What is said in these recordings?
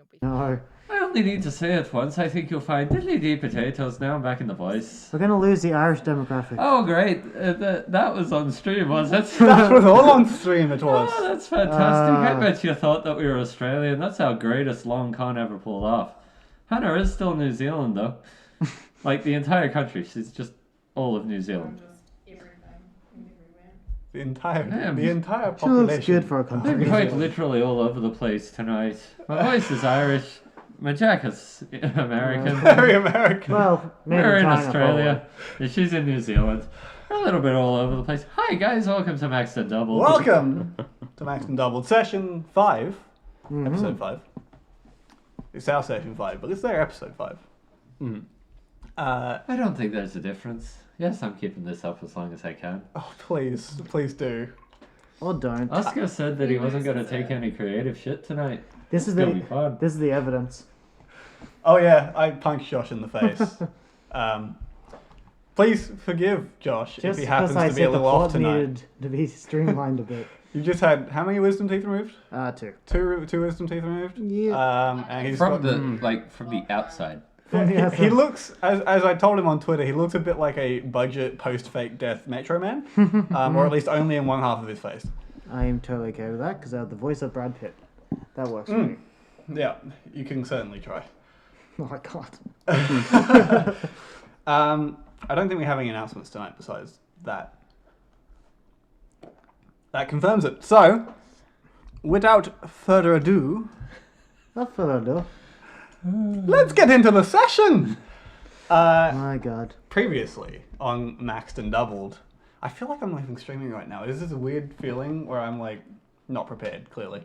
you'll be No. I only need to say it once. I think you'll find diddly dee potatoes. Now I'm back in the voice. We're going to lose the Irish demographic. Oh, great. That was on stream, was it? That was all on stream, it was. Oh, that's fantastic. I bet you thought that we were Australian. That's our greatest long con ever pulled off. Hannah is still New Zealand, though. Like, the entire country. She's just all of New Zealand. The entire She looks population. good for a country. I'm quite literally all over the place tonight. My voice is Irish. My jacket's American. Very American. Well, maybe We're in China, Australia. Yeah, she's in New Zealand. We're a little bit all over the place. Hi, guys. Welcome to Max and Double. Welcome to Max and Doubled Session 5. Episode 5. It's our Session 5, but it's their Episode 5. I don't think there's a difference. Yes, I'm keeping this up as long as I can. Oh, please do. Or don't. Oscar said that he wasn't going to take any creative shit tonight. This is It's gonna be fun. This is the evidence. Oh yeah, I punched Josh in the face. Please forgive Josh Just if he because happens I to be a said the little off plot tonight. needed to be streamlined a bit. You just had how many wisdom teeth removed? 2. Two wisdom teeth removed. Yeah. And he's From got, from the outside. he looks, as I told him on Twitter, he looks a bit like a budget post-fake death Metro Man, or at least only in one half of his face. I am totally okay with that because I have the voice of Brad Pitt. That works for me. Yeah, you can certainly try. Oh, I can't. I don't think we have any announcements tonight besides that. That confirms it. So, without further ado, Not further ado. let's get into the session! My God. Previously on Maxed and Doubled, I feel like I'm leaving streaming right now. Is this a weird feeling where I'm like not prepared, clearly?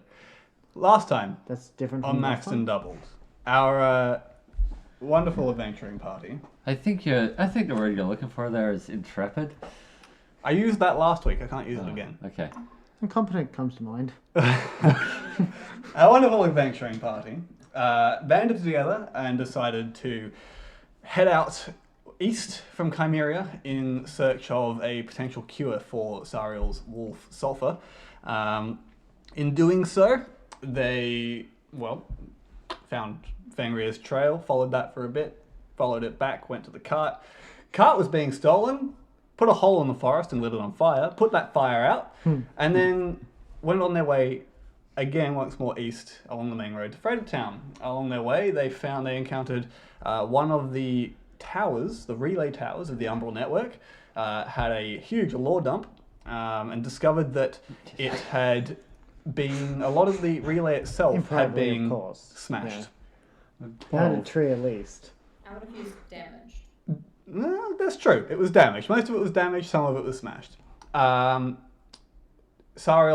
Last time That's different on from last Maxed time? and Doubled, our wonderful adventuring party. I think the word you're looking for there is intrepid. I used that last week, I can't use it again. Okay. Incompetent comes to mind. Our wonderful adventuring party banded together and decided to head out east from Chimeria in search of a potential cure for Sariel's wolf sulfur. In doing so, they, found Fenrir's trail, followed that for a bit, followed it back, went to the cart. Cart was being stolen, put a hole in the forest and lit it on fire, put that fire out, and then went on their way again once more east along the main road to Fredatowne. Along their way, they encountered one of the towers, the relay towers of the Umbral network, had a huge lore dump, and discovered that it had been, a lot of the relay itself had Improbably, of been course. smashed. Had a tree at least. I would have used damaged. No, that's true. It was damaged. Most of it was damaged, some of it was smashed. Sariel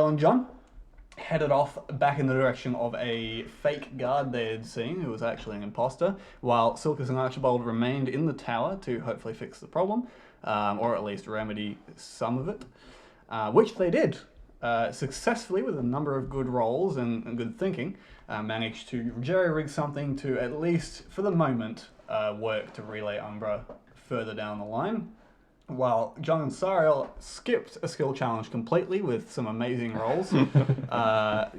and John headed off back in the direction of a fake guard they had seen, who was actually an imposter, while Silkus and Archibald remained in the tower to hopefully fix the problem, or at least remedy some of it, which they did. Successfully, with a number of good rolls and good thinking, managed to jerry-rig something to, at least for the moment, work to relay Umbra further down the line. While John and Sariel skipped a skill challenge completely with some amazing rolls.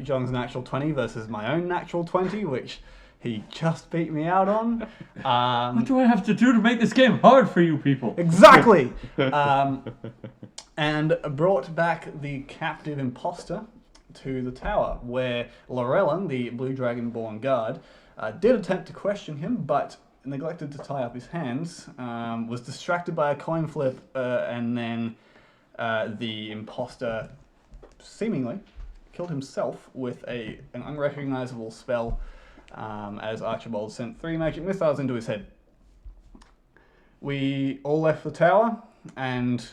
John's natural 20 versus my own natural 20, which he just beat me out on. What do I have to do to make this game hard for you people? Exactly! And brought back the captive imposter to the tower, where Lorellan, the Blue Dragon-born guard, did attempt to question him, but neglected to tie up his hands, was distracted by a coin flip, and then the imposter seemingly killed himself with an unrecognizable spell, as Archibald sent 3 magic missiles into his head. We all left the tower and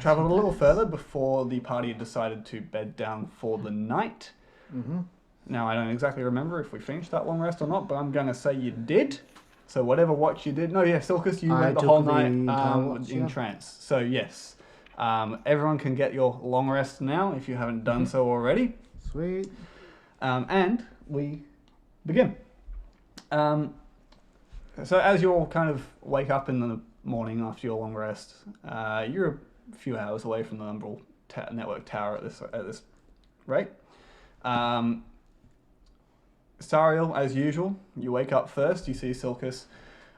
travelled a little further before the party decided to bed down for the night. Now, I don't exactly remember if we finished that long rest or not, but I'm going to say you did. So whatever watch you did... No, yeah, Silkus, you went the whole night in trance. So yes, everyone can get your long rest now if you haven't done so already. Sweet. And we begin. So as you all kind of wake up in the morning after your long rest, you're a few hours away from the Umbral network tower at this rate. Sariel, as usual, you wake up first. You see Silkus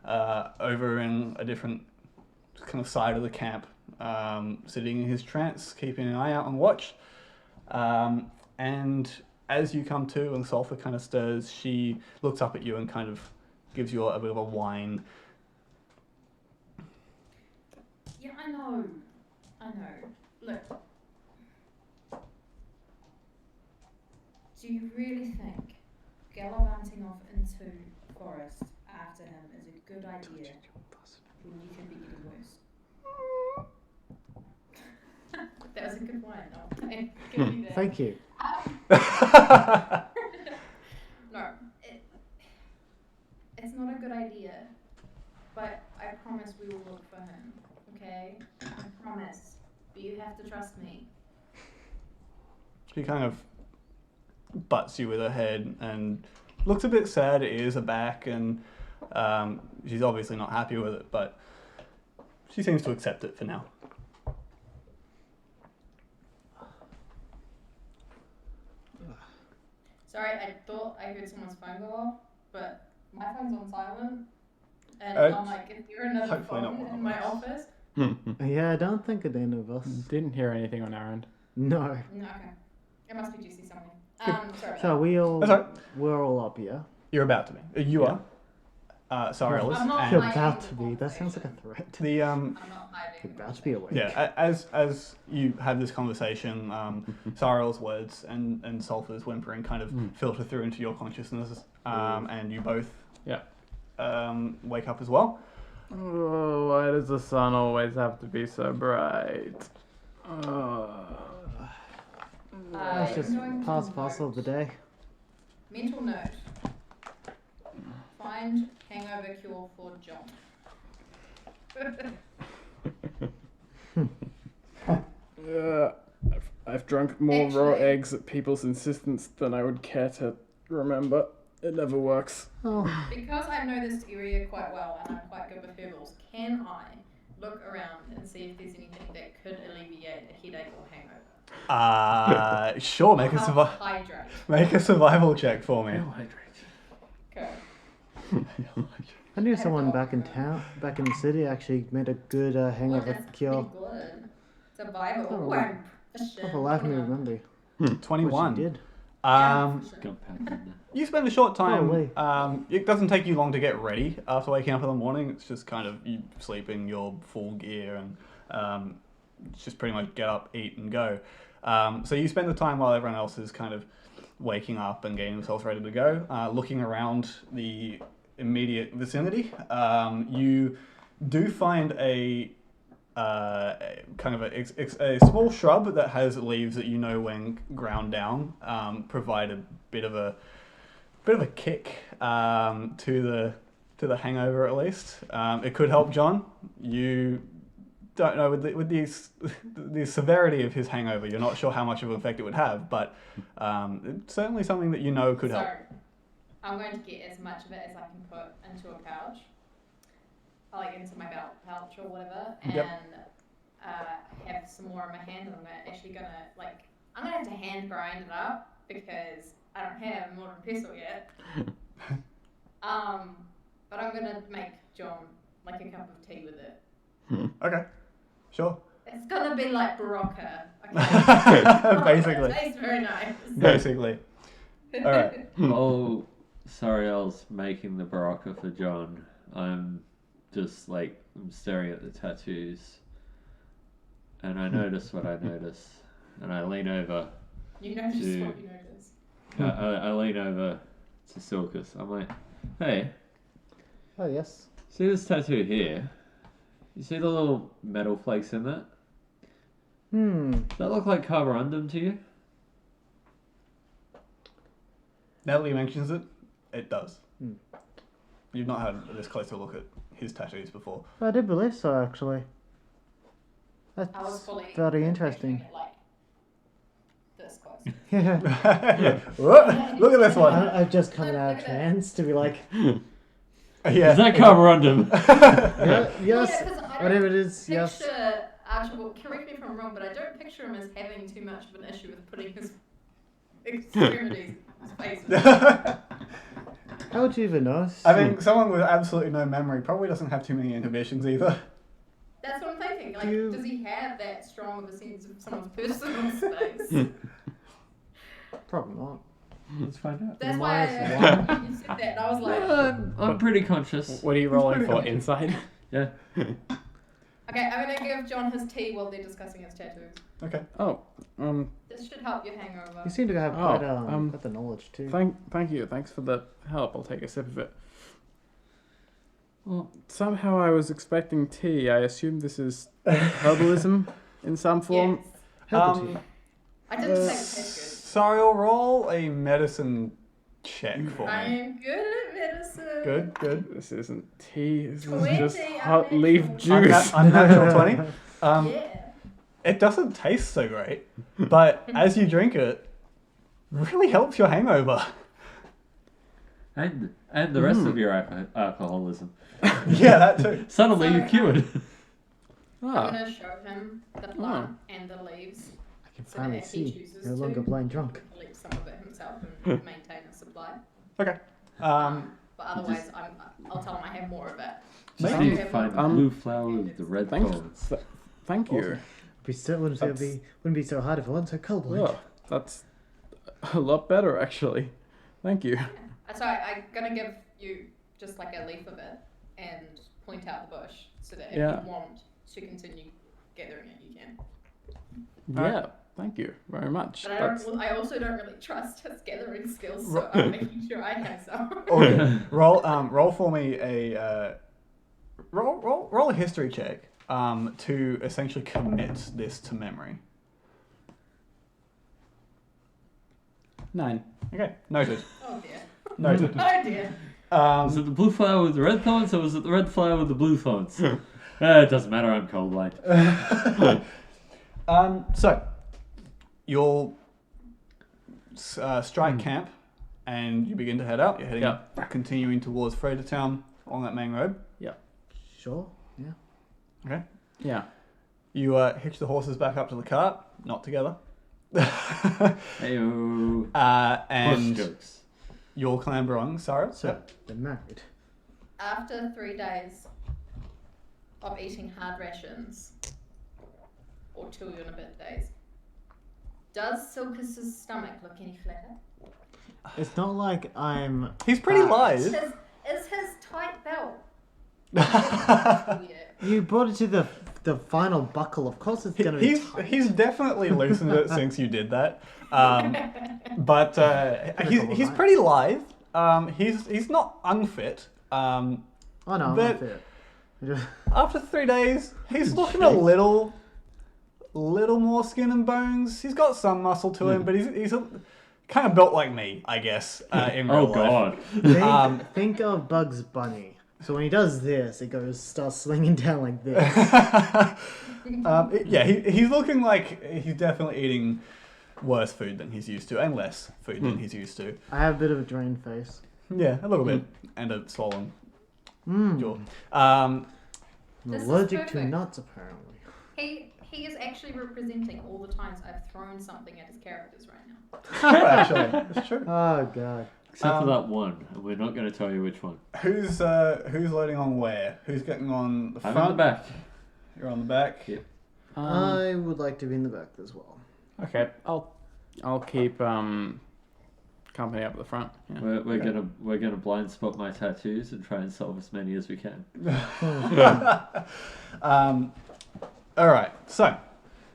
over in a different kind of side of the camp, sitting in his trance, keeping an eye out on watch. And as you come to and Sulfur kind of stirs, she looks up at you and kind of gives you a bit of a whine. Yeah, I know. Look. Do you really think gallivanting off into forest after him is a good idea when you could be getting worse? That was a good one. Give me that. Thank you. No, it's not a good idea. But I promise we will look for him. Okay? I promise. But you have to trust me. She kind of butts you with her head and looks a bit sad. Ears are back, and she's obviously not happy with it, but she seems to accept it for now. Sorry, I thought I heard someone's phone go off, but my phone's on silent. And I'm like, if you're another hopefully not phone one in of my us. office. Yeah, I don't think it any of us. Didn't hear anything on our end. No. No, okay. It must be juicy something. Sorry. So we're all up, yeah? You're about to be. You are. Sariel is. I'm not And You're hiding about the to be. That sounds like a conversation. threat. the I'm not hiding. You're about to be awake. Yeah, as you have this conversation, Sariel's words and Sulphur's whimpering kind of filter through into your consciousness, and you both wake up as well. Oh, why does the sun always have to be so bright? That's just part and parcel of the day. Mental note. Find hangover cure for John. I've drunk more raw Actually- eggs at people's insistence than I would care to remember. It never works. Oh, Because I know this area quite well and I'm quite good with herbals, can I look around and see if there's anything that could alleviate a headache or hangover? Sure. Make Hydrate. a survival check for me. Okay. I knew someone back in town, back in the city, actually made a good hangover That's cure. pretty good. Survival. Oh, Oh, I'm Oh, for life me remember. 21. What she did. You spend a short time. Holy. It doesn't take you long to get ready after waking up in the morning. It's just kind of you sleeping your full gear and it's just pretty much get up, eat, and go. So you spend the time while everyone else is kind of waking up and getting themselves ready to go, looking around the immediate vicinity. You do find a kind of a small shrub that has leaves that you know when ground down provide a bit of a kick to the hangover at least. It could help John. You don't know with the severity of his hangover. You're not sure how much of an effect it would have, but it's certainly something that you know could help. So, I'm going to get as much of it as I can put into a pouch. Like into my belt pouch or whatever, and have some more in my hand, and I'm gonna have to hand grind it up because I don't have a modern pestle yet. But I'm gonna make John like a cup of tea with it. Okay, sure. It's gonna be like Barocca. Okay? Basically. It tastes very nice. Basically. All right. Oh, Sariel's making the Barocca for John. I'm staring at the tattoos, and I notice what I notice, and I lean over. You notice what you notice. I lean over to Silkus. I'm like, hey, Oh, yes. see this tattoo here? You see the little metal flakes in that? Does that look like carborundum to you? Now that he mentions it, it does. You've not had this closer look at his tattoos before. I did believe so, actually. I was That's fully very interesting. picturing it like this close. Yeah. Whoa, look at this one. I've just come out of trance to be like, Yeah. Is that carborundum? yeah, yes, Yeah, 'cause I don't whatever it is, yes. Picture Archibald, correct me if I'm wrong, but I don't picture him as having too much of an issue with putting his extremities, his face. How would you even know? I think someone with absolutely no memory probably doesn't have too many inhibitions either. That's what I'm thinking. Like, You- does he have that strong of a sense of someone's personal space? Probably not. Let's find out. That's Why why is you said that, and I was like, I'm pretty conscious. What are you rolling for? Inside? Yeah. okay, I'm gonna give John his tea while they're discussing his tattoos. Okay. Oh, This should help your hangover. You seem to have Oh, quite the knowledge too. thank you. Thanks for the help. I'll take a sip of it. Well, Somehow I was expecting tea. I assume this is herbalism in some form. Yes. Herbal tea. I didn't say it tastes Sorry, roll a medicine check for good. I me. am good at medicine. Good, good. This isn't tea. This is 20 just hot unnatural. leaf juice. Unnatural 20. Yeah. It doesn't taste so great, but as you drink it, really helps your hangover. and the rest of your alcoholism. Yeah, that too. Suddenly So, you're cured. I'm Ah, gonna show him the plant and the leaves. I can So finally that he see. chooses No to. longer blind drunk. He can collect some of it himself and maintain a supply. Okay. But otherwise, I'll tell him I have more of it. Just Maybe- need to find the Um, blue flower with the red thanks. thorns. Thank you. Awesome. Wouldn't be so hard if it wasn't so colorblind. Oh, that's a lot better actually. Thank you. So I'm gonna give you just like a leaf of it and point out the bush so that if Yeah. you want to continue gathering it, you can. Yeah, thank you very much. But I also don't really trust his gathering skills, so Ro- I'm making sure I have some. Okay. Roll for me a roll a history check to essentially commit this to memory. 9. Okay, noted. Oh dear. Noted. Oh dear. Was it the blue flower with the red thorns, or was it the red flower with the blue thorns? It doesn't matter, I'm colorblind. So you'll strike camp, and you begin to head out. You're heading Yeah. continuing towards Fredatowne along that main road. Sure. Yeah. Okay. Yeah. You hitch the horses back up to the cart, not together. Heyo. Horse And jokes. you'll clamber on, Sarah. So they're married. After 3 days of eating hard rations, or 2 and a bit days, does Silkus's stomach look any flatter? It's not like I'm. He's pretty fat. Is lithe. his tight belt? You brought it to the final buckle. Of course, it's gonna be tight. He's definitely loosened it since you did that. But he's pretty lithe. He's not unfit. Oh no, I'm but- not fit. After 3 days, he's looking a little more skin and bones. He's got some muscle to him, but he's kind of built like me, I guess, in real Oh life. god. Think of Bugs Bunny. So when he does this, it starts slinging down like this. Yeah, he's looking like he's definitely eating worse food than he's used to, and less food than he's used to. I have a bit of a drained face. Yeah, a little bit, and a swollen jaw. I'm This is allergic to perfect. nuts, apparently. He is actually representing all the times I've thrown something at his characters right now. True, actually, it's true. Oh god. Except for that one, and we're not going to tell you which one. Who's loading on where? Who's getting on the front? I'm in the back. You're on the back. Yep. I would like to be in the back as well. Okay, I'll keep company up at the front. Yeah. We're gonna blind spot my tattoos and try and solve as many as we can. All right. So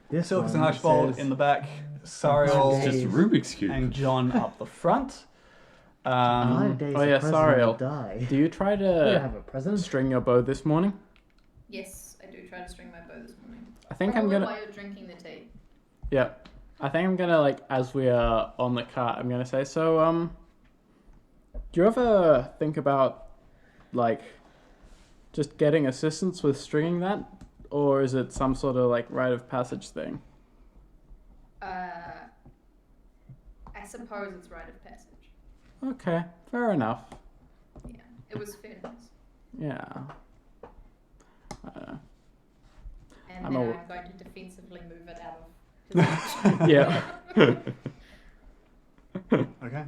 This Silkus and one Hushbold says- in the back, Sariel It's just a Rubik's Cube. and John up the front. 5 days oh the yeah, president sorry, will I'll- die. Do you try We don't to have a president. string your bow this morning? Yes, I do try to string my bow this morning. I think Probably I'm gonna. while you're drinking the tea. Yeah, I think I'm gonna as we are on the cart, I'm gonna say so. Do you ever think about just getting assistance with stringing that, or is it some sort of rite of passage thing? I suppose it's rite of passage. Okay, fair enough. Yeah, it was fairness. Yeah. I don't know. And I'm then a- I'm going to defensively move it out of his Yeah. Okay.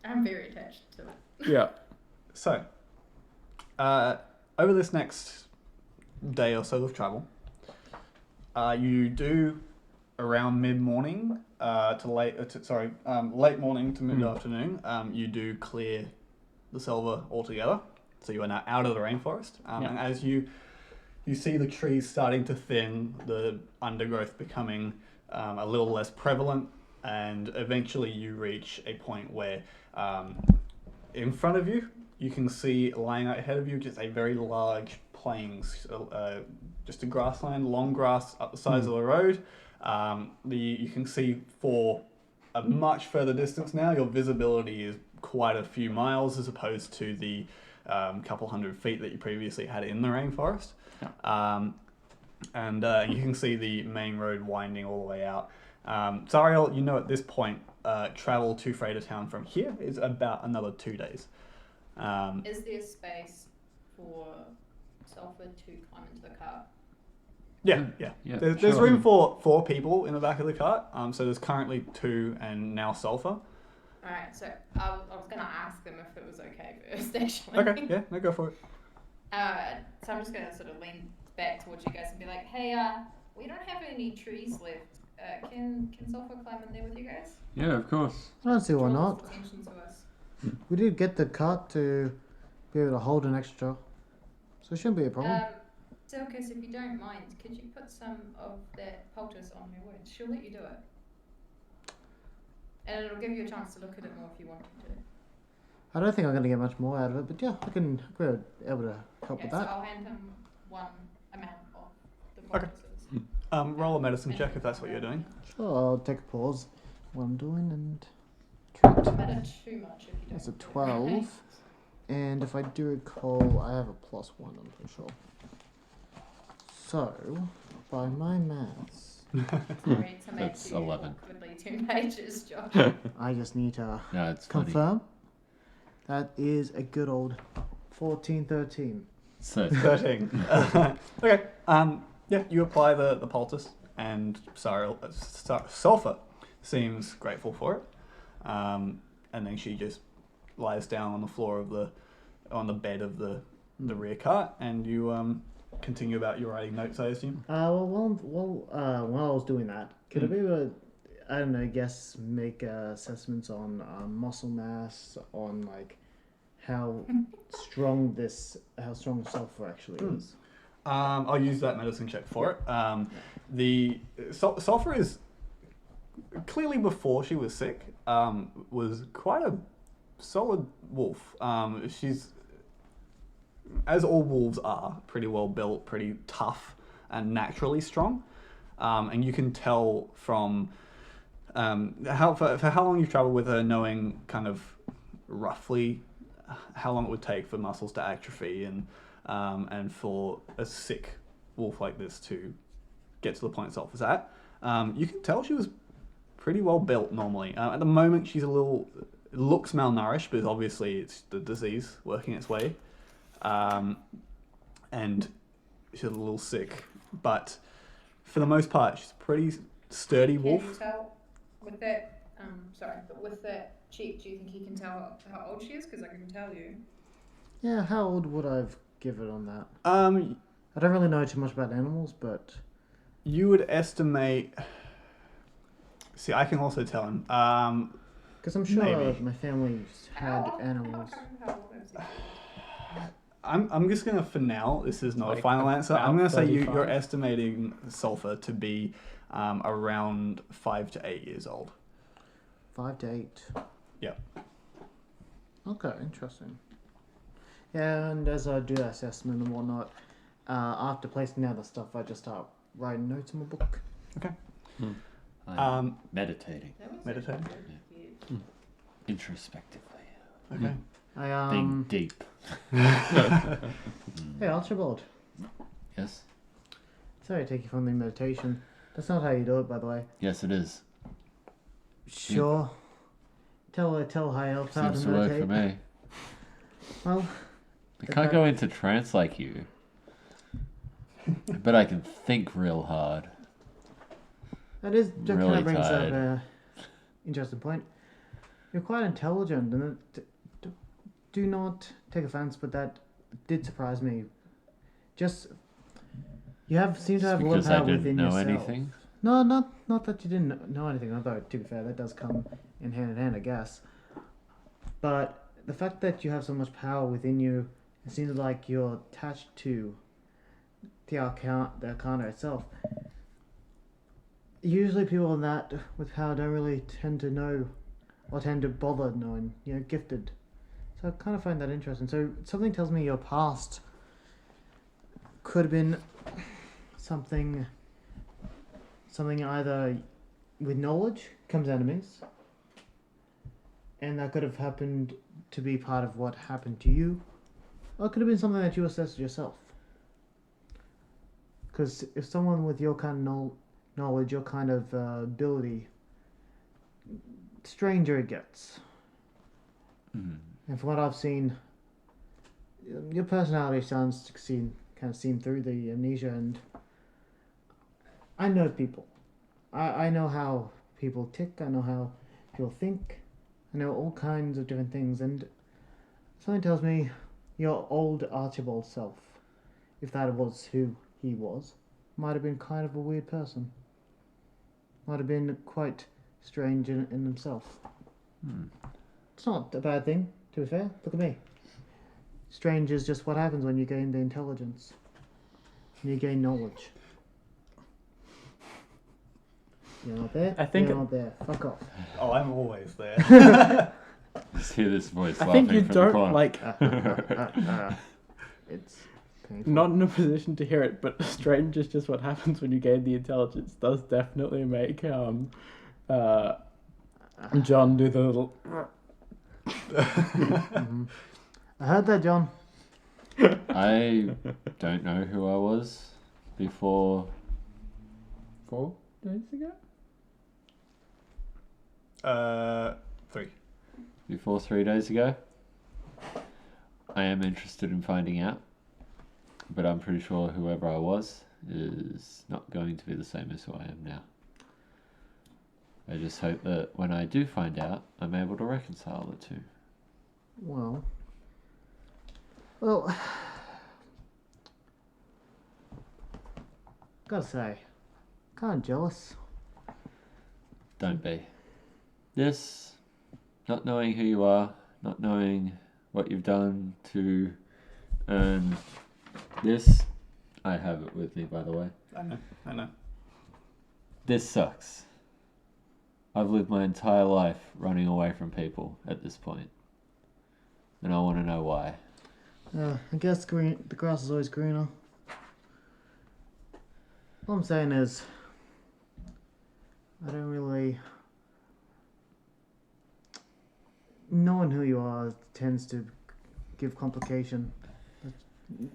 I'm very attached to it. Yeah. So, over this next day or so of travel, you do around mid-morning late morning to mid-afternoon, you do clear the Selva altogether. So you are now out of the rainforest. And as you see the trees starting to thin, the undergrowth becoming a little less prevalent, and eventually you reach a point where in front of you, you can see lying out ahead of you just a very large plains, just a grassland, long grass up the sides of the road. You can see for a much further distance now, your visibility is quite a few miles as opposed to the couple 100 feet that you previously had in the rainforest. And you can see the main road winding all the way out. Zariel, you know at this point, travel to Fredatowne from here is about another 2 days. Is there space for Sulfur to climb into the cart? Yeah. There's room for 4 people in the back of the cart. So there's currently 2 and now Sulfur. Alright, so I was going to ask them if it was okay first, actually. Okay, yeah, no, go for it. So I'm just going to sort of lean back towards you guys and be like, hey, we don't have any trees left. Can Sulfur climb in there with you guys? Yeah, of course. I don't see why Draw not. attention to us. We did get the cart to be able to hold an extra, so it shouldn't be a problem. Silkus, if you don't mind, could you put some of that poultice on her wound? She'll let you do it. And it'll give you a chance to look at it more if you wanted to. I don't think I'm going to get much more out of it, but yeah, I can be able to help with So that. I'll hand him one amount of the Okay. poultices. Roll a medicine check if that's what you're doing. Sure, I'll take a pause. What I'm doing and Doesn't matter too much if you don't. that's a do it. 12, and if I do recall, I have a +1. I'm pretty sure. So, by my maths, Sorry to make That's you 11. awkwardly 2 pages, Josh. I just need to No, it's funny. confirm. That is a good old 14, 13. So 13. Okay. Yeah, you apply the poultice, and Sulfur seems grateful for it. And then she just lies down on the floor of on the bed of the rear cart, and you continue about your writing notes, I assume. While I was doing that, could I be able to, I don't know, make assessments on muscle mass, on like how strong sulfur actually is? I'll use that medicine check for it. The Sulfur is clearly, before she was sick, was quite a solid wolf. She's, as all wolves are, pretty well built, pretty tough, and naturally strong. And you can tell from for how long you've traveled with her, knowing kind of roughly how long it would take for muscles to atrophy and for a sick wolf like this to get to the point Sulfur's at. You can tell she was pretty well built normally. At the moment, she's looks malnourished, but obviously it's the disease working its way. And she's a little sick, but for the most part, she's a pretty sturdy wolf. Can you tell with that? But with that cheek, do you think you can tell how old she is? Because I can tell you. Yeah, how old would I give it on that? I don't really know too much about animals, but you would estimate. See, I can also tell him. Because I'm sure maybe. my family's had animals. How old is he? I'm just gonna, for now, this is not a Like final answer. I'm about gonna say 35. you're estimating Sulfur to be around 5 to 8 years old. 5 to 8. Yep. Okay, interesting. Yeah, and as I do assessment and whatnot, after placing down the stuff, I just start writing notes in my book. I'm meditating That was Meditating. really cute. introspectively. Okay. I Being deep. Hey, Archibald. Yes? Sorry to take you from the meditation. That's not how you do it, by the way. Yes, it is. Sure. Tell high elves how Seems to to work meditate. for me. Well, I can't go into trance like you. But I can think real hard. that kind Really of brings up tired. an interesting point. You're quite intelligent, and do not take offense, but that did surprise me. Just seem to have a lot of Because I power didn't within know yourself. anything. No, not that you didn't know anything. Although, to be fair, that does come in hand, I guess. But the fact that you have so much power within you, it seems like you're attached to the Arcana itself. Usually, people with power don't really tend to know, or tend to bother knowing. Gifted. So I kind of find that interesting. So something tells me your past could have been something either with knowledge comes enemies, and that could have happened to be part of what happened to you, or it could have been something that you assessed yourself. Because if someone with your kind of knowledge, your kind of ability, stranger it gets. Mm. And from what I've seen, your personality sounds to kind of seem through the amnesia, and I know people. I know how people tick. I know how people think. I know all kinds of different things, and something tells me your old Archibald self, if that was who he was, might have been kind of a weird person. Might have been quite strange in himself. Hmm. It's not a bad thing, to be fair. Look at me. Strange is just what happens when you gain the intelligence. When you gain knowledge. You're not there? I think You're not there. Fuck off. Oh, I'm always there. Just hear this voice I laughing think you from the don't corner. like. It's painful. Not in a position to hear it, but strange is just what happens when you gain the intelligence. Does definitely make John do the little. Mhm. I heard that, John. I don't know who I was before 4 days ago. 3. before 3 days ago. I am interested in finding out, but I'm pretty sure whoever I was is not going to be the same as who I am now. I just hope that when I do find out, I'm able to reconcile the two. Well, gotta say, kind of jealous. Don't be. This, not knowing who you are, not knowing what you've done to earn this, I have it with me, by the way. I know. This sucks. I've lived my entire life running away from people at this point, and I want to know why. I guess the grass is always greener. All I'm saying is, I don't really. Knowing who you are tends to give complication.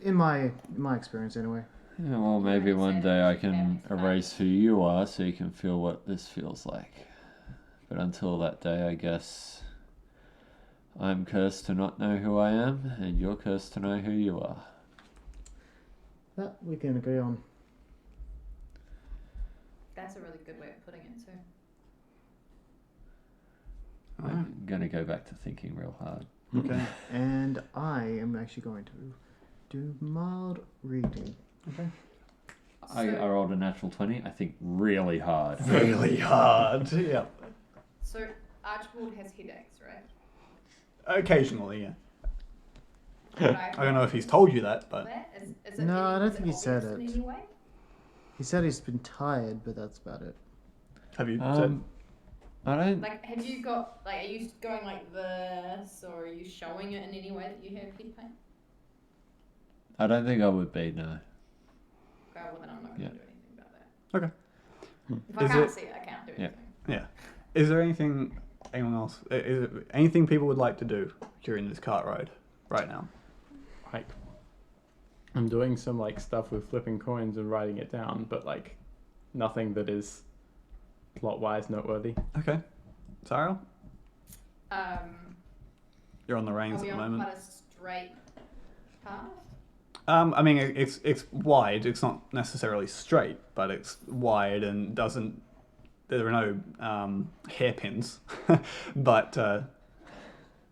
In my experience, anyway. Yeah, well, maybe one day I can erase who you are so you can feel what this feels like. But until that day, I guess I'm cursed to not know who I am, and you're cursed to know who you are. That we can agree on. That's a really good way of putting it too. I'm going to go back to thinking real hard. Okay. And I am actually going to do mild reading. Okay. I rolled a natural 20, I think really hard. Really hard. Yeah. So Archibald has headaches, right? Occasionally, yeah. Would I don't know if he's told you that, but Is it No, I don't is think he said obvious it. in any way? He said he's been tired, but that's about it. have you said? I don't. Like, have you got, like, are you going like this, or are you showing it in any way that you have head pain? I don't think I would be, no. Okay, well then I'm not going to Yeah. do anything about that. Okay. If I Is can't it- see it, I can't do Yeah. anything. Yeah. Is there anything anyone else? Is it anything people would like to do during this cart ride right now? Like, I'm doing some like stuff with flipping coins and writing it down, but like nothing that is plot-wise noteworthy. Okay. Cyril, you're on the Are reins we at the on moment. quite a straight path? I mean, it's wide. It's not necessarily straight, but it's wide and doesn't. There are no hairpins, but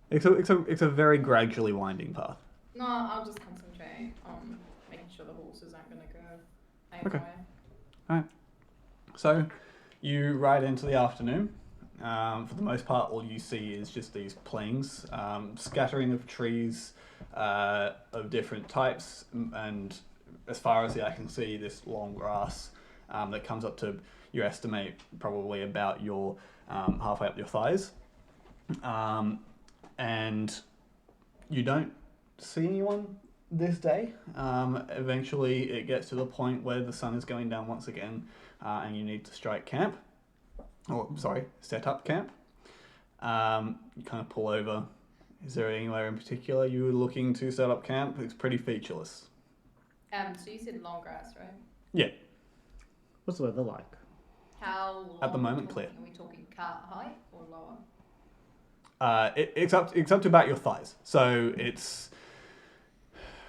It's a very gradually winding path. No, I'll just concentrate on making sure the horses aren't going to go Okay. anywhere. So, you ride into the afternoon. For the most part, all you see is just these plains, scattering of trees of different types, and as far as the eye can see, this long grass that comes up to, you estimate, probably about your halfway up your thighs. And you don't see anyone this day. Eventually, it gets to the point where the sun is going down once again, and you need to strike camp. Set up camp. You kind of pull over. Is there anywhere in particular you were looking to set up camp? It's pretty featureless. So you said long grass, right? Yeah. What's the weather like? How long At the are we moment, talking? clear. Are we talking cart height or lower? It's up to about your thighs. So it's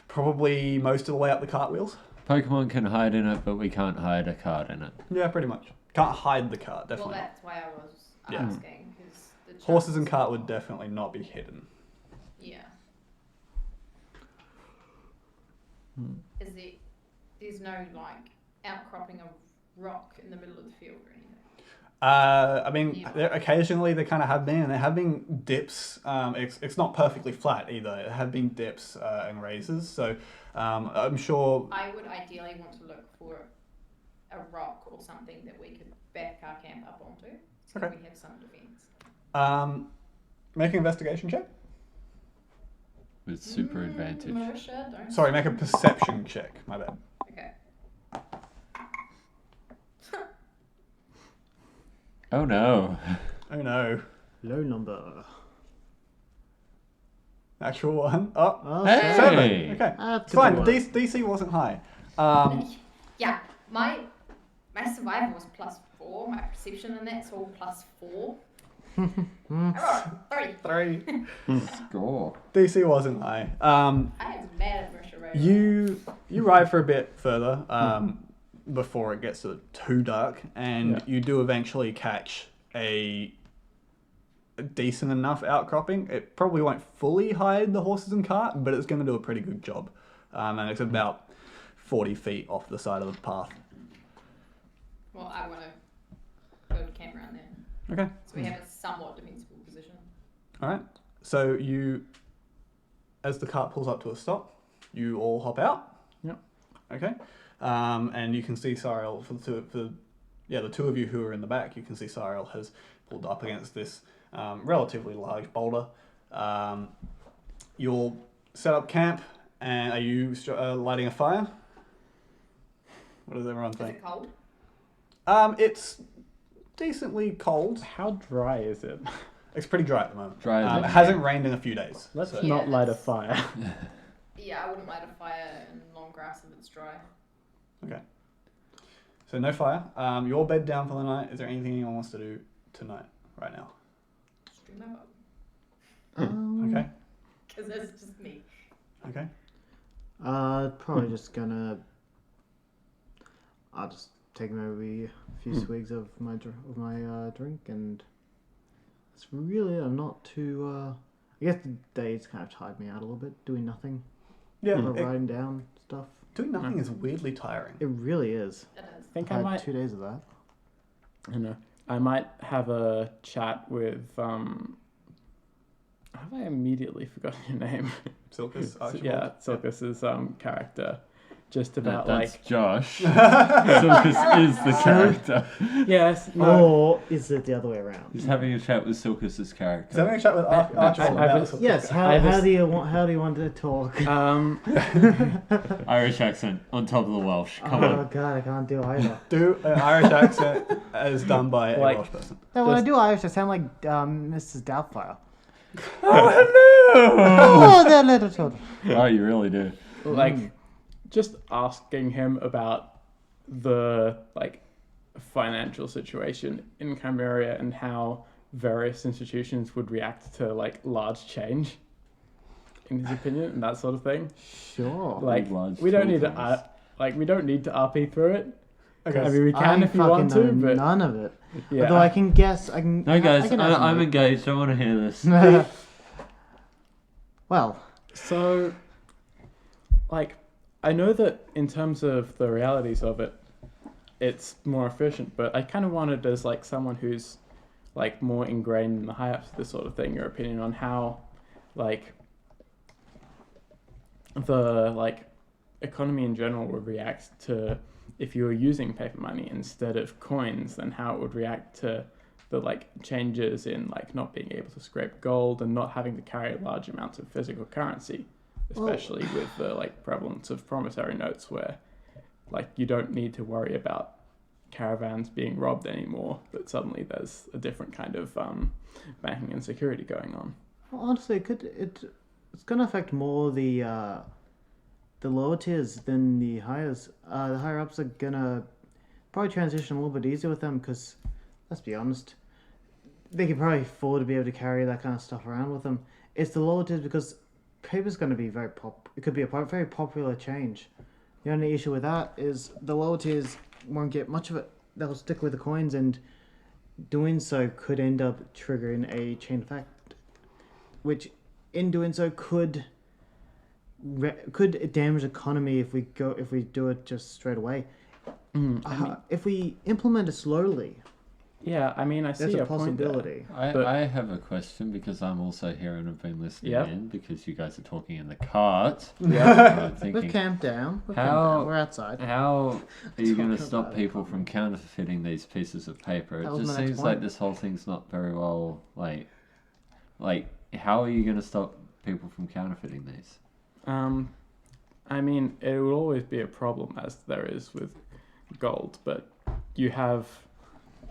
probably most of the way up the cartwheels. Pokemon can hide in it, but we can't hide a card in it. Yeah, pretty much. Can't hide the cart, Well, definitely. that's why I was Yeah. asking. Cause the Horses and chances- cart would definitely not be hidden. Yeah. Hmm. There's no like outcropping of rock in the middle of the field or anything? I mean, Yeah. occasionally there kind of have been, and there have been dips. It's not perfectly flat either. There have been dips and raises. So I'm sure. I would ideally want to look for a rock or something that we could back our camp up onto, so Okay. we have some defense. Make an investigation check. With super advantage. Militia, don't. Sorry, make a perception check. My bad. Okay. Oh no. Oh no. Low number. Natural one. Oh, Oh, Hey! 7. Okay. Ah, It's fine. typical. DC wasn't high. Yeah, my survival was +4. My perception in that's all +4. I rolled 3. 3. Score. DC wasn't high. I am mad at Russia right You ride for a bit further before it gets too dark, and Yeah. you do eventually catch a decent enough outcropping. It probably won't fully hide the horses and cart, but it's going to do a pretty good job. And it's about 40 feet off the side of the path. Well, I want to build a camp around there, Okay. so we have a somewhat defensible position. All right. So you, as the cart pulls up to a stop, you all hop out. Yep. Okay. And you can see Cyril the two of you who are in the back. You can see Cyril has pulled up against this relatively large boulder. You'll set up camp, and are you lighting a fire? What does everyone Is think? it cold? It's decently cold. How dry is it? It's pretty dry at the moment. Dry as It it hasn't rained in a few days. Let's so- Yeah, not light a that's- fire. Yeah, I wouldn't light a fire in long grass if it's dry. Okay. So no fire. You're bed down for the night. Is there anything anyone wants to do tonight, right now? Stream my boat. Okay. Because it's just me. Okay. Probably just gonna. I'll just take maybe a few swigs of my drink, and it's really I'm not too. I guess the days kind of tired me out a little bit, doing nothing, Yeah. writing down stuff. Doing nothing is weirdly tiring. It really is. It is. I think I I had might. 2 days of that. I know. I might have a chat with. Have I immediately forgotten your name? Silkus, Archibald. Yeah, Silkus's character, just about That's like Josh. Silkus is the character. yes, no. Or is it the other way around? He's having a chat with Silkus's Is character. having a chat with Archibald I- I've- about Silkus. Yes. How, I was- how do you want to talk? Irish accent on top of the Welsh. Come Oh on. god, I can't do either. Do an Irish accent as done by a Like- Welsh person. No, when I Just- do Irish, I sound like Mrs. Doubtfire. Oh, hello! Oh, they're little children. Oh, you really do. like just asking him about the like financial situation in Chimeria and how various institutions would react to like large change in his opinion and that sort of thing. Sure. Like large we don't need to children. we don't need to RP through it. Okay. I mean we can I if you want to, fucking know but none of it. yeah. Although I can guess. I can. No, guys, I can I'm engaged. I want to hear this. Well, So, like, I know that in terms of the realities of it, it's more efficient, but I kind of wanted, as like someone who's like more ingrained in the high ups of this sort of thing, your opinion on how like the like economy in general would react to if you were using paper money instead of coins, then how it would react to the like changes in like not being able to scrape gold and not having to carry large amounts of physical currency, especially with the like prevalence of promissory notes where like you don't need to worry about caravans being robbed anymore, but suddenly there's a different kind of banking and security going on. well honestly, it's going to affect more the lower tiers than the highers. The higher ups are gonna probably transition a little bit easier with them because, let's be honest, they can probably afford to be able to carry that kind of stuff around with them. It's the lower tiers because paper's going to be it could be a very popular change. The only issue with that is the lower tiers won't get much of it. They'll stick with the coins, and doing so could end up triggering a chain effect, which in doing so could damage the economy if we do it just straight away. If we implement it slowly, Yeah, I mean, I there's see a a possibility. I have a question because I'm also here and I've been listening Yep. in because you guys are talking in the cart. Yeah. I'm thinking, We've camped down. How- We're outside. how are you going to Talking stop about people from counterfeiting these pieces of paper? It That was just my next seems like point. this whole thing's not very well, like how are you going to stop people from counterfeiting these? I mean, it will always be a problem as there is with gold, but you have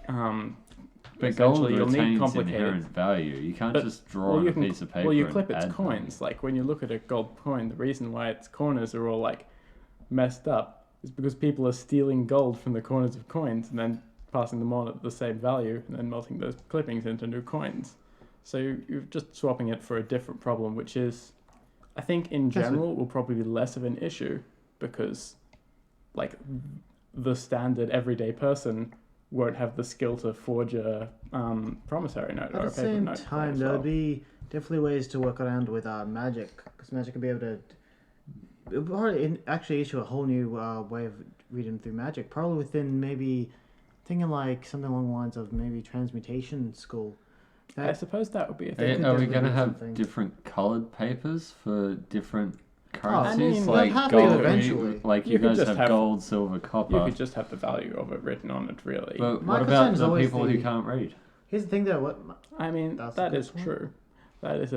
But gold essentially you'll need retains complicated. inherent value. You can't But- just draw Well, on you a can piece of paper. you and clip its add coins. value. Like when you look at a gold coin, the reason why its corners are all like messed up is because people are stealing gold from the corners of coins and then passing them on at the same value and then melting those clippings into new coins. So you're just swapping it for a different problem, which is, I think in That's general, will probably be less of an issue because, like, the standard everyday person won't have the skill to forge a promissory note or At a the paper same note. time, as there'll well. be definitely ways to work around with magic, because magic can be able to. It'll probably actually issue a whole new way of reading through magic. Probably within maybe thinking like something along the lines of maybe transmutation school. I suppose that would be a Are, thing. could are we definitely going to do have something. different coloured papers for different I currencies? mean, they'll like have to gold, eventually. like You you could guys just have have- gold, silver, copper. You could just have the value of it written on it, really. But My what concern about is the always people who the- can't read? Here's the thing though, I mean, That's a that good is point. true. That is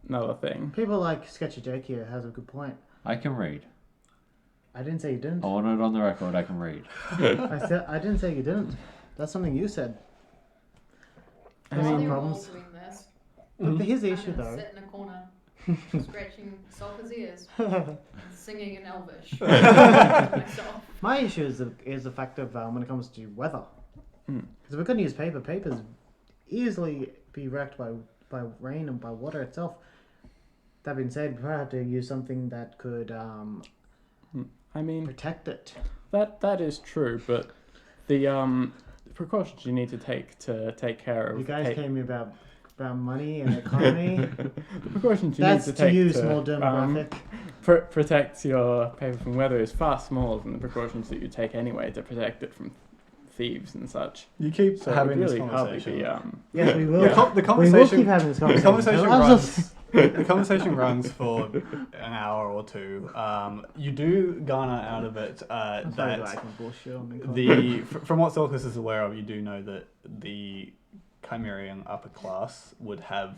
another thing. people like Sketchy Jake here has a good point. I can read. I didn't say you didn't. I want it on the record. I can read. I didn't say you didn't. That's something you said. I While mean, they're all problems. doing this, But here's the I'm issue gonna though. sit in a corner, scratching Sulphur's ears, and singing in Elvish to myself. My issue is the fact of when it comes to weather. Mm. Because we couldn't use paper. Papers easily be wrecked by rain and by water itself. That being said, we probably have to use something that could I mean, protect it. that is true, but the precautions you need to take care of You guys pa- came here about money and economy. the precautions you That's need to to take you, to small demographic. protect your paper from weather is far smaller than the precautions that you take anyway to protect it from thieves and such. You keep So having it this really hardly conversation. be Yes, we will. Yeah. The We will conversation. keep having this The conversation. conversation the conversation runs for an hour or two. You do garner out of it that from what Solcus is aware of, you do know that the Chimerian upper class would have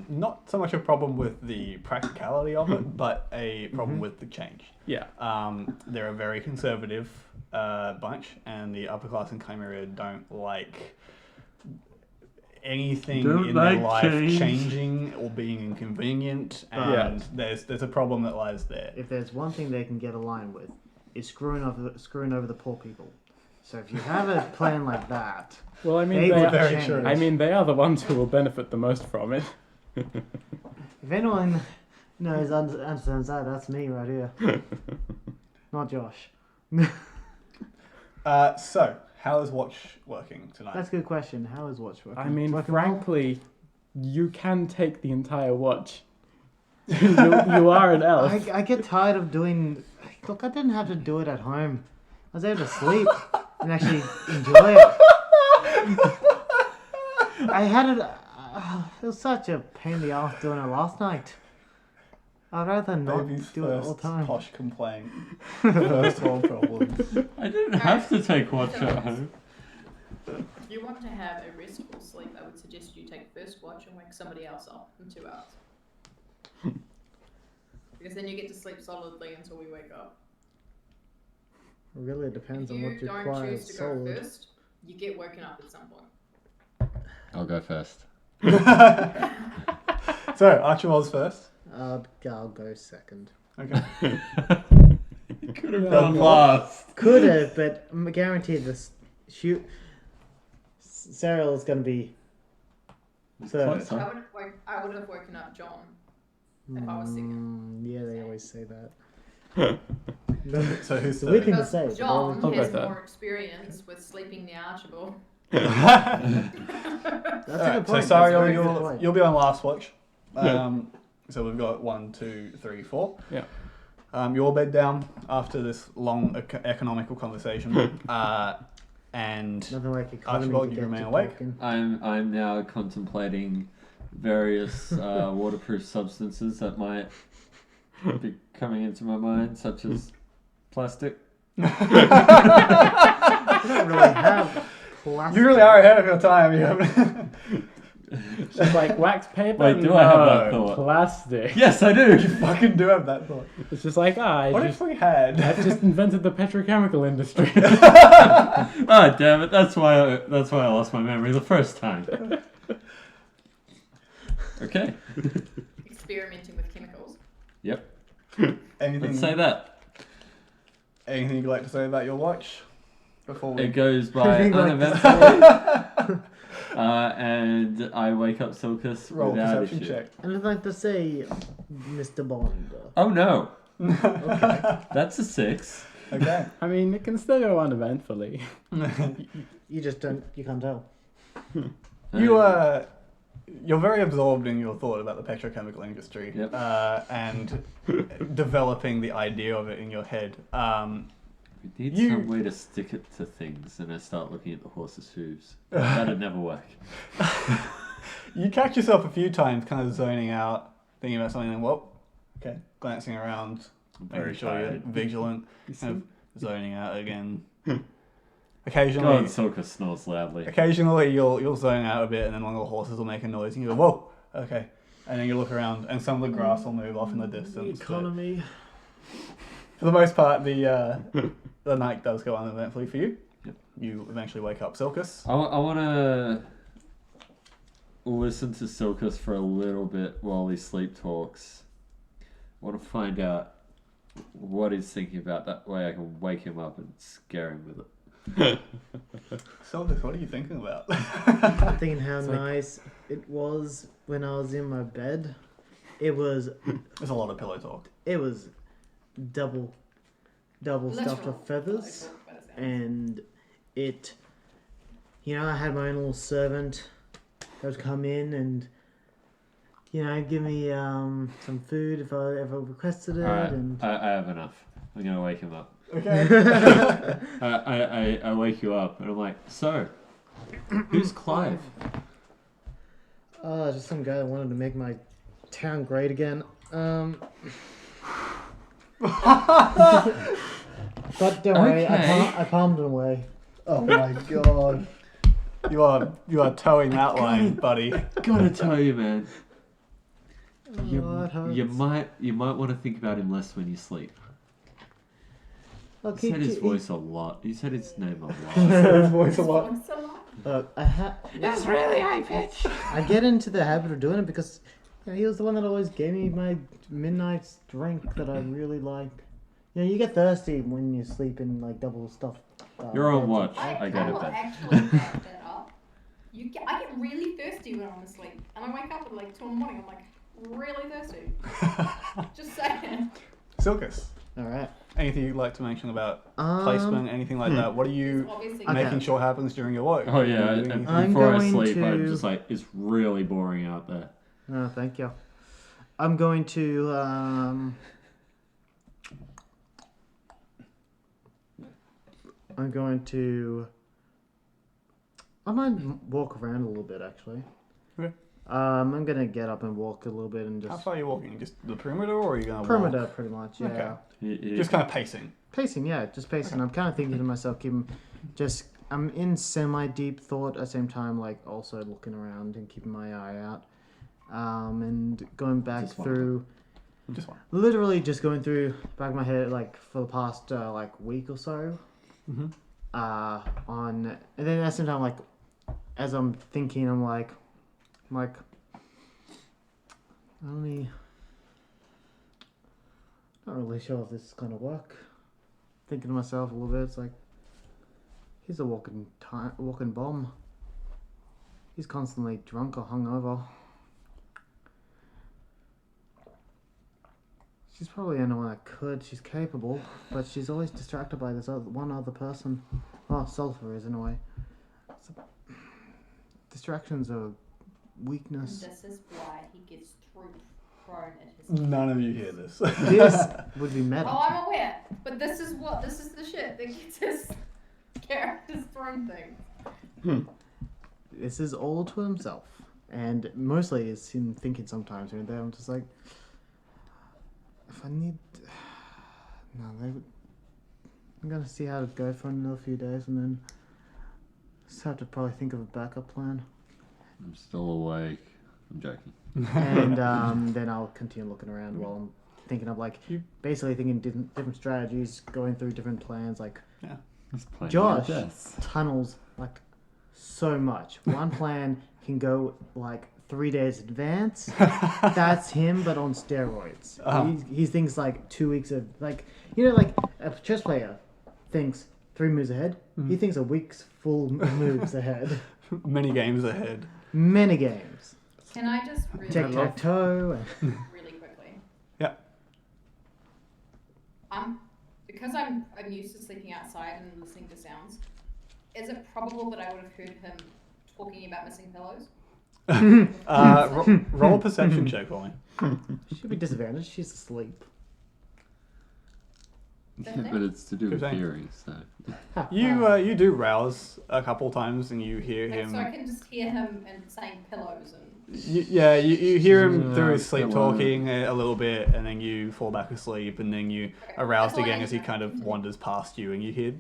not so much a problem with the practicality of it, but a problem with the change. Yeah. They're a very conservative bunch, and the upper class in Chimeria don't like anything Don't in their like life change. changing or being inconvenient, and there's a problem that lies there. If there's one thing they can get aligned with, is screwing over the poor people. So if you have a plan like that, Well, I mean, they they would are, very change. sure. I mean, they are the ones who will benefit the most from it. If anyone understands that, that's me right here. Not Josh. So, how is Watch working tonight? That's a good question. How is Watch working? I mean, Working well? frankly, you can take the entire watch You are an elf. I get tired of doing. Look, I didn't have to do it at home. I was able to sleep and actually enjoy it. I had it. It was such a pain in the ass doing it last night. I'd rather not Baby's do it all first the time. posh complaint. First world problems. I didn't have to take watch at home. If you want to have a restful sleep, I would suggest you take first watch and wake somebody else up in 2 hours. Because then you get to sleep solidly until we wake up. It really depends If on you what you don't require. choose to go Solid. first, you get woken up at some point. I'll go first. So, Archibald's first. I'll go second. Okay. Could have gone last. Could have, but I'm guaranteed this. Cyril's gonna be first. Sorry? I would have woken up John if I was second. Yeah, they always say that. So who's The weird third? thing to Because say. John I'll go has third. more experience with sleeping the Archibald. That's a Alright, good so point. Sariel, That's a very good point. you'll be on last watch. So we've got 1, 2, 3, 4. Yeah. You'll bed down after this long economical conversation. And Nothing like economy Archibald, to you get remain to awake? talking. I'm now contemplating various waterproof substances that might be coming into my mind, such as plastic. You don't really have plastic. you really are ahead of your time. You haven't. She's like, wax paper? Wait, do I have that No, thought? plastic. Yes, I do. You fucking do have that thought. It's just like, What if we had? I've just invented the petrochemical industry. Ah, damn it! That's why I lost my memory the first time. Okay. Experimenting with chemicals. Yep. Anything? Let's say that. Anything you'd like to say about your watch before we? It goes by Anything like uneventfully. And I wake up Silkus Roll without perception issue. check. And I'd like to say, Mr. Bond. Oh no. That's a 6. Okay. I mean, it can still go uneventfully. You just don't. You can't tell. You're very absorbed in your thought about the petrochemical industry. Yep. And developing the idea of it in your head. We need You- some way to stick it to things, and I start looking at the horse's hooves. That'd never work. You catch yourself a few times kind of zoning out, thinking about something, and whoa, okay, glancing around, I'm making very sure tired. you're vigilant, kind of zoning out again. God, Occasionally, Silkus snores loudly. you'll zone out a bit, and then one of the horses will make a noise, and you go, whoa, okay. And then you look around, and some of the grass will move off in the distance. but Economy. For the most part, the night does go uneventfully for you. Yep. You eventually wake up Silkus. I want to listen to Silkus for a little bit while he sleep talks. I want to find out what he's thinking about. That way I can wake him up and scare him with it. Silkus, what are you thinking about? I'm thinking how It's like- nice it was when I was in my bed. It was There's a lot of pillow talk. double stuffed Literal. with feathers, Like, what is that? and it. I had my own little servant that would come in and. Give me some food if I ever requested it, Alright, and I have enough. I'm going to wake him up. Okay. I wake you up and I'm like, so, who's Clive? just some guy that wanted to make my town great again. But don't worry, Okay. I palmed him away. Oh my god. You are towing that line, buddy. Gotta tell you, man. Oh, it hurts. You might want to think about him less when you sleep. Look, He said his voice a lot. He said his name a lot. His voice a lot. It's a lot. Look, It's really high pitch. I get into the habit of doing it because he was the one that always gave me my midnight drink that I really like. You get thirsty when you sleep in like double stuffed. You're on beds. watch. I I get will it then. actually back that up. I get really thirsty when I'm asleep, and I wake up at like 2 in the morning. I'm like really thirsty. Just saying. Silkus, All right. anything you'd like to mention about placement, anything like that? What are you Obviously, Okay. making sure happens during your work? Oh yeah, What are you and doing? I'm before I going sleep, I'm to- just like, it's really boring out there. Oh, thank you. I'm going to I might walk around a little bit actually. Okay. I'm gonna get up and walk a little bit and just. How far are you walking? Just the perimeter, or are you gonna perimeter, walk? pretty much. Yeah. Okay. You Just kind of pacing. Pacing, yeah, just pacing. I'm kind of thinking to myself, I'm in semi-deep thought at the same time, like also looking around and keeping my eye out, and going back Just one. through. Just one. Literally just going through back of my head like for the past like week or so. Mm-hmm. And then at the same time, like as I'm thinking, I'm like, only not really sure if this is gonna work. Thinking to myself a little bit, it's like he's a walking bomb. He's constantly drunk or hungover. She's probably anyone that could. She's capable, but she's always distracted by this one other person. Oh, Sulfur is in a way. So, distractions are weakness. And this is why he gets truth thrown at his. None of you hear this. This would be meta. Oh, I'm aware, but this is the shit that gets his characters thrown things. This is all to himself, and mostly it's him thinking sometimes here and there. I'm just like, if I need, I'm gonna see how to go for another few days, and then just have to probably think of a backup plan. I'm still awake. I'm joking. And then I'll continue looking around while I'm thinking of basically thinking different strategies, going through different plans. Like Josh tunnels like so much. One plan can go like 3 days advance. That's him, but on steroids. He thinks like 2 weeks of like a chess player thinks 3 moves ahead. He thinks a week's full moves ahead. Many games ahead. Many games. Can I just really Tic-tac-toe. really quickly? Yeah. Because I'm used to sleeping outside and listening to sounds. Is it probable that I would have heard him talking about missing pillows? Roll a perception check for me. She'll be disadvantaged. She's asleep. Yeah, but it's to do with hearing, so. You do rouse a couple times and you hear him. So I can just hear him and saying pillows and. You hear him through his sleep talking a little bit, and then you fall back asleep, and then you are roused again as he kind of wanders past you, and you hear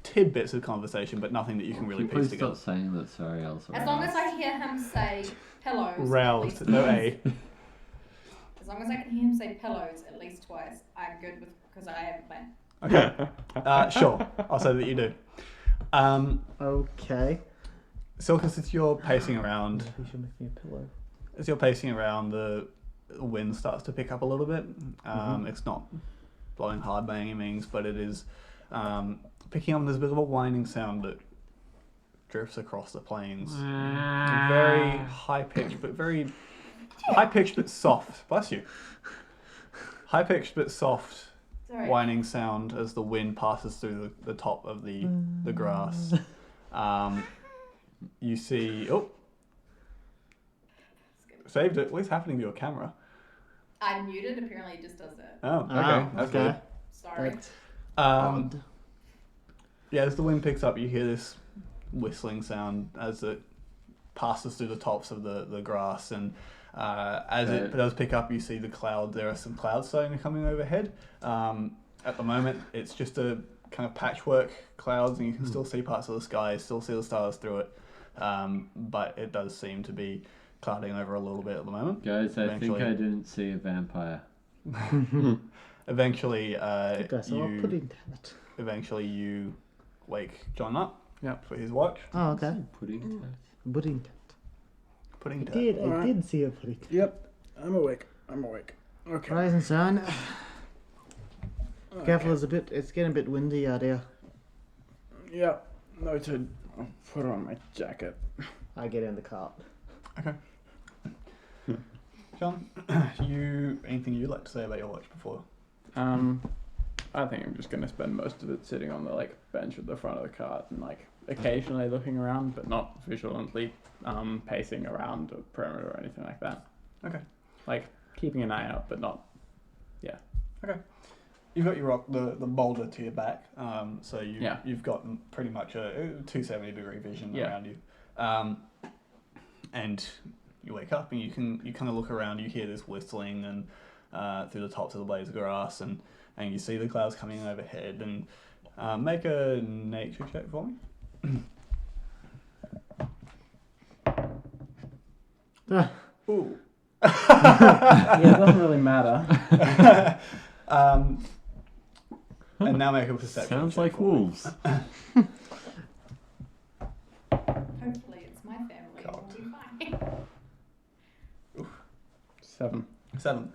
tidbits of conversation, but nothing that you can really Can you piece please together. stop saying that sorry else. As long as I hear him say pillows. Roused, at least no twice. A. As long as I can hear him say pillows at least twice, I'm good with because I have a plan. Okay. Sure. I'll say that you do. Okay. Silkus, as you're pacing around, You should make me a pillow. as you're pacing around, the wind starts to pick up a little bit. It's not blowing hard by any means, but it is picking up. There's a bit of a whining sound that drifts across the plains. Very high pitched, but soft. Bless you. High pitched but soft. Sorry. Whining sound as the wind passes through the top of the grass. You see... Oh! Saved it. What's happening to your camera? I'm muted, apparently it just does that. Oh, okay. That's good. Sorry. That's Um, yeah, as the wind picks up, you hear this whistling sound as it passes through the tops of the grass, and as it does pick up, you see the cloud. There are some clouds starting to coming overhead. At the moment, it's just a kind of patchwork clouds, and you can still see parts of the sky, still see the stars through it. But it does seem to be clouding over a little bit at the moment. Guys, I think I didn't see a vampire. Eventually, pudding you wake John up. Yep. For his watch. Oh, okay. Pudding Pudding. Pudding I did see a pudding. Yep, I'm awake. Okay. Rise and sun. Careful, it's getting a bit windy out here. Yep, noted. I'll put on my jacket. I get in the cart. Okay. John, anything you'd like to say about your watch before? I think I'm just gonna spend most of it sitting on the bench at the front of the cart and occasionally looking around, but not vigilantly pacing around the perimeter or anything like that. Okay. keeping an eye out, but not. Okay. You've got your rock, the boulder to your back, so you've got pretty much a 270-degree vision around you, and you wake up and you kind of look around. You hear this whistling and through the tops of the blades of grass, and you see the clouds coming overhead. And make a nature check for me. Ooh. Yeah, it doesn't really matter. And now make a perception Sounds check like for me. wolves. Hopefully it's my family. God. We'll be fine. 7. 7.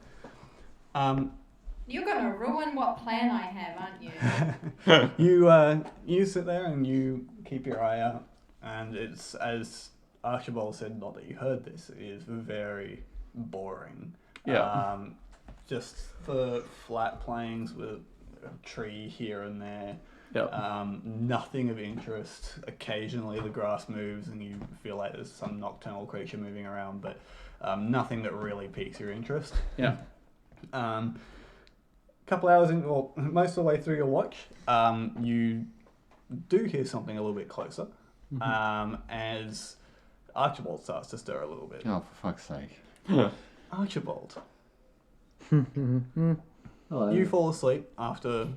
You're gonna ruin what plan I have, aren't you? You sit there and you keep your eye out, and it's, as Archibald said, not that you heard this, it is very boring. Yeah. Just the flat plains with a tree here and there. Yep. Nothing of interest. Occasionally the grass moves and you feel like there's some nocturnal creature moving around, but nothing that really piques your interest. Yeah. Couple hours in, well, most of the way through your watch, you do hear something a little bit closer, as Archibald starts to stir a little bit. Oh, for fuck's sake. Archibald, Hello. you fall asleep after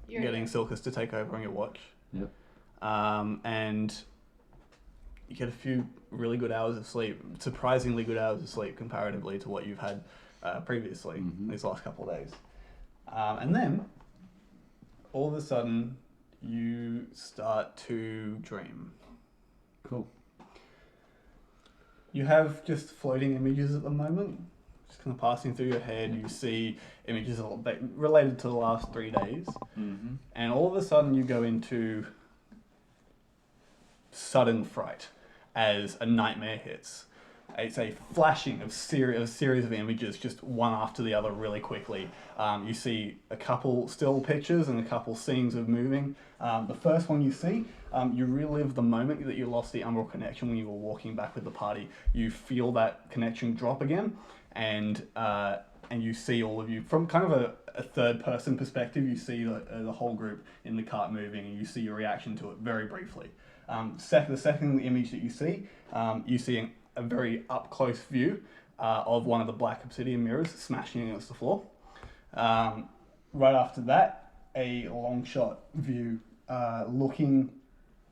You're getting Silkus to take over on your watch. Yep. And you get a few really good hours of sleep, surprisingly good hours of sleep comparatively to what you've had previously these last couple of days. And then, all of a sudden, you start to dream. Cool. You have just floating images at the moment, just kind of passing through your head. You see images related to the last 3 days. And all of a sudden you go into sudden fright as a nightmare hits. It's a flashing of series of images, just one after the other really quickly. You see a couple still pictures and a couple scenes of moving. The first one you see, you relive the moment that you lost the Umbral connection when you were walking back with the party. You feel that connection drop again, and you see all of you from kind of a third-person perspective. You see the whole group in the cart moving, and you see your reaction to it very briefly. The second image that you see a very up-close view of one of the black obsidian mirrors smashing against the floor. Right after that, a long-shot view looking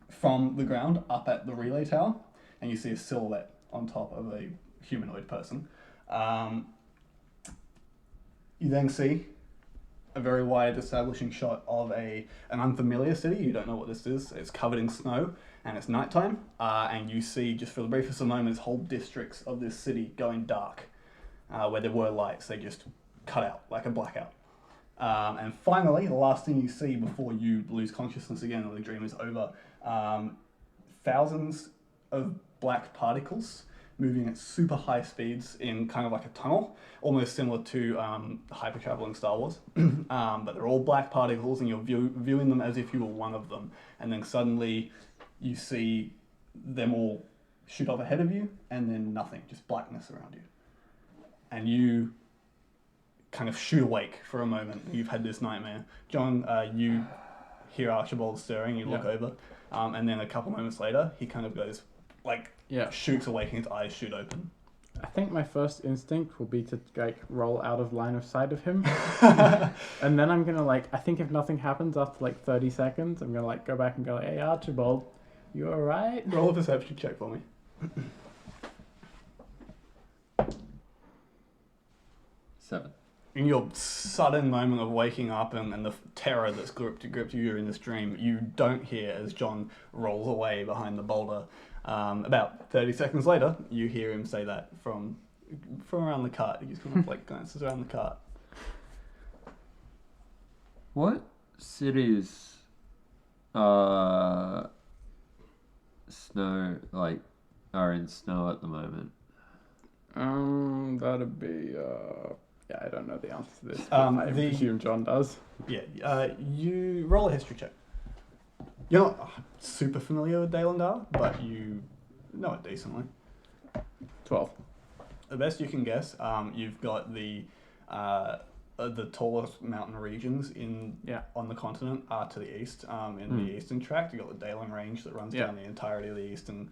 from the ground up at the relay tower, and you see a silhouette on top of a humanoid person. You then see a very wide establishing shot of an unfamiliar city. You don't know what this is. It's covered in snow and it's nighttime. And you see, just for the briefest of moments, whole districts of this city going dark. Where there were lights, they just cut out like a blackout. And finally, the last thing you see before you lose consciousness again or the dream is over, thousands of black particles moving at super high speeds in kind of like a tunnel, almost similar to hyper travel in Star Wars. But they're all black particles, and you're viewing them as if you were one of them. And then suddenly you see them all shoot off ahead of you, and then nothing, just blackness around you. And you kind of shoot awake for a moment. You've had this nightmare. John, you hear Archibald stirring, you look over, and then a couple moments later, he kind of goes, shoots awake and his eyes shoot open. I think my first instinct will be to roll out of line of sight of him. And then I'm going to I think if nothing happens after 30 seconds, I'm going to go back and go, hey Archibald, you alright? Roll a perception check for me. 7. In your sudden moment of waking up and the terror that's gripped you in this dream, you don't hear as John rolls away behind the boulder. About 30 seconds later, you hear him say that from around the cart. He just kind of glances around the cart. What cities are in snow at the moment? That'd be yeah, I don't know the answer to this. I presume John does. Yeah, you roll a history check. You're not super familiar with Dalandar, but you know it decently. 12. the best you can guess, you've got the tallest mountain regions on the continent are to the east. In the eastern tract, you've got the Dalen Range that runs down the entirety of the eastern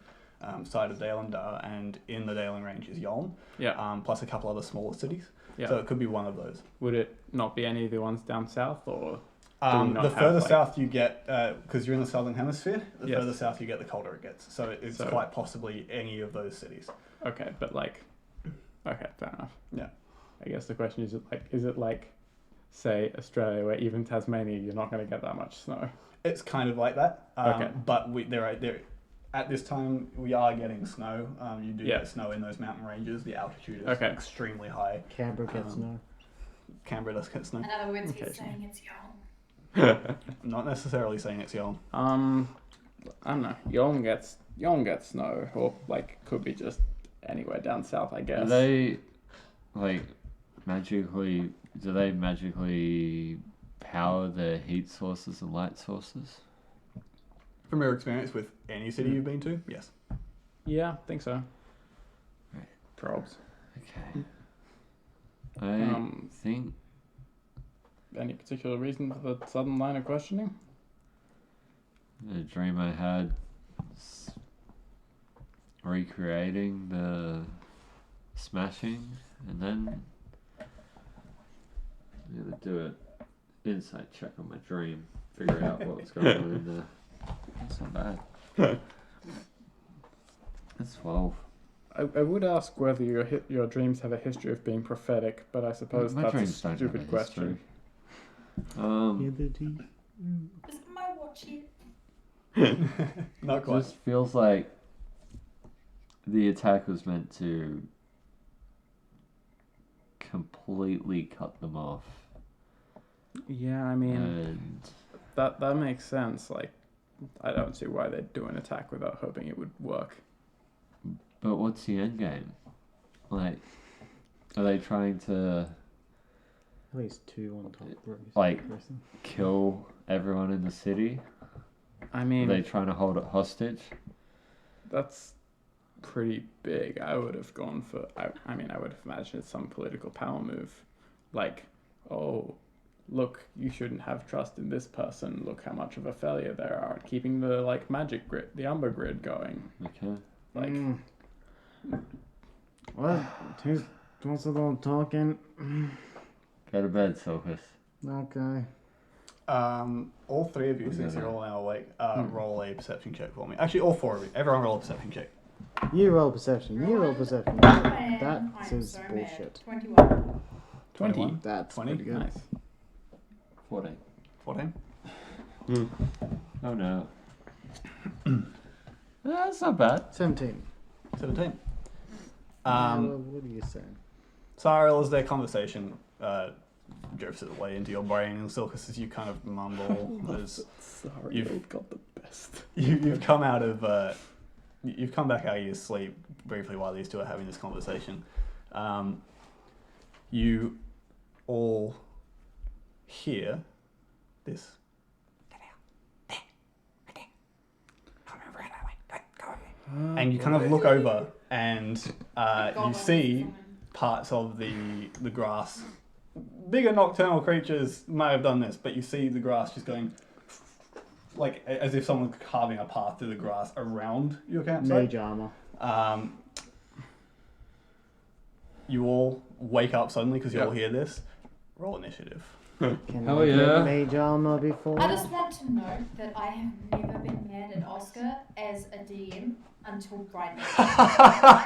side of Dalen, and in the Dalen Range is Yolm, plus a couple other smaller cities. Yeah. So it could be one of those. Would it not be any of the ones down south, or the further south you get, because you're in the southern hemisphere, the further south you get, the colder it gets. So it's quite possibly any of those cities. Okay, but okay, fair enough. Yeah. I guess the question is it like, say, Australia, where even Tasmania, you're not going to get that much snow? It's kind of like that. Okay. But there at this time, we are getting snow. You do get snow in those mountain ranges. The altitude is extremely high. Canberra gets snow. Canberra does get snow. In other words, he's saying it's Yolm. I'm not necessarily saying it's Yolm. I don't know. Yolm gets snow, or could be just anywhere down south, I guess. Do they magically power the heat sources and light sources? From your experience with any city you've been to, yes. Yeah, I think so. Right. Probs. Okay. I think. Any particular reason for the sudden line of questioning? The dream I had was recreating the smashing, and then I'm gonna do an insight check on my dream, figure out what was going on in there. That's not bad. That's 12. I would ask whether your dreams have a history of being prophetic, but I suppose that's a stupid question. Is my watch here? Not quite. It just feels like the attack was meant to completely cut them off. Yeah, I mean, that makes sense. I don't see why they'd do an attack without hoping it would work. But what's the end game? Are they trying to at least 2 on top, kill everyone in the city? I mean, are they trying to hold it hostage? That's pretty big. I would have gone for. I would have imagined it's some political power move, look, you shouldn't have trust in this person. Look how much of a failure they are at keeping the magic grid, the Umber grid going. Okay. What? Who's all talking? Go to bed, Sophus. Okay. All 3 of you, since you're all now awake, roll a perception check for me. Actually, all 4 of you. Everyone roll a perception check. You roll perception. You roll perception. That is bullshit. 21. 20. That's 20? pretty good. Nice. 14. 14? Oh no. That's not bad. 17. 17. What are you saying? Cyril, as their conversation drifts its way into your brain, and Silkus, as you kind of mumble, You've got the best. You've come out of you've come back out of your sleep briefly while these two are having this conversation. You all hear this. And you kind of look over and you see parts of the grass. Bigger nocturnal creatures might have done this, but you see the grass just going as if someone's carving a path through the grass around your campsite. Mage armor. You all wake up suddenly because you all hear this. Roll initiative. Can Hell I yeah. get mage armor before? I just want to note that I have never been mad at Oscar as a DM until right now.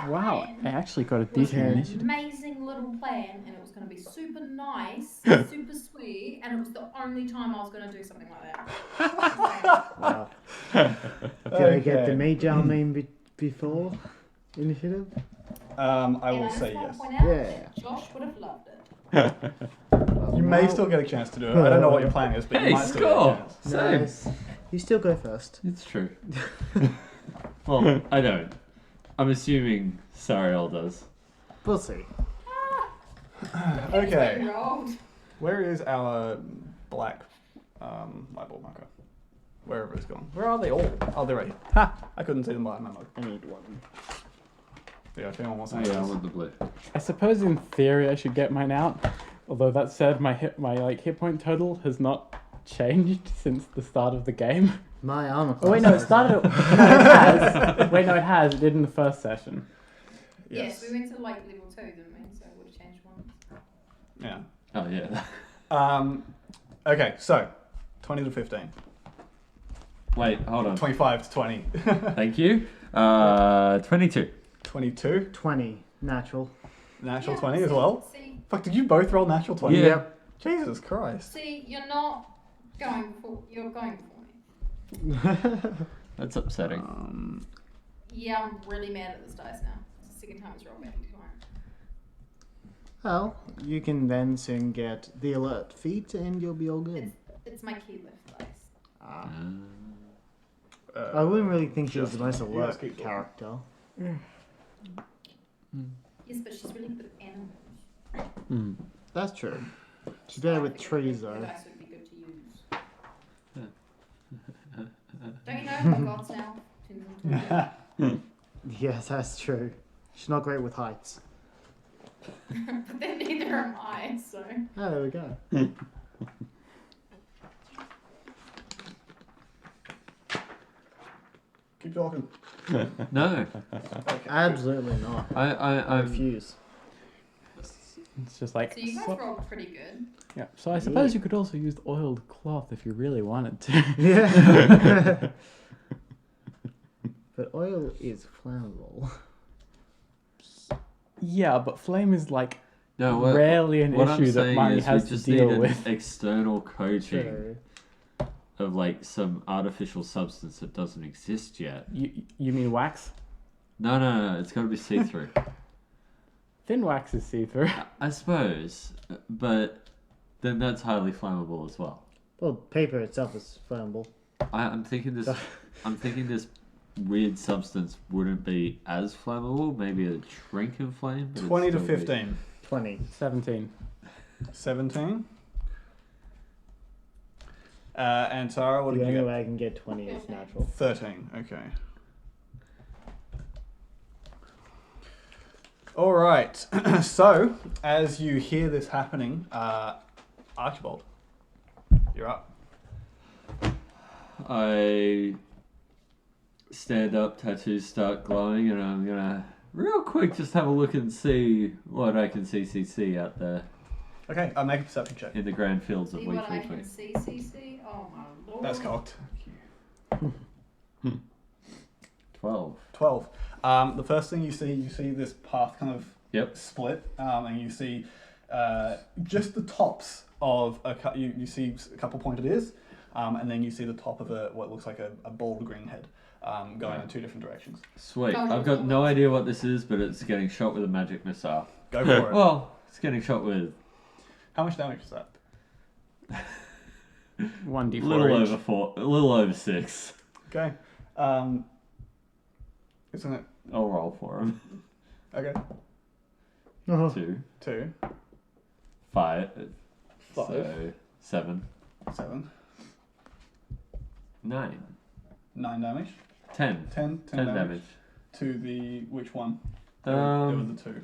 Wow, I actually got a It was decent an initiative. amazing little plan, and it was going to be super nice, super sweet, and it was the only time I was going to do something like that. Wow. Can I get the mage armor before initiative? I will And say just want yes. to point out Yeah. that Josh would have loved it. You may still get a chance to do it. I don't know what your plan is, but you Hey, might still get a score! chance. Same. Nice. You still go first. It's true. Well, I don't. I'm assuming Sariel does. We'll see. Okay. Rolled. Where is our black whiteboard marker? Wherever it's gone. Where are they all? Oh, they're right here. Ha! I couldn't see them by my mug. I need one. Yeah, if anyone wants Oh, to yeah, I want the blue. I suppose in theory I should get mine out. Although that said, my hit point total has not changed since the start of the game. My armor class. Oh wait, no, it started. No, it has. Wait, no, it has. It did in the first session. Yes, we went to like level 2, didn't we? So it would have changed once. Yeah. Oh, yeah. Okay, so 20 to 15. Wait, hold on. 25 to 20. Thank you. 22. 22. 20 natural. Natural Yeah, 20 as well. See, Fuck, did you both roll natural 20? Yeah. Yep. Jesus Christ. see, you're not going for. You're going for me. That's upsetting. Yeah, I'm really mad at this dice now. It's the second time it's rolled back into mine. Well, you can then soon get the alert feat and you'll be all good. It's my key lift dice. I wouldn't really think she was the just- most you alert guys keep talking. character. Yes, but she's really good at animals. That's true. She's better with trees The though. dice would be good to use. Don't you know what gods now? Yes, that's true. She's not great with heights. But then neither am I, so. Oh, there we go. Keep talking. No. Absolutely not. I I refuse. It's just like. So you guys rolled pretty good. Yeah. So I suppose you could also use oiled cloth if you really wanted to. Yeah. But oil is flammable. Yeah, but flame is like No, rarely an what I'm issue that saying Marnie is has we to just deal need an with. external coating True. of like some artificial substance that doesn't exist yet. You mean wax? No, it's got to be see-through. Thin wax is see-through. I suppose, but then that's highly flammable as well. Well, paper itself is flammable. I'm thinking this. I'm thinking this weird substance wouldn't be as flammable. Maybe a shrink in flame. but it'd 20 to still be- 15. 20. 17. 17. And Sarah, what The did you only get? way I can get 20 is natural. 13. Okay. All right. So, as you hear this happening, Archibald, you're up. I stand up, tattoos start glowing, and I'm gonna real quick just have a look and see what I can see out there Okay, make a perception check. in the grand fields of See Week what I can 320. see. Oh my lord. That's cocked. 12. 12. The first thing you see this path kind of Yep. split, and you see just the tops of you see a couple pointed ears, and then you see the top of what looks like a bald green head going in two different directions. Sweet. I've got no idea what this is, but it's getting shot with a magic missile. Go for it. Well, it's getting shot with How much damage is that? 1d4 a little each. over 4, a little over 6. Okay. Isn't it? I'll roll for him. Okay. Oh. 2, 2, 5, 5, so 7, 7, 9, 9 damage. 10. 10 10 damage. To the which one? There were the two.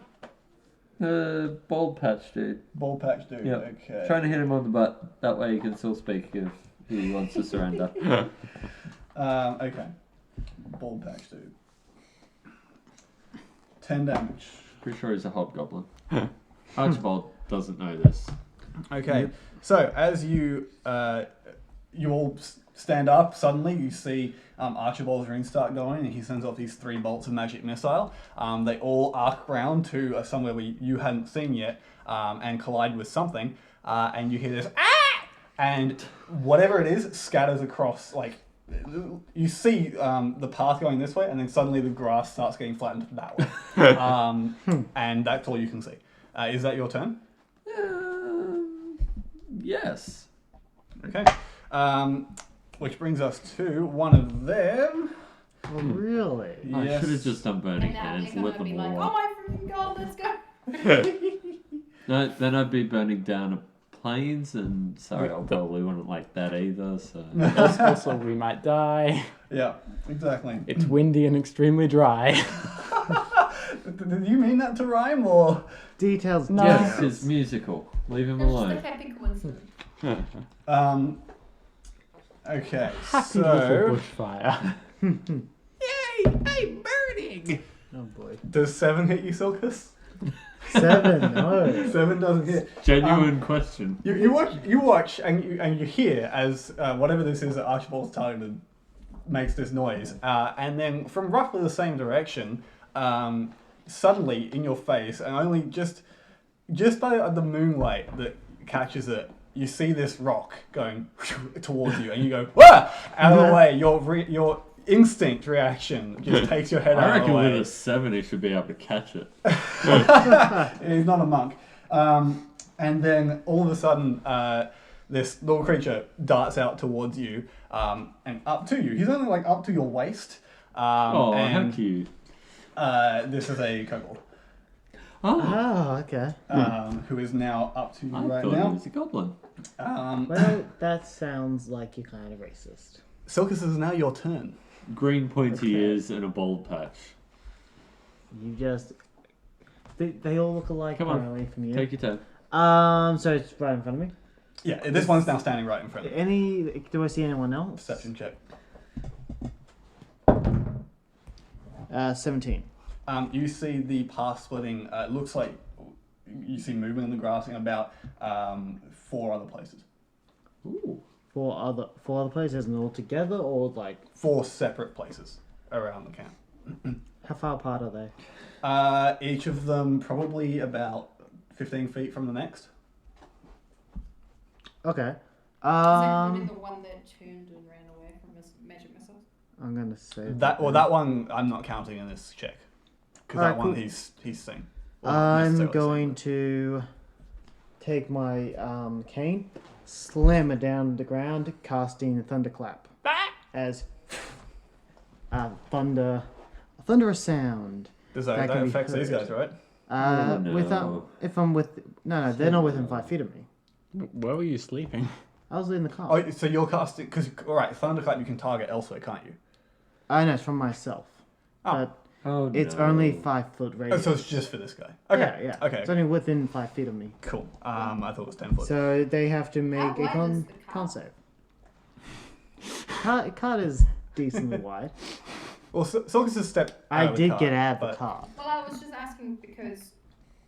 The bald patch dude. Ball patch dude. Yep. Okay. Trying to hit him on the butt. That way he can still speak if he wants to surrender. Okay. Ball patch dude. 10 damage. Pretty sure he's a hobgoblin. Archibald doesn't know this. Okay. So as you all stand up, suddenly you see Archibald's rings start going, and he sends off these 3 bolts of magic missile. They all arc round to somewhere you hadn't seen yet, and collide with something. And you hear this ah, and whatever it is scatters across. Like you see the path going this way, and then suddenly the grass starts getting flattened that way. And that's all you can see. Is that your turn? Yes. Okay. Which brings us to one of them. Oh, really? I should have just done burning And now hands, they're lit gonna them be like, all oh up. my freaking god, let's go. No, then I'd be burning down planes, and sorry, I probably wouldn't like that either. So Also, we might die. Yeah, exactly. It's windy and extremely dry. Did you mean that to rhyme or? Details. No. Yes, it's musical. Leave him It was just alone. a happy coincidence. Okay. Happy so, little bushfire. yay! I'm burning. Oh boy. Does 7 hit you, Silkus? 7. No. 7 doesn't hit. Genuine question. You watch, and you hear as whatever this is that Archibald's targeted makes this noise, and then from roughly the same direction, suddenly in your face, and only just by the moonlight that catches it, you see this rock going towards you, and you go, "Wah!" Out of the way. Your instinct reaction just takes your head I out of the reckon way. with a 7 he should be able to catch it. He's not a monk. And then all of a sudden, this little creature darts out towards you and up to you. He's only like up to your waist. How and cute. this is a kobold Oh, okay. who is now up to you I right thought he now. was a goblin. Well, that sounds like you're kind of racist. Silkus, is now your turn. Green pointy Okay. ears and a bald patch. You just. They all look alike Come on, apparently from you. Take your turn. So it's right in front of me. Yeah, this one's now standing right in front of you. Do I see anyone else? Perception check. 17. You see the path splitting. It looks like you see movement in the grass in about 4 other places. Ooh. Four other places and all together, or like 4 separate places around the camp. how far apart are they? Each of them probably about 15 feet from the next. Okay. Is that including the one that turned and ran away from his magic missiles? I'm gonna say That one I'm not counting in this check because Alright, that one cool. he's seen. Well, not I'm necessarily going to take my cane, slam it down to the ground, casting Thunderclap as thunderous sound. Does that that can be affects these heard. guys, right? Oh, no. Without if I'm with they're not within 5 feet of me. Where were you sleeping? I was in the car. Oh, so you're casting because thunderclap you can target elsewhere, can't you? I know it's from myself, Oh. but Oh, it's no. only 5 foot Oh, radius. so it's just for this guy. Okay. Yeah. Okay. It's only within 5 feet of me. Cool. I thought it was 10 foot. So they have to make a wide is con the car? save. Cart is decently wide. Well, Silkus has stepped. I out of the did car, get out of the but- car. Well, I was just asking because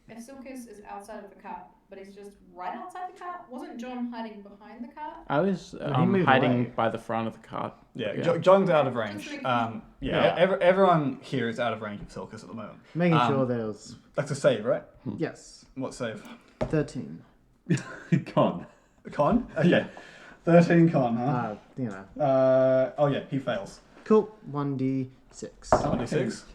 if Silkus is outside of the cart, but he's just right outside the cart, wasn't John hiding behind the cart? I was he moved hiding away. by the front of the cart. Yeah, Yeah. John's out of range. Just Yeah, Yeah. everyone here is out of range of Silkus at the moment. Making sure there was That's a save, right? yes, What save? 13. Con. Con? Okay. 13 con, huh? You know, Oh yeah, he fails. cool. 1d6. 26.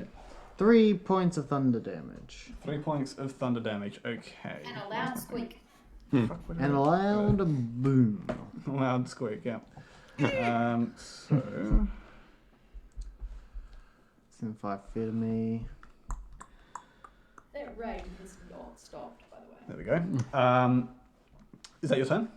3 points of thunder damage 3 points of thunder damage. Okay. And a loud squeak. and a loud boom. Loud squeak, yeah. So It's in 5 feet of me. That rain has not stopped, by the way. there we go. Is that your turn?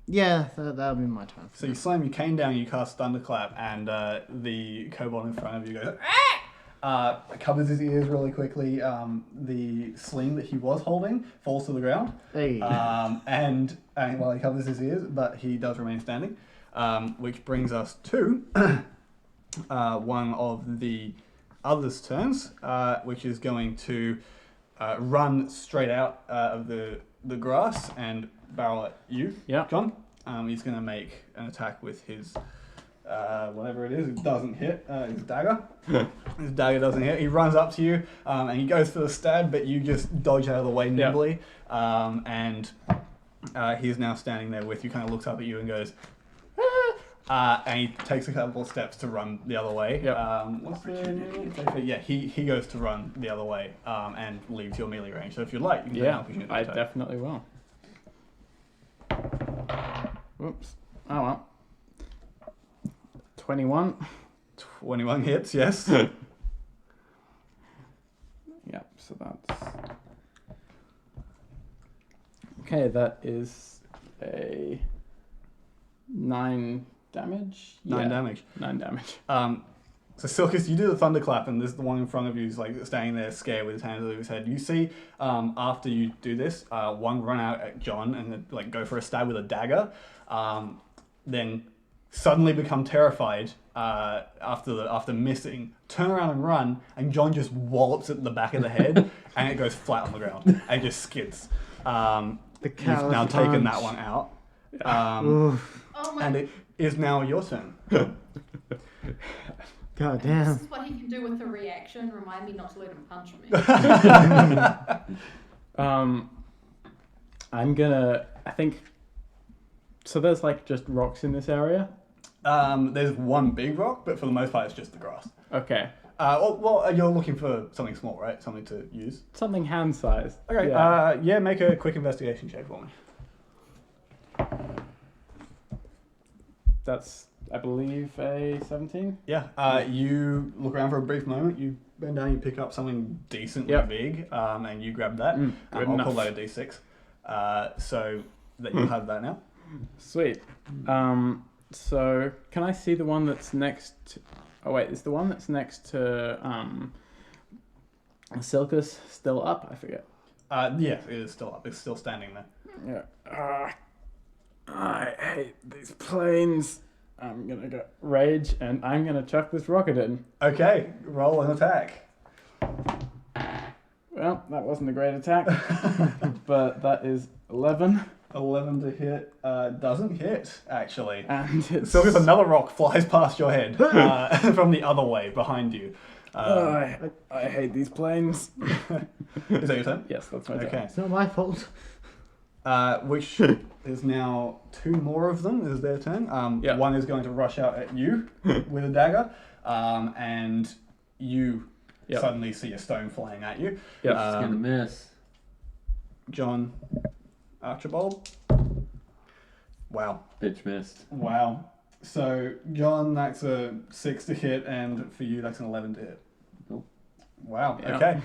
Yeah, that'll be my turn. So you slam your cane down, you cast Thunderclap, and the kobold in front of you goes, ah! Covers his ears really quickly. The sling that he was holding falls to the ground. Hey. And while he covers his ears, but he does remain standing. Which brings us to one of the others' turns, which is going to run straight out of the grass and barrel at you, Yeah. John. He's going to make an attack with his whatever it is. It doesn't hit. His dagger. His dagger doesn't hit. He runs up to you and he goes for the stab, but you just dodge out of the way nimbly. And he's now standing there with you. Kind of looks up at you and goes, and he takes a couple of steps to run the other way. Yep. What's the name? Yeah, he goes to run the other way and leaves your melee range. So if you'd like, you can take an Yeah, opportunity I attack. definitely will. Whoops. Oh well. 21. 21 hits, yes. Yep, so that's... Okay, that is a 9 damage. 9 Yeah, damage. 9 damage. So Silkus, you do the thunderclap, and this the one in front of you is like standing there scared with his hands over his head. You see, after you do this, one run out at John and then, like go for a stab with a dagger, then suddenly become terrified after missing, turn around and run, and John just wallops at the back of the head, and it goes flat on the ground and just skids. You've now taken that one out, and it is now your turn. God damn. This is what he can do with the reaction. Remind me not to let him punch me. I think, so there's like just rocks in this area? There's one big rock, but for the most part, it's just the grass. Okay. Well, you're looking for something small, right? Something to use. Something hand-sized. Okay. Yeah. Make a quick investigation check for me. That's, I believe, a 17. Yeah. You look around for a brief moment. You bend down. You pick up something decently big, and you grab that. I'll call that a D6. So that you have that now. Sweet. So can I see the one that's next? Oh wait, is the one that's next to Silkus still up? I forget. Yeah, it is still up. It's still standing there. Yeah. I hate these planes. I'm gonna go rage, and I'm gonna chuck this rocket in. Okay, roll an attack. Well, that wasn't a great attack, but that is 11. 11 to hit. Doesn't hit, actually. And it's... So if another rock flies past your head from the other way, behind you. I hate these planes. Is that your turn? Yes, that's my turn. Okay. It's not my fault. Which is now two more of them is their turn. One is going to rush out at you with a dagger, and you suddenly see a stone flying at you. It's gonna miss. John, Archibald. Wow. Bitch missed. Wow. So, John, that's a 6 to hit, and for you, that's an 11 to hit. Nope. Wow, Yeah. okay.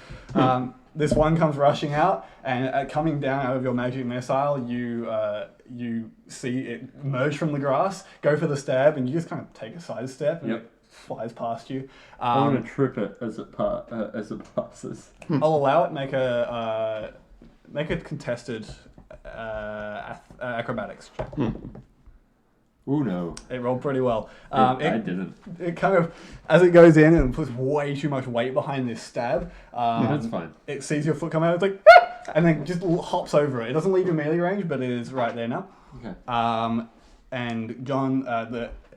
This one comes rushing out, and coming down out of your magic missile, you see it emerge from the grass, go for the stab, and you just kind of take a side step, and it flies past you. I want to trip it as it passes. I'll allow it. Make a contested acrobatics check. Ooh, no. It rolled pretty well. I didn't. It kind of, as it goes in and puts way too much weight behind this stab, That's fine. it sees your foot come out, it's like, "Ah!" and then just hops over it. It doesn't leave your melee range, but it is right there now. Okay. And John,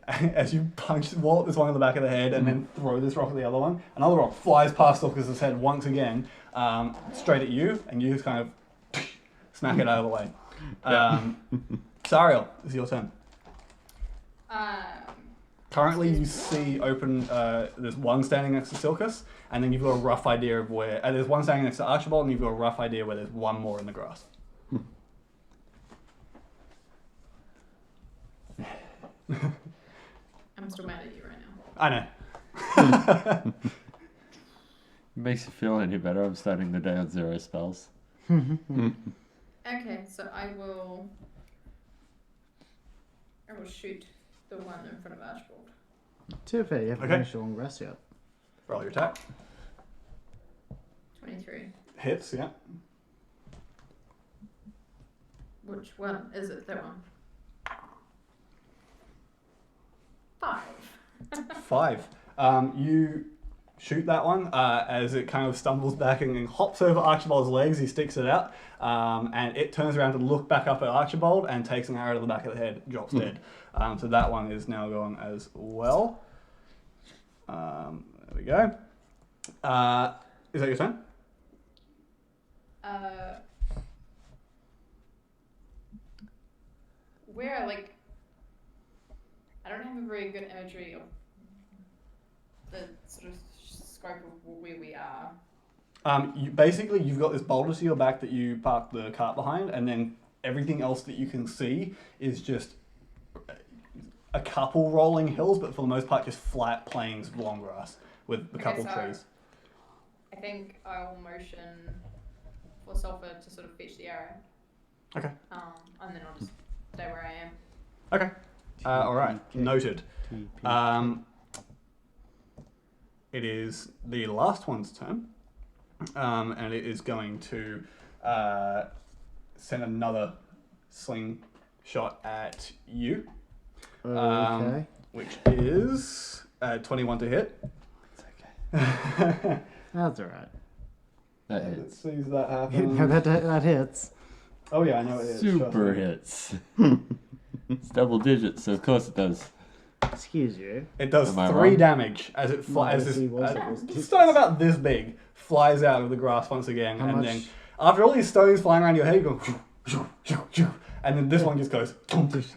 as you wallop this one in the back of the head and then throw this rock at the other one, another rock flies past Lucas's head once again, straight at you, and you just kind of smack it out of the way. Sariel, it's your turn. Currently, you see open. There's one standing next to Silkus, and then you've got a rough idea of where. There's one standing next to Archibald, and you've got a rough idea where there's one more in the grass. I'm still mad at you right now. I know. Makes you feel any better. I'm starting the day on 0 spells. Okay, so I will shoot the one in front of Archibald. Too fair, you haven't finished a long rest yet. Roll your attack. 23. Hits, yeah. Which one is it? That one. 5. 5. You shoot that one as it kind of stumbles back and hops over Archibald's legs. He sticks it out, and it turns around to look back up at Archibald and takes an arrow to the back of the head, drops dead. So that one is now gone as well. There we go. Is that your turn? Where, like, I don't have a very good imagery of the sort of scope of where we are. You've got this boulder to your back that you parked the cart behind, and then everything else that you can see is just a couple rolling hills, but for the most part just flat plains of long grass with a couple trees. I think I'll motion for Sulfur to sort of fetch the arrow. Okay. And then I'll just stay where I am. Okay. All right. Noted. it is the last one's turn, and it is going to send another slingshot at you, Okay. which is 21 to hit. It's okay. That's alright. That Let's hits. see if that happens. that hits. Oh yeah, I know it is. Super hits. It's double digits, so of course it does. Excuse you. It does Am I 3 wrong? damage as it flies. No, This stone about this big flies out of the grass once again, How and much? then after all these stones flying around your head, you go, and then this one just goes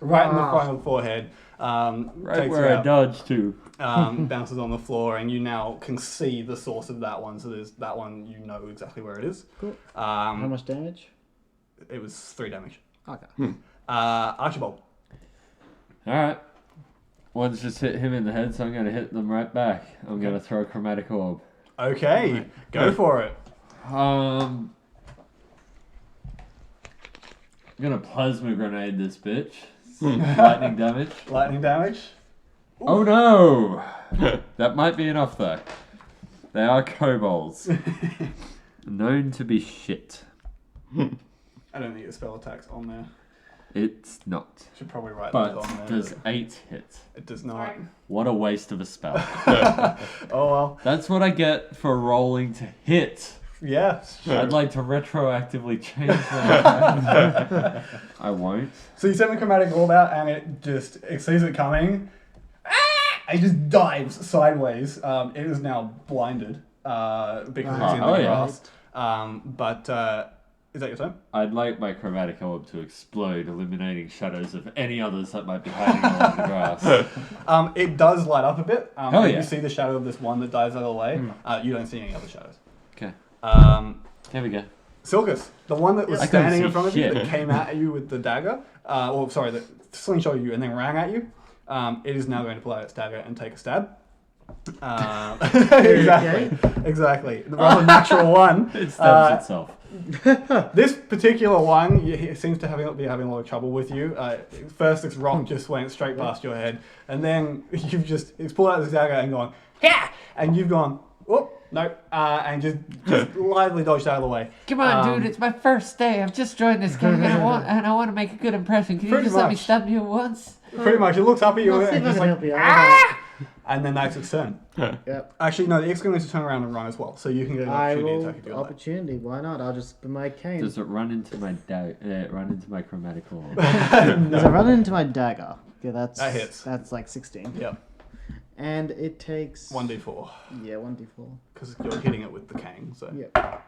right in the front of the forehead. Right takes where you I out, dodged to. bounces on the floor, and you now can see the source of that one. So there's that one, you know exactly where it is. Cool. How much damage? It was 3 damage. Okay. Archibald. Alright. One's just hit him in the head, so I'm going to hit them right back. I'm going to throw a chromatic orb. Okay, go for it. I'm going to plasma grenade this bitch. Lightning damage. Lightning damage. Oh no! That might be enough though. They are kobolds. Known to be shit. I don't think the spell attack's on there. It's not. Should probably write But those on there. does 8 hit? It does not. Sorry. What a waste of a spell. Oh well. That's what I get for rolling to hit. Yeah. Sure. I'd like to retroactively change that. I won't. So you send the chromatic orb out, and it sees it coming. It just dives sideways. It is now blinded because it's in the grass. But is that your turn? I'd like my chromatic orb to explode, eliminating shadows of any others that might be hiding along the grass. It does light up a bit. Oh, and yeah. You see the shadow of this one that dives out of the way. You don't see any other shadows. Okay. There we go. Silkus, the one that was I couldn't standing in see front of you shit. that came at you with the dagger, that slingshot you and then ran at you, it is now going to pull out its dagger and take a stab. Exactly. The rather natural one. It stabs itself. This particular one it seems to be having a lot of trouble with you. First, this rock just went straight past your head, and then it's pulled out this dagger and gone, yeah, and you've gone, whoop. No, and just lightly dodged out of the way. Come on, dude! It's my first day. I've just joined this game, and I want to make a good impression. Can you Pretty just let me much. stab you once? Pretty much, it looks up at you I'll see and if I just can like, help you out. and then that's its turn. Yep. Actually, no, it's going to turn around and run as well, so you can get an I opportunity will attack if you like. opportunity. Why not? I'll just put my cane. Does it run into my chromatic orb? Does it run into my dagger? Okay, That hits. That's like 16. Yep, And it takes 1d4 Yeah, 1d4. because you're hitting it with the cane. So Yeah.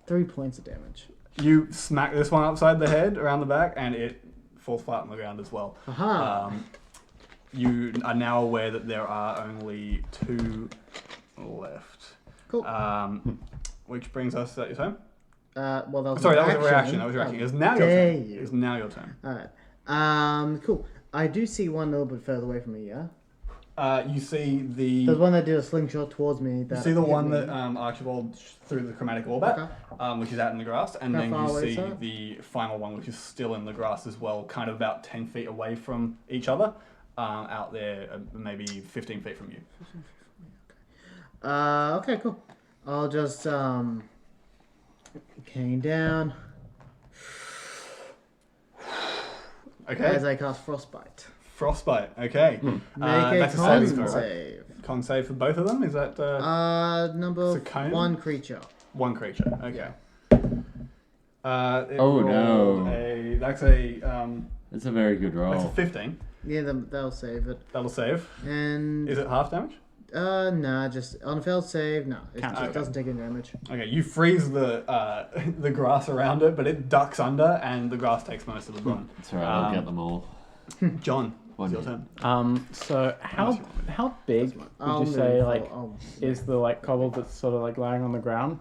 3 points of damage. you smack this one upside the head, around the back, and it falls flat on the ground as well. Aha. You are now aware that there are only 2 left. Cool. Which brings us at your turn. Well, that was Sorry, an that was a reaction. That was a reaction. It's now your dare turn. you. It's now your turn. Alright. Cool. I do see one a little bit further away from me, yeah? You see the. There's one that did a slingshot towards me. You That see the hit one me. that Archibald threw the chromatic orb at, Okay. which is out in the grass, and How then far you away see is that? the final one, which is still in the grass as well, kind of about 10 feet away from each other, out there, maybe 15 feet from you. Okay, cool. I'll just cane down Okay. as I cast frostbite. Frostbite. Okay. Make That's a a saving con throw. save. Con save for both of them. Is that Number It's a cone? 1 creature. one creature? Okay. It Oh, rolled no. That's a It's a very good that's a roll. 15. Yeah, they'll save it. That'll save. And Is it half damage? nah, just on a failed save. No, it Can't. just Okay. doesn't take any damage. Okay, you freeze the the grass around it, but it ducks under, and the grass takes most of the brunt. It's alright, I'll get them all. John, One it's your hit. turn. So how big I'll would you say move, like I'll- is the like kobold that's sort of like lying on the ground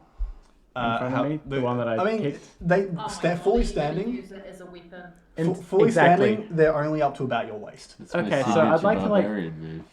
in front How- of me? The one that I mean, kicked. they Oh my sta- God, fully you standing. Use it as a weapon. Fully Exactly. standing, they're only up to about your waist. It's my Okay, so signature I'd like to, like- barbarian move.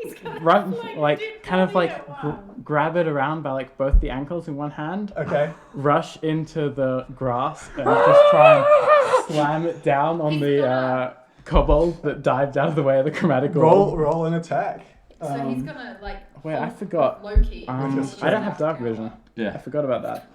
He's gonna Run fling like dead kind of body like at one. grab it around by like both the ankles in one hand, Okay. rush into the grass and just try and slam it down on the kobold that dived out of the way of the chromatic orb. Roll an attack. So he's gonna like. Wait, I forgot. Loki. I don't have dark vision. I Yeah. forgot about that.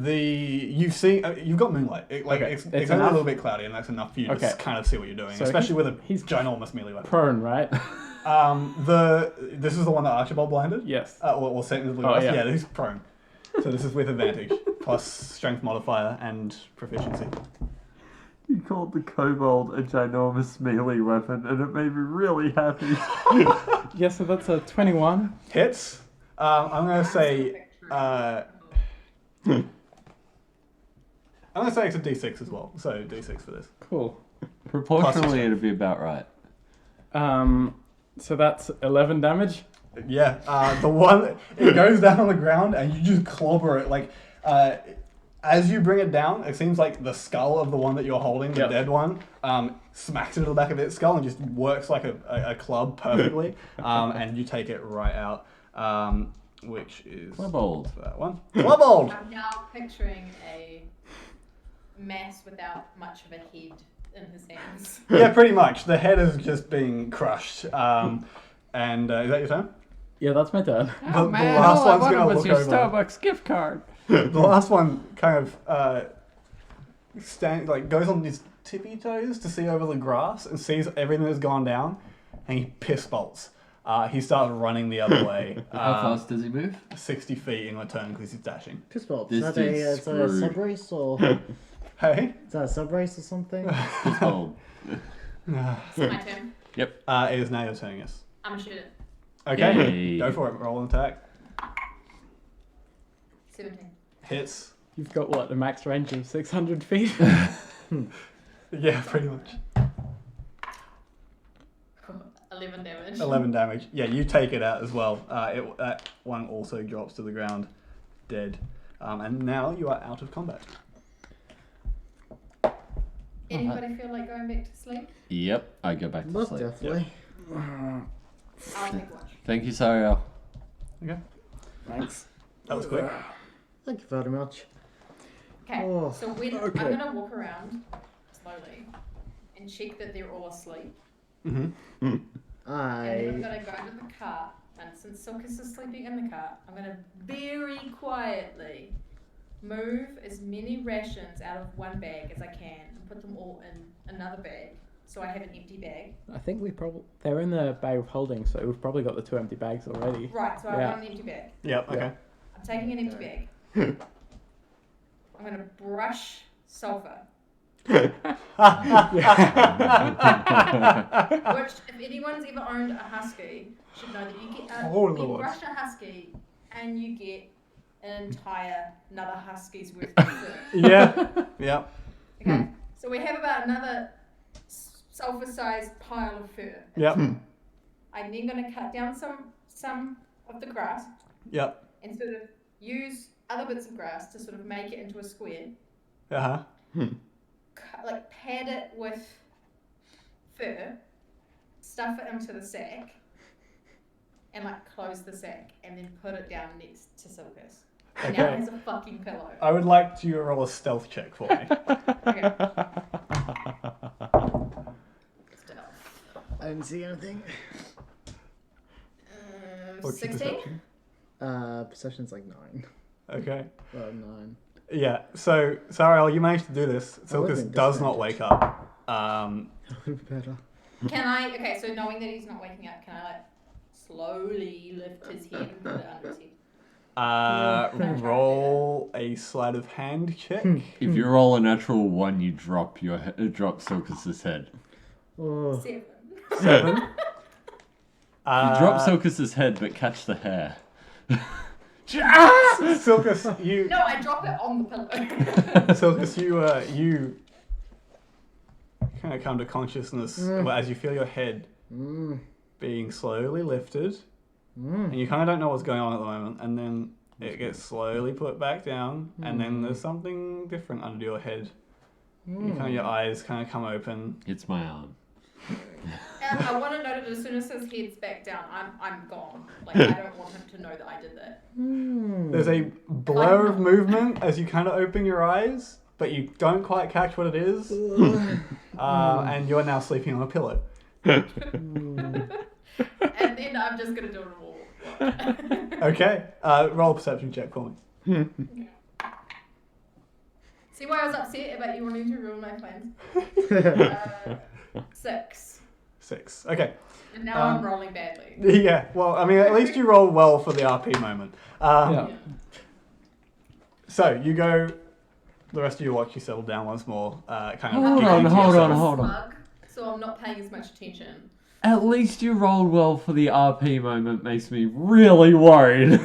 You've seen you've got moonlight. Okay, It's it's only a enough? little bit cloudy, and that's enough for you to Okay. kind of see what you're doing, So especially with a he's ginormous melee weapon. Prone, right? This is the one that Archibald blinded. Yes. Or sent into the Oh, glass. yeah. Yeah, he's prone. So this is with advantage, plus strength modifier and proficiency. You called the kobold a ginormous melee weapon, and it made me really happy. Yeah, so that's a 21. Hits. I'm gonna say. I'm gonna say it's a D6 as well. So D6 for this. Cool. Proportionally, it'd be about right. So that's 11 damage. Yeah, the one it goes down on the ground and you just clobber it. Like, as you bring it down, it seems like the skull of the one that you're holding, the Yep. dead one, smacks into the back of its skull and just works like a club perfectly. And you take it right out, which is Kobold. that one. Kobold. I'm now picturing a mass without much of a head in his hands. Yeah, pretty much. The head is just being crushed. And is that your turn? Yeah, that's my turn. Oh the man, last all I one's wanted gonna was look your over. Starbucks gift card. The last one kind of goes on his tippy toes to see over the grass and sees everything that's gone down, and he piss bolts. He starts running the other way. How fast does he move? 60 feet in return because he's dashing. Piss bolts. This Is that dude's is that a screwed. sub race or Hey. is that a sub race or something? Kobold. It's my turn. Yep. It is now your turn, yes. I'm gonna shoot it. Okay, Yay. go for it. Roll an attack. 17. Hits. You've got what, a max range of 600 feet? Yeah, pretty much. 11 damage. 11 damage. Yeah, you take it out as well. That one also drops to the ground, dead. And now you are out of combat. Anybody feel like going back to sleep? Yep. I go back to Most sleep. definitely. I'll take watch. Thank you, Sariel. Okay, Thanks. that was quick. Thank you very much. Okay, Oh, so when okay. I'm gonna walk around slowly and check that they're all asleep. Mm-hmm. And then I'm I gonna go to the cart, and since Silkus is sleeping in the cart, I'm gonna very quietly move as many rations out of one bag as I can and put them all in another bag, so I have an empty bag. I think they're in the bag of holding, so we've probably got the 2 empty bags already. Right, so I Yeah. want an empty bag. Yep, okay. I'm taking an empty bag. I'm gonna brush sulfur, which if anyone's ever owned a husky should know that you get Oh, you Lord. brush a husky and you get an entire another husky's worth of fur. Yeah, yep. Okay, so we have about another sulfur-sized pile of fur. Yep. I'm then going to cut down some of the grass Yep. and sort of use other bits of grass to sort of make it into a square. Uh-huh. Like pad it with fur, stuff it into the sack, and like close the sack, and then put it down next to Silkus. And now Okay. it has a fucking pillow. I would like you to roll a stealth check for me. Okay. Stealth. I didn't see anything. What's your 16? perception? Perception's like 9. Okay. 9. Yeah, so, Sariel, you managed to do this. I would've Silkus been does not wake up. Better. Can I, okay, so knowing that he's not waking up, can I like slowly lift his head and put it under his head? Roll a sleight of hand check. If you roll a natural 1, you drop drop Silkus's head. Oh, 7. 7. You drop Silkus's head, but catch the hair. Silkus, you... No, I drop it on the pillow. Silkus, you kind of come to consciousness as you feel your head being slowly lifted, and you kind of don't know what's going on at the moment, and then it gets slowly put back down, and then there's something different under your head. Your eyes kind of come open. It's my arm. And I want to note that as soon as his head's back down, I'm gone. Like, I don't want him to know that I did that. There's a blur of movement as you kind of open your eyes, but you don't quite catch what it is, and you're now sleeping on a pillow. And then I'm just gonna do it all. Okay. Roll a perception check for me. See why I was upset about you wanting to ruin my plans? 6. 6. Okay. And now I'm rolling badly. Yeah. Well, I mean, at least you roll well for the RP moment. Yeah. So you go. The rest of your watch, you settle down once more. Kind of. Hold giggling to on. yourself. Smug, so I'm not paying as much attention. At least you rolled well for the RP moment. Makes me really worried.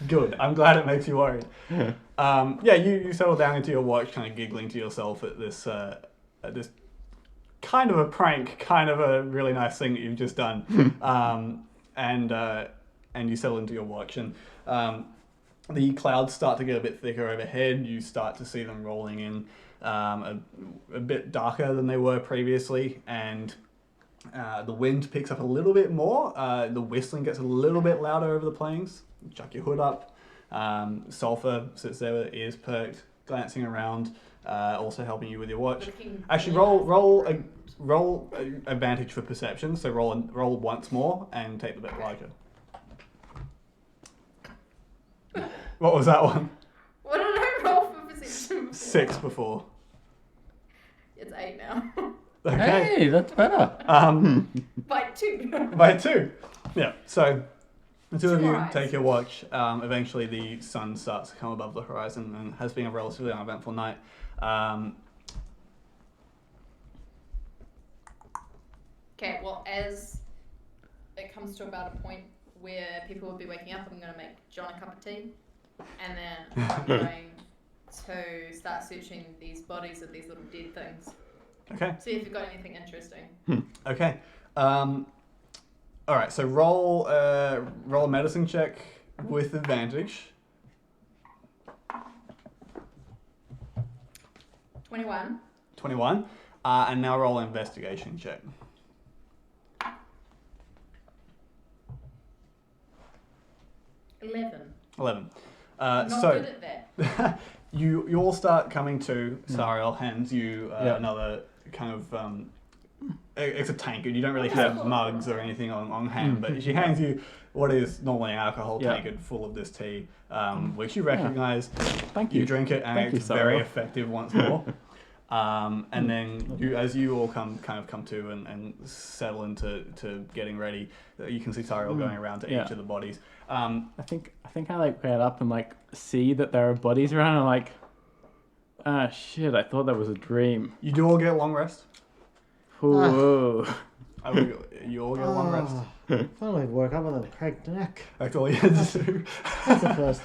Good. I'm glad it makes you worried. Yeah, you settle down into your watch, kind of giggling to yourself at this kind of a prank, kind of a really nice thing that you've just done. And you settle into your watch, and the clouds start to get a bit thicker overhead. You start to see them rolling in a bit darker than they were previously, and the wind picks up a little bit more. The whistling gets a little bit louder over the plains. You chuck your hood up. Sulfur sits there with ears perked, glancing around, also helping you with your watch. Actually, roll advantage for perception. So roll once more and take the bit larger. What was that one? What did I roll for perception before? 6 before. It's 8 now. Okay. Hey, that's better. By 2. By 2. Yeah. So the two of you Eyes. take your watch. Eventually, the sun starts to come above the horizon, and has been a relatively uneventful night. Okay, well, as it comes to about a point where people will be waking up, I'm going to make John a cup of tea, and then I'm going to start searching these bodies of these little dead things. Okay. See if you've got anything interesting. Okay. All right. So roll a medicine check with advantage. 21. 21. And now roll an investigation check. 11. I'm not So good at that. you all start coming to. Sariel hands you another kind of it's a tankard. You don't really have mugs or anything on hand, but she hands you what is normally an alcohol tankard full of this tea, which you recognise. Thank you. You drink it, and Thank you, it's very Sariel. effective once more. And then as you all come to and settle into getting ready, you can see Sariel going around to each of the bodies. I think I like get up and like see that there are bodies around and like, ah shit, I thought that was a dream. You do all get a long rest. Ooh. You all get a long rest. Finally woke up with a cracked neck. That's all you had to do. That's the first.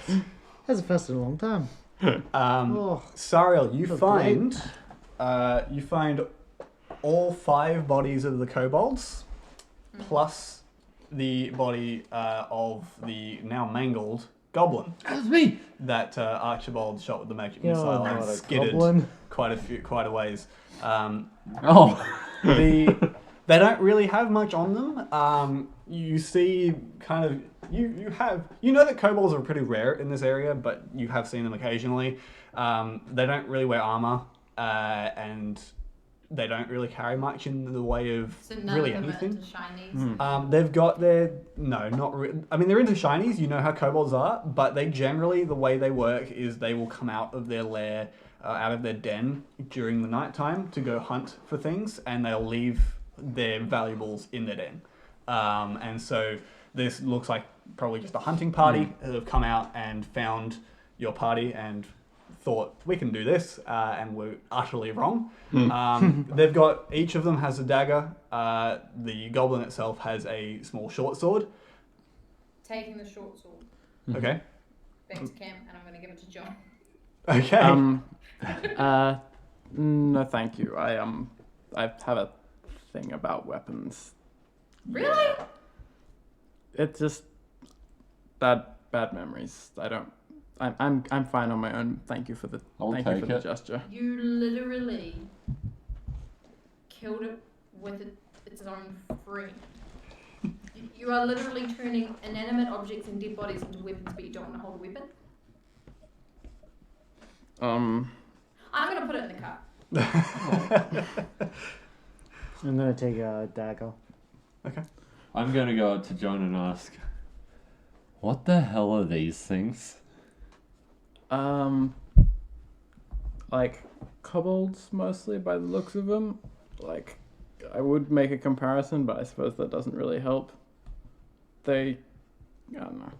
That's the first in a long time. Sariel, you That's find all 5 bodies of the kobolds, plus the body of the now mangled goblin That's me. that Archibald shot with the magic You're missile and not a skidded goblin. quite a ways. Oh. They don't really have much on them. You see kind of you know that kobolds are pretty rare in this area, but you have seen them occasionally. They don't really wear armor, and they don't really carry much in the way of So none really of them anything. are into shinies. They've got their I mean, they're into shinies. You know how kobolds are, but they generally the way they work is they will come out of their lair, out of their den during the nighttime to go hunt for things, and they'll leave their valuables in their den. And so this looks like probably just a hunting party that have come out and found your party and thought we can do this, and were utterly wrong. They've got, each of them has a dagger. The goblin itself has a small short sword. Taking the short sword Okay. back to camp, and I'm going to give it to John. Okay. No, thank you. I have a thing about weapons. Really? It's just bad memories. I'm fine on my own. Thank you for the the gesture. You literally killed it with its own friend. You are literally turning inanimate objects and dead bodies into weapons, but you don't want to hold a weapon. I'm gonna put it in the car. I'm gonna take a dagger. Okay. I'm going to go up to John and ask, what the hell are these things? Like kobolds mostly by the looks of them. Like, I would make a comparison, but I suppose that doesn't really help. I don't know.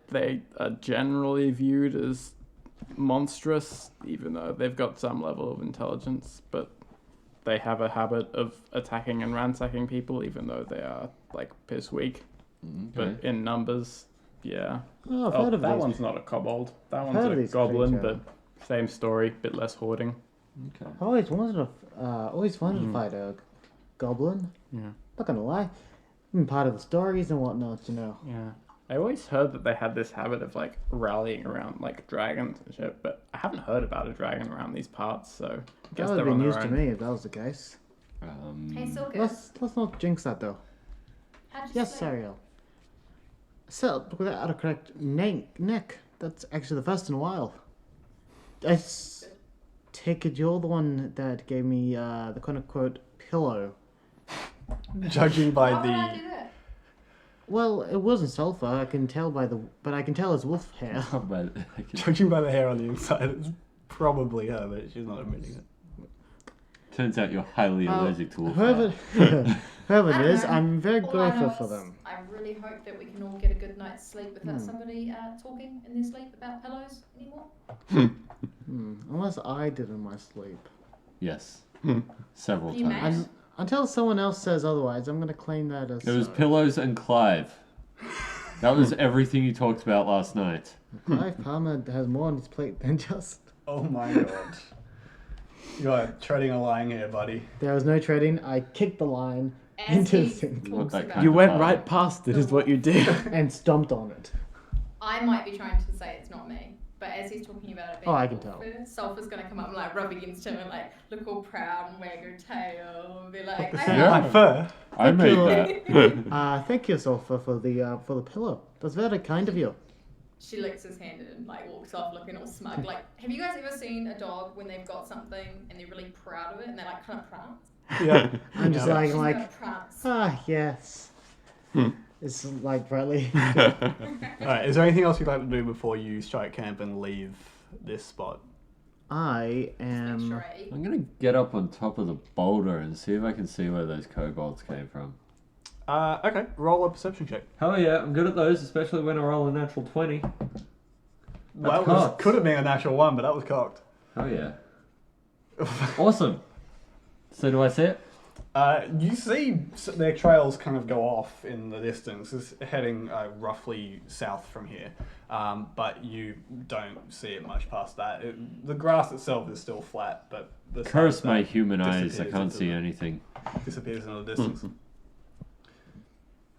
They are generally viewed as monstrous, even though they've got some level of intelligence, but they have a habit of attacking and ransacking people, even though they are, like, piss weak. Okay. But in numbers, yeah. Oh, I've heard of that these. one's not a kobold. That Heard one's of a these goblin, creatures. but same story, bit less hoarding. Okay. I always wanted to fight a goblin. Yeah. Not gonna lie, been part of the stories and whatnot, you know. Yeah. I always heard that they had this habit of, like, rallying around, like, dragons and shit, but I haven't heard about a dragon around these parts, so I That guess would they're be on their news to own. me if that was the case. Hey, Silkus. Let's not jinx that though. How'd you Yes, sleep? Sariel. So, without a correct neck, that's actually the first in a while. Take it you're the one that gave me the quote-unquote pillow. Judging by Why would I the do that? Well, it wasn't sulfur. I can tell but I can tell it's wolf hair. judging by the hair on the inside, it's probably her, but she's not admitting it. Turns out you're highly allergic to wolf Whoever, hair. whoever it I is, don't know. I'm very All I know grateful for is them. I really hope that we can all get a good night's sleep without somebody talking in their sleep about pillows anymore. Unless I did in my sleep. Yes. Several You may. times. Until someone else says otherwise, I'm gonna claim that as. It was so. pillows and Clive. That was everything you talked about last night. Clive Palmer has more on his plate than just. Oh my god. You are treading a line here, buddy. There was no trading. I kicked the line As into the he sink talks that about kind You of went party. right past it, is what you did. and stomped on it. I might be trying to say it's not me, but as he's talking about it being Oh, I can tell. Sulphur's gonna come up and like rub against him and like look all proud and wag her tail and be like, Yeah. Like fur. I made that. Thank you, Sulfur, for the pillow. That's very kind of you. She licks his hand and like walks off looking all smug. Like, have you guys ever seen a dog when they've got something and they're really proud of it and they like kind of prance? Yeah. I'm just She's like, gonna prance. yes. It's like Bradley. Alright, is there anything else you'd like to do before you strike camp and leave this spot? I Make am. sure I eat. I'm gonna get up on top of the boulder and see if I can see where those kobolds came from. Okay, roll a perception check. Hell yeah, I'm good at those, especially when I roll a natural 20. Well, cocked. could have been a natural one, but that was cocked. Hell yeah. Awesome. So do I see it? You see their trails kind of go off in the distance. It's heading roughly south from here, but you don't see it much past that. The grass itself is still flat, but the Curse my sunset human eyes, I disappears can't into see the- anything. disappears into the distance.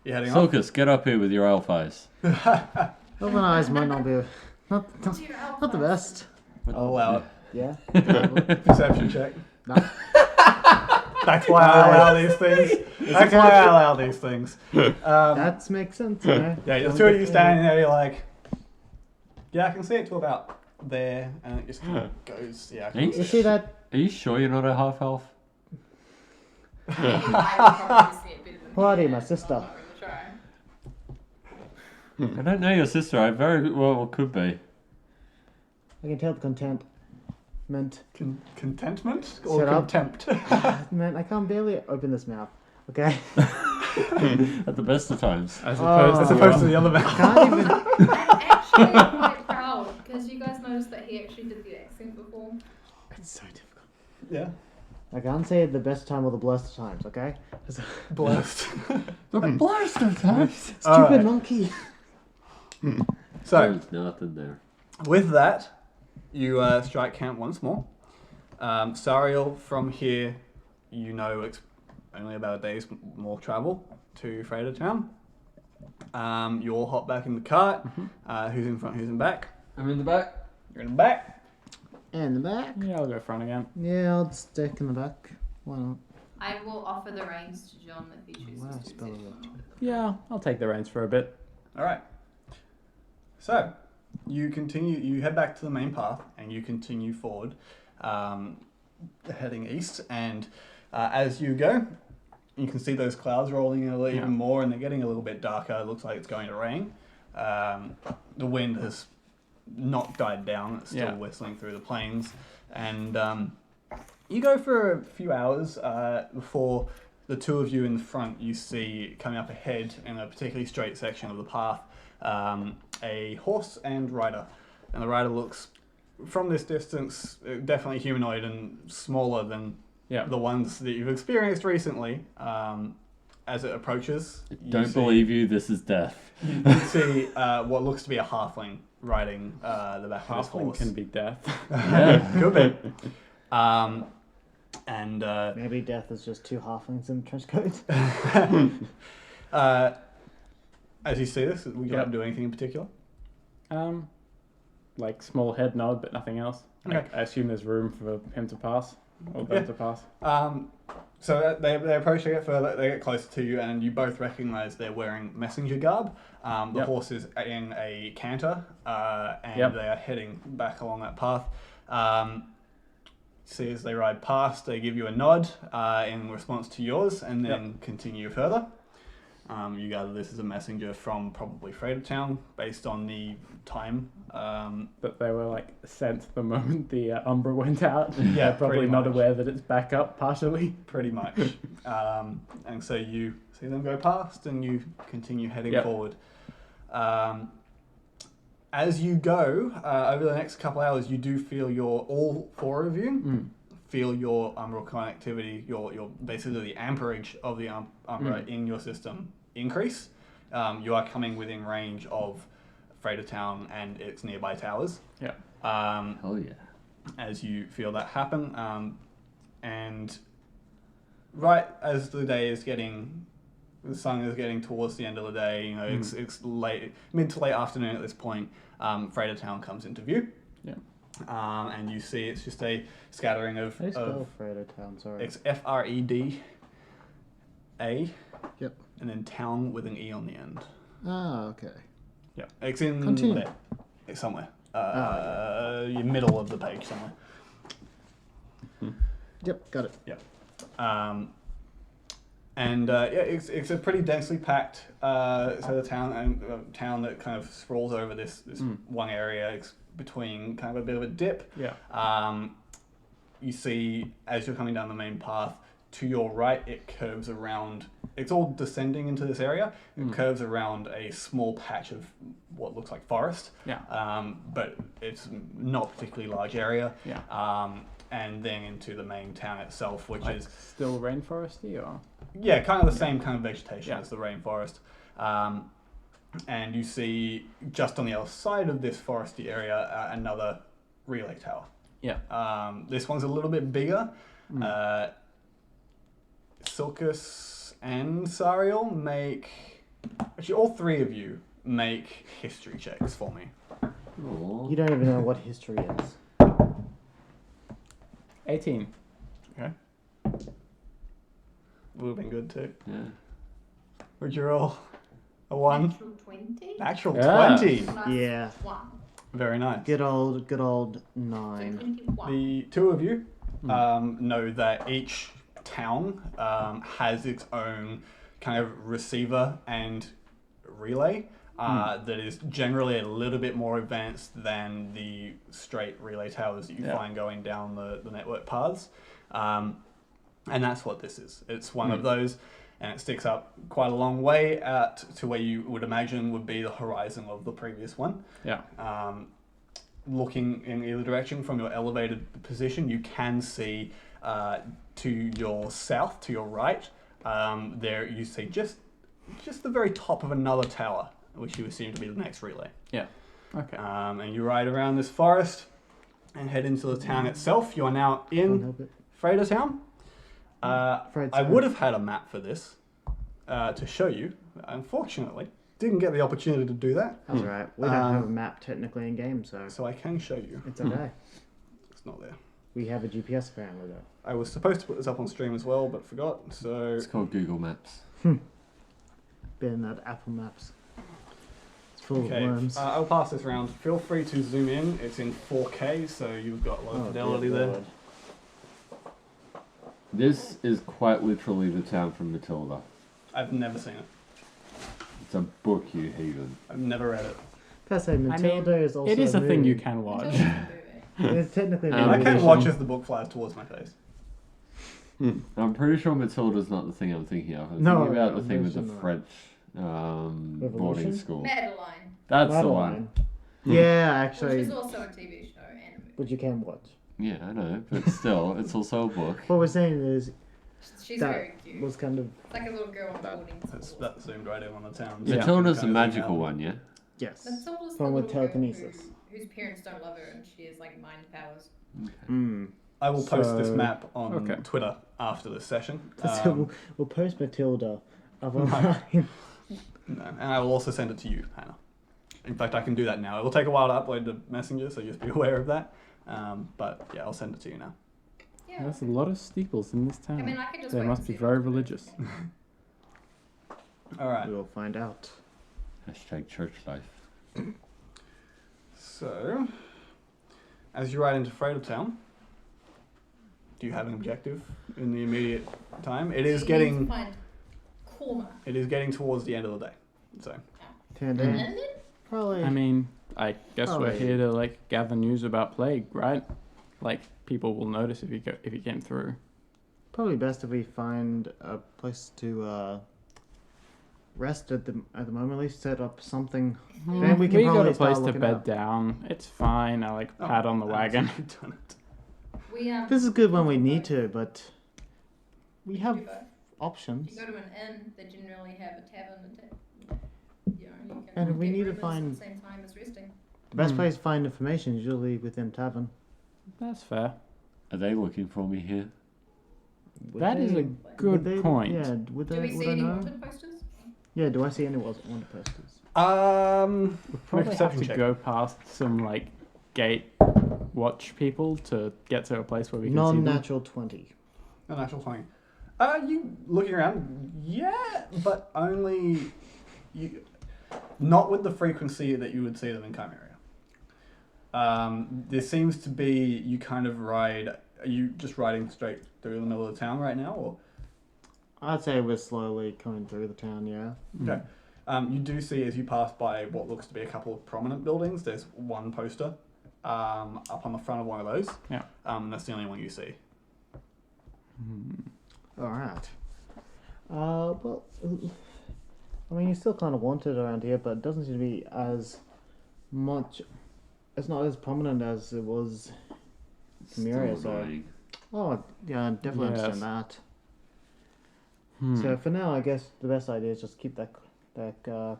You're heading off? Silkus, get up here with your elf eyes. Open eyes might not be. Not the best. I'll allow it. Yeah. Perception check. No. That's why I allow these things. That's why I allow these things. That makes sense. Yeah, the two of you standing there, you're like, yeah, I can see it to about there, and it just kind of goes, yeah. I can You see that? Are you sure you're not a half elf? I would probably see it better than Bloody him. my sister. I'm not gonna try. I don't know your sister. I very well could be. I can tell the content. Contentment or Shut up. contempt? Man, I can't barely open this mouth. Okay. At the best of times. As opposed As to opposed to the other man. Can't even. I'm actually quite proud because you guys noticed that he actually did the accent before. It's so difficult. Yeah. I can't say the best time or the blessed times. Okay. Blessed. The blast of times. Stupid Alright. monkey. So, There's nothing there. with that, you strike camp once more. Sariel, from here, you know it's only about a day's more travel to Fredatowne. You'll hop back in the cart. Who's in front, who's in back? I'm in the back. You're in the back. In the back. Yeah, I'll go front again. Yeah, I'll stick in the back. Why not? I will offer the reins to John if he chooses Wow, to. spell it. Yeah, I'll take the reins for a bit. All right. So, you continue. You head back to the main path, and you continue forward, heading east. And as you go, You can see those clouds rolling in a little Yeah. even more, and they're getting a little bit darker. It looks like it's going to rain. The wind has not died down. It's still Yeah. whistling through the plains. And you go for a few hours before the two of you in the front, you see coming up ahead in a particularly straight section of the path, a horse and rider. And the rider looks, from this distance, definitely humanoid and smaller than Yeah. the ones that you've experienced recently. As it approaches, Don't believe you, this is death. you see what looks to be a halfling riding the back of this Halfling horse. can be death. Yeah. Could be. And Maybe death is just two halflings in trench coats. as you see this, would you like Yep. to do anything in particular? Like small head nod, but nothing else. Like, Okay. I assume there's room for him to pass or them Yeah. to pass. So they approach, they get further, they get closer to you, and you both recognise they're wearing messenger garb. The Yep. horse is in a canter, and Yep. they are heading back along that path. See, as they ride past, they give you a nod in response to yours, and then continue further. You gather this is a messenger from probably Fredatowne, based on the time. But they were like sent the moment the Umbra went out. Yeah, They're probably pretty not much. aware that it's back up partially. Pretty much. And so you see them go past and you continue heading Yep. forward. As you go, over the next couple hours, you do feel all four of you, feel your umbral connectivity, your basically the amperage of the umbra in your system increase. You are coming within range of Fredatowne and its nearby towers. Yeah. Hell yeah. As you feel that happen. And right as the day is getting, the sun is getting towards the end of the day, you know, it's late, mid to late afternoon at this point, Fredatowne comes into view. Yeah. And you see it's just a scattering of... How do you spell Fredatowne? Sorry. It's Freda. Yep. And then town with an E on the end. Ah, okay. Yeah. It's in Continue. there. It's somewhere. Your middle of the page somewhere. Yep, got it. It's a pretty densely packed sort of town that kind of sprawls over this one area. It's between kind of a bit of a dip. Yeah. You see, as you're coming down the main path, to your right, it curves around. It's all descending into this area. It curves around a small patch of what looks like forest. Yeah. But it's not a particularly large area. Yeah. And then into the main town itself, which Like is still rainforesty or? yeah, kind of the same kind of vegetation Yeah. as the rainforest. And you see just on the other side of this foresty area another relay tower. Yeah. This one's a little bit bigger. Silkus and Sariel actually all three of you make history checks for me. Cool. You don't even know what history is. 18. Okay. Would have been good too. Yeah. Would you roll? A 1? Natural 20? Natural Yeah. 20. Nice. Yeah. 1. Very nice. Good old So 9. 21. The two of you know that each town has its own kind of receiver and relay that is generally a little bit more advanced than the straight relay towers that you find going down the network paths. And that's what this is. It's one of those, and it sticks up quite a long way out to where you would imagine would be the horizon of the previous one. Yeah. Looking in either direction from your elevated position, you can see to your south, to your right, there you see just the very top of another tower, which you assume to be the next relay. Yeah. Okay. And you ride around this forest and head into the town itself. You are now Can't in help it. Fredatowne. I Fredatowne. would have had a map for this to show you. Unfortunately, didn't get the opportunity to do that, That's alright. We don't have a map technically in game, so so I can show you. it's okay. It's not there. We have a GPS apparently though. I was supposed to put this up on stream as well, but forgot. So It's called Google Maps. Been at Apple Maps. It's full okay, of worms. I'll pass this round. Feel free to zoom in. It's in 4K, so you've got low fidelity dear there. Lord. This is quite literally the town from Matilda. I've never seen it. It's a book, you heathen. I've never read it. Gotta say, Matilda is also It is a thing movie. you can watch. Until it's a movie. It's technically a I I movie. can't watch as the book flies towards my face. I'm pretty sure Matilda's not the thing I'm thinking of. I'm No, thinking about the thing with the Revolution, French boarding Revolution? school. Madeline, That's the Madeline. one. Yeah, which actually, is also a TV show and a movie. but you can watch. Yeah, I know, but still, it's also a book. What we're saying is She's that very cute. was kind of It's like a little girl on boarding That's school. that zoomed right in on the town. Yeah. Matilda's the Kind of magical zoom out. one, yeah? yes. Matilda's the From with little girl telekinesis. whose parents don't love her and she has like mind powers. Mm. I will post this So- map on okay. Twitter after this session. So we'll post Matilda up online. No, and I will also send it to you, Hannah. In fact, I can do that now. It will take a while to upload to Messenger, so just be aware of that. But yeah, I'll send it to you now. Yeah. There's a lot of steeples in this town. I mean, I could just They wait must and be see very what it is. religious. All right. We'll find out. Hashtag church life. So, as you ride into Fredatowne, do you have an objective in the immediate time? It is You need to getting find Korma. it is getting towards the end of the day. So, Ten And days. then Probably. I mean, I guess we're Probably. here to like gather news about plague, right? Like people will notice if you came through. Probably best if we find a place to rest at the moment. At least set up something. Then we can got probably a place start to looking bed up. down. It's fine. I like pat on the wagon. You've done it. we This is good when we need to, but we have do both. If options. you go to an inn, they generally have a tavern. You can And we get need to rooms at find- the same time as resting. The best Hmm. place to find information is usually within tavern. That's fair. Are they looking for me here? Would That is they- a good would they- point. Yeah, would Do they? we Would see I any know? wanted posters? Yeah, do I see any wanted posters? We probably have perception to check. go past some like gate watch people to get to a place where we can see them. Non-natural 20. A natural 20. You looking around? Yeah, but only you. Not with the frequency that you would see them in Chimeria. There seems to be you kind of ride. Are you just riding straight through the middle of the town right now, or? I'd say we're slowly coming through the town, yeah. Okay. You do see as you pass by what looks to be a couple of prominent buildings. There's one poster up on the front of one of those. Yeah. That's the only one you see. Alright. Well, I mean, you're still kind of wanted around here, but it doesn't seem to be as much. It's not as prominent as it was. Chimeria, Still so- annoying. Oh, yeah, I definitely Yes. understand that. Hmm. So for now, I guess the best idea is just keep that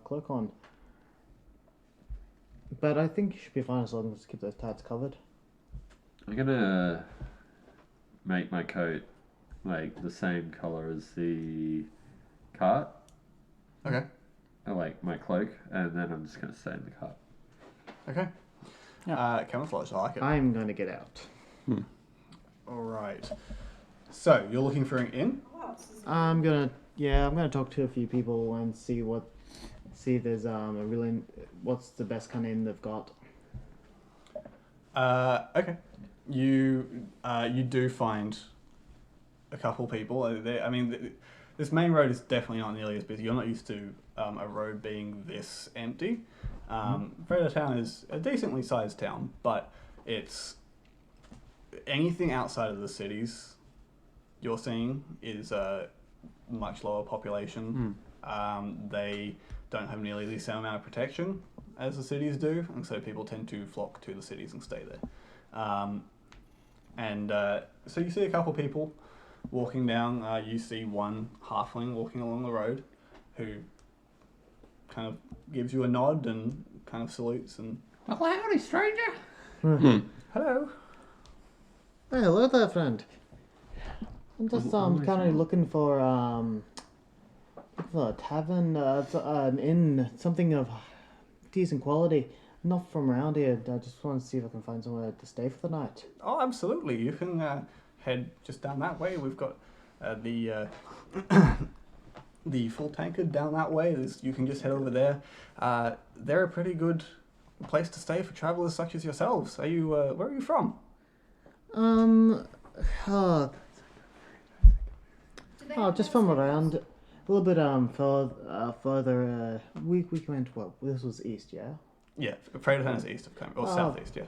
cloak on. But I think you should be fine as long as you keep those tats covered. I'm gonna make my coat like the same color as the cart. Okay. I like my cloak, and then I'm just gonna stay in the cart. Okay. Yeah. Camouflage. I like it. I'm going to get out. All right. So you're looking for an inn. Oh, this is I'm gonna talk to a few people and see if there's what's the best kind of inn they've got. Okay. You do find a couple people. I mean, this main road is definitely not nearly as busy. You're not used to a road being this empty. Fredatowne is a decently sized town, but it's anything outside of the cities you're seeing is a much lower population. They don't have nearly the same amount of protection as the cities do, and so people tend to flock to the cities and stay there. So you see a couple people walking down. You see one halfling walking along the road who kind of gives you a nod and kind of salutes and Well, howdy, stranger. hello. Hey, hello there, friend. I'm just kind of looking for a tavern, an inn, something of decent quality. Not from around here. I just want to see if I can find somewhere to stay for the night. Oh, absolutely. You can head just down that way. We've got the the full tankard down that way. You can just head over there. They're a pretty good place to stay for travelers such as yourselves. Are you? Where are you from? they Oh, have just nice from stables? around, a little bit further. We went what? This was east, yeah. Yeah, Fredatowne is east of Cambria, or Oh. southeast, yeah.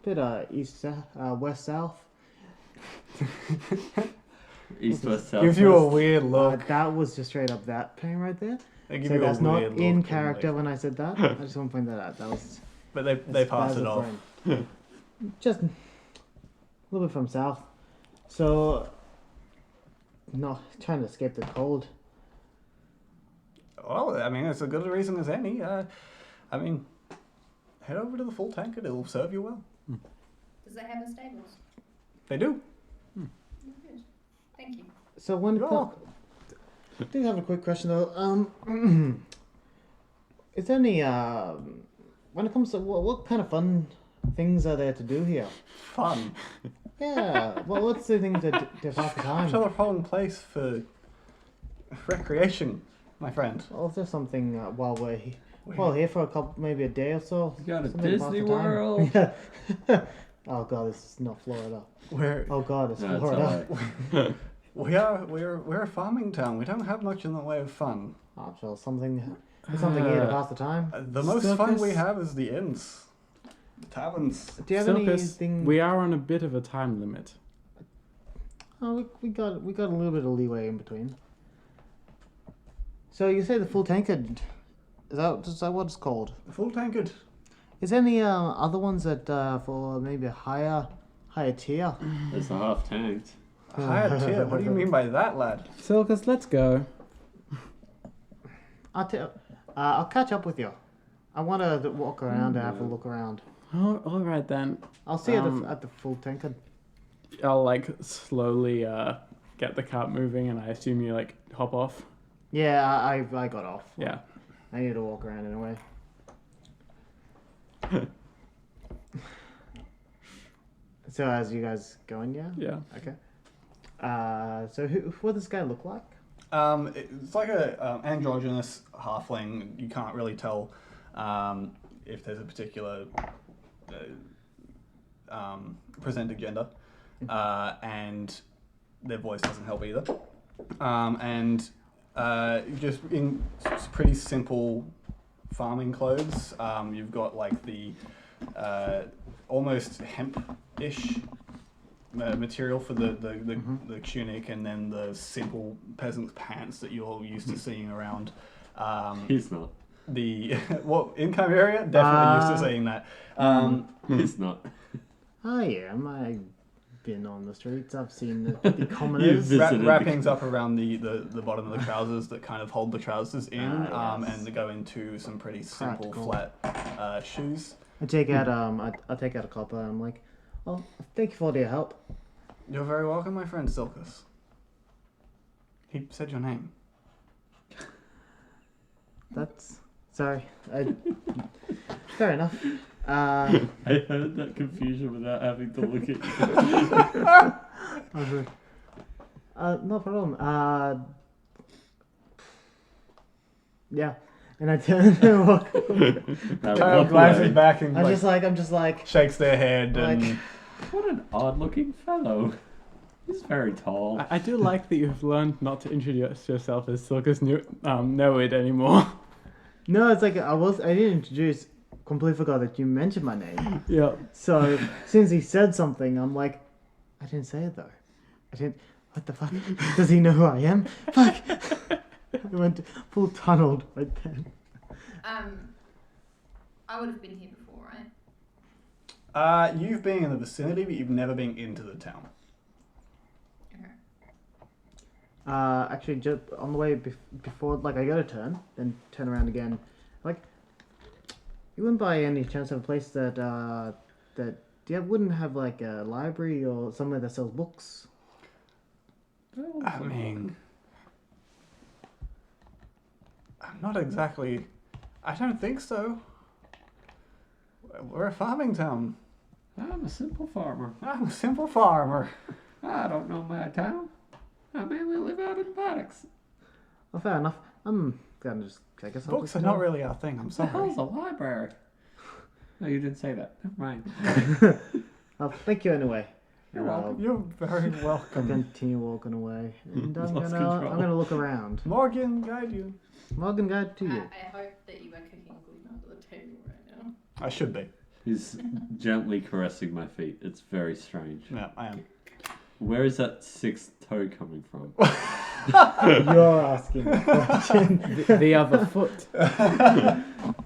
Bit east, west, south. East, west, south. Gives you a west. weird look. That was just straight up that pain right there. They give So you that's a not weird in look, character like- when I said that. I just want to point that out. That was But they as pass bad it as off. brain. Just a little bit from south. So, no, trying to escape the cold. Well, I mean, it's as good a reason as any. I mean, head over to the Full Tankard. It'll serve you well. Does it have a stables? They do. Oh, good. Thank you. So when it You're comes, welcome. I do have a quick question though. Is there any when it comes to what kind of fun things are there to do here? Fun. Yeah. Well, what's the things that to pass the Come to time? the wrong place for recreation, my friend. Well, is there something while we're here for a couple, maybe a day or so? You got a something to pass Disney the time? World. Yeah. Oh god, this is not Florida. We're Oh god, it's No, it's Florida. alright. we're a farming town. We don't have much in the way of fun. Oh, well, something here to pass the time. The most fun we Circus? have is the inns, taverns. Do you have Silkus, anything? we are on a bit of a time limit. Oh, we got a little bit of leeway in between. So you say the full tankard? Is that what it's called? The Full Tankard. Is there any other ones that for maybe a higher tier? It's a half tanked. A higher tier. What do you mean by that, lad? Silkus, let's go. I'll catch up with you. I want to walk around and have a look around. Oh, all right then. I'll see you Um, at the full tankard. I'll like slowly get the cart moving, and I assume you like hop off. Yeah, I got off. Yeah. I need to walk around anyway. So as you guys going, yeah? Yeah. Okay. So what does this guy look like? It's like a androgynous halfling. You can't really tell if there's a particular presented gender, and their voice doesn't help either. And just in pretty simple farming clothes. You've got like the almost hemp-ish material for the tunic, and then the simple peasant pants that you're used to seeing around. He's not. Well, in Chimera, definitely used to seeing that. He's not. I am. I've been on the streets. I've seen the commoners. You've visited Wrappings up around the bottom of the trousers that kind of hold the trousers in, Yes. and they go into some pretty simple Practical. flat shoes. I take out I take out a copper. And I'm like, oh, thank you for your help. You're very welcome, my friend Silkus. He said your name. That's sorry. Fair enough. I heard that confusion without having to look at you. No problem. Yeah, and I turn and walk. Now, walk Glances away. back and I'm just like shakes their head and Like- What an odd-looking fellow. He's very tall. I do like that you've learned not to introduce yourself as Silkus Noid anymore. no. It's like I didn't introduce. Completely forgot that you mentioned my name. Yeah. So since he said something, I'm like, I didn't say it though. I didn't. What the fuck? Does he know who I am? Fuck. I went full tunneled right then. I would have been here before, right? you've been in the vicinity, but you've never been into the town. Okay. Actually, just on the way before, like I go to turn, then turn around again. Like, you wouldn't by any chance have a place that wouldn't have like a library or somewhere that sells books? I mean, I'm not exactly. I don't think so. We're a farming town. I'm a simple farmer. I'm a simple farmer. I don't know my town. I mainly live out in the paddocks. Well, fair enough. I'm gonna just check us out. Books are not really our thing. I'm The sorry. hell's a library? No, you didn't say that. Never mind. Oh, thank you anyway. You're welcome. You're very I welcome. continue walking away, and I'm Lost gonna control. look around. Morgan, guide you. Morgan, guide to you. I hope that you are kicking glue under the table right now. I should be. He's gently caressing my feet. It's very strange. Yeah, I am. Where is that sixth toe coming from? You're asking the question. The other foot.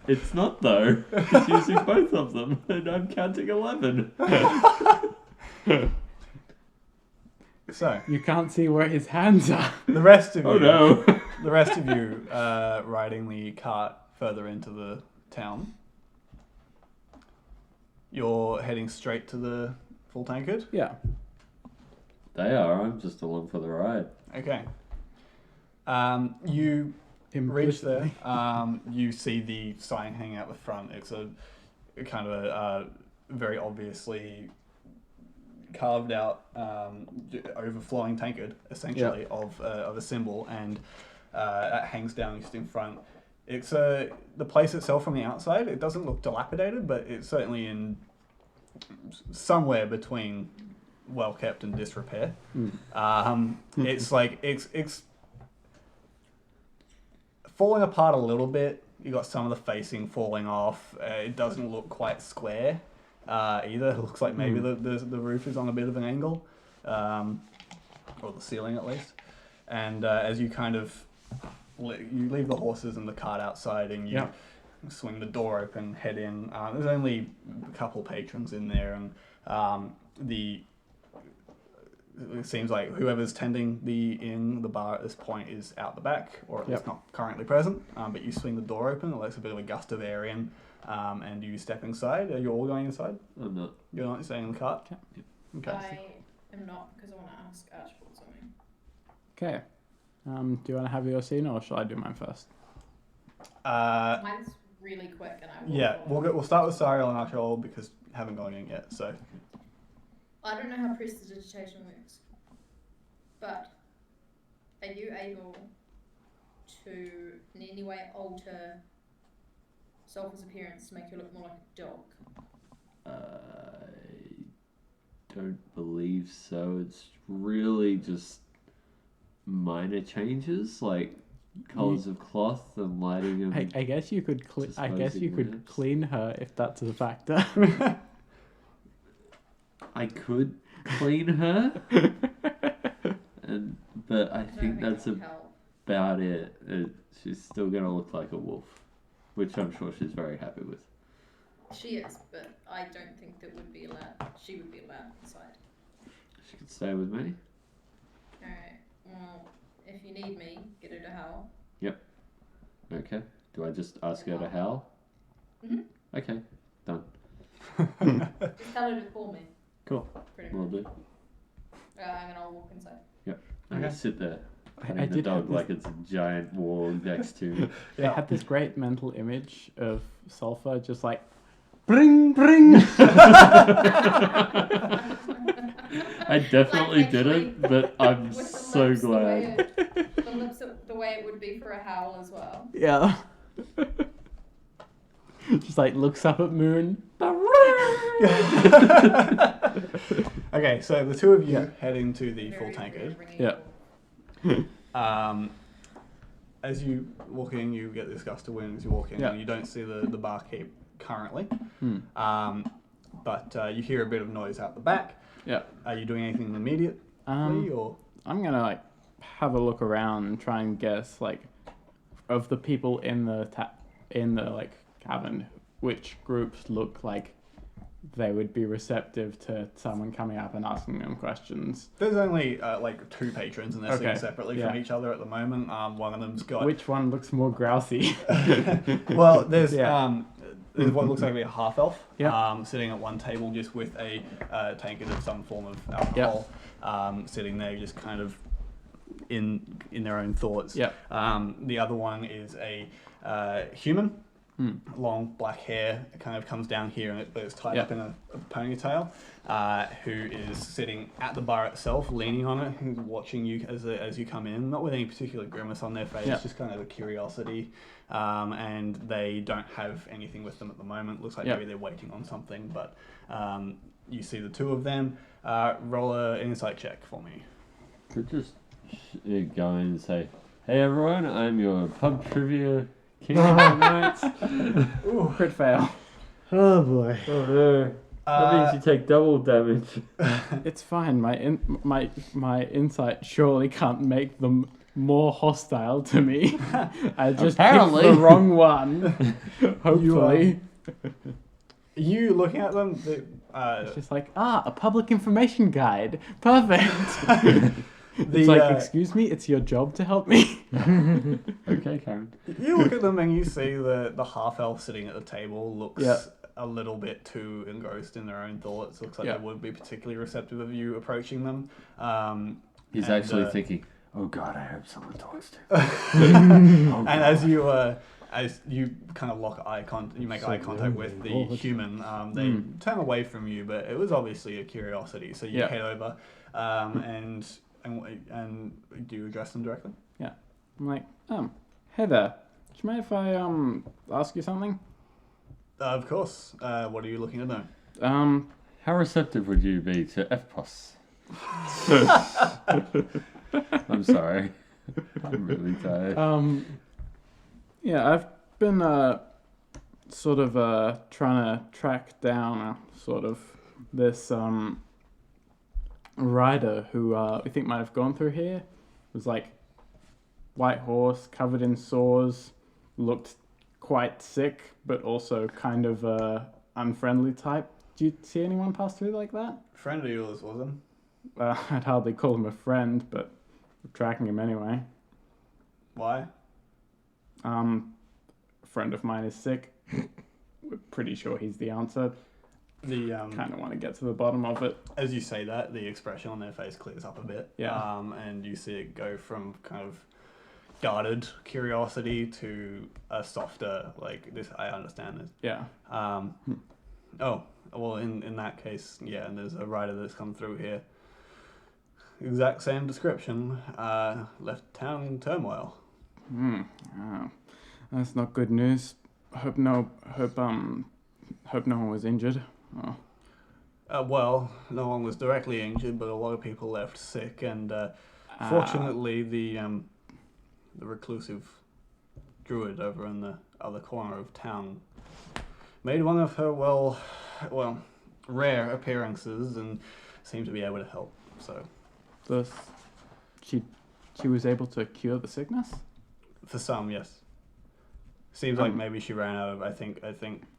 It's not though. He's using both of them, and I'm counting 11. So You can't see where his hands are. the rest of you, Oh no! the rest of you, riding the cart further into the town. You're heading straight to the full tankard. Yeah. They are. I'm just along for the ride. Okay. You reach there. Implicitly. You see the sign hanging out the front. It's a kind of a very obviously carved out overflowing tankard, essentially, of a symbol, and that hangs down just in front. It's the place itself from the outside. It doesn't look dilapidated, but it's certainly in somewhere between well kept and disrepair. It's like it's falling apart a little bit. You got some of the facing falling off. It doesn't look quite square either. It looks like maybe the roof is on a bit of an angle, or the ceiling at least. And as you kind of you leave the horses and the cart outside, and you swing the door open, head in. There's only a couple patrons in there, and it seems like whoever's tending the bar at this point is out the back, or at least not currently present. But you swing the door open, it lets a bit of a gust of air in, and you step inside. Are you all going inside? I'm not. You're not staying in the cart? Okay. I am not, because I want to ask Archibald something. Okay. Do you want to have your scene, or shall I do mine first? Mine's really quick, and I will. Yeah, we'll start with Sariel and Archibald because we haven't gone in yet. So I don't know how prestidigitation works, but are you able to in any way alter Sulphur's appearance to make you look more like a dog? I don't believe so. It's really just minor changes, like colors of cloth and lighting and I guess you could. I guess you disposing could lamps. clean her if that's a factor. I could clean her, but I think that's that would help. about it. She's still gonna look like a wolf, which I'm sure she's very happy with. She is, but I don't think that would be allowed. She would be allowed inside. She could stay with me. Alright, well, if you need me, get her to howl. Okay. Do I just ask her to howl? Mhm. Okay. Done. Just tell her to call me. Cool. Pretty Will much. do. And I'll walk inside. I Okay. just sit there, I petting the did have dog this- like it's a giant wall next to me. I had this great mental image of Sulphur just like, bring, bring. I definitely Like, didn't, but I'm With the so lips glad. The lips the way it would be for a howl as well. Yeah. Just like looks up at Moon. okay, so the two of you head into the full Very tankard. ringing Yeah. call. As you walk in, you get this gust of wind as you walk in, Yeah. and you don't see the barkeep currently. Hmm. But you hear a bit of noise out the back. Yeah. Are you doing anything immediately, or? I'm gonna like have a look around and try and guess like of the people in the like cabin, which groups look like they would be receptive to someone coming up and asking them questions. There's only like two patrons, and they're sitting Okay, separately yeah. from each other at the moment. One of them's got. Which one looks more grousy? Well, there's Yeah. there's what looks like to be a half elf, Yeah. sitting at one table just with a tankard of some form of alcohol, sitting there just kind of in their own thoughts. Yeah. The other one is a human. Hmm. Long black hair, it kind of comes down here, but it's tied Yeah. up in a ponytail. Who is sitting at the bar itself, leaning on it, who's watching you as you come in, not with any particular grimace on their face, Yeah. just kind of a curiosity. And they don't have anything with them at the moment. Looks like Yeah. maybe they're waiting on something, but You see the two of them. Roll an insight check for me. Could just go in and say, "Hey everyone, I'm your pub trivia king tonight." Ooh, crit fail. Oh boy. Oh no. That means you take double damage. It's fine. My insight surely can't make them more hostile to me. I just Apparently. picked the wrong one. Hopefully. You looking at them? It's just like, a public information guide. Perfect. It's like, excuse me, it's your job to help me. Okay, Karen. You look at them and you see the half elf sitting at the table looks Yeah. a little bit too engrossed in their own thoughts. Looks like Yeah. they wouldn't be particularly receptive of you approaching them. He's And, actually thinking, "Oh God, I hope someone talks to me." And as you kind of lock eye contact, you make eye contact with the human. They turn away from you, but it was obviously a curiosity. So you head over, and do you address them directly? Yeah. I'm like, hey there. Do you mind if I ask you something? Of course. What are you looking to know? How receptive would you be to FPOS? I'm sorry. I'm really tired. Yeah, I've been sort of trying to track down sort of this rider who we think might have gone through here. It was like white horse, covered in sores, looked quite sick, but also kind of unfriendly type. Do you see anyone pass through like that? Friend of yours, wasn't? I'd hardly call him a friend, but we're tracking him anyway. Why? A friend of mine is sick. We're pretty sure he's the answer. The Kind of want to get to the bottom of it. as you say that, the expression on their face clears up a bit. Yeah. And you see it go from kind of guarded curiosity to a softer, like, this, I understand this. Yeah. Oh, well, in that case, yeah, and there's a rider that's come through here. Exact same description. Left town in turmoil. Oh, that's not good news. Hope no one was injured. Oh. Well, no one was directly injured, but a lot of people left sick, and fortunately, the reclusive druid over in the other corner of town made one of her well, rare appearances and seemed to be able to help. So, She was able to cure the sickness? for some, yes. Seems like maybe she ran out of. I think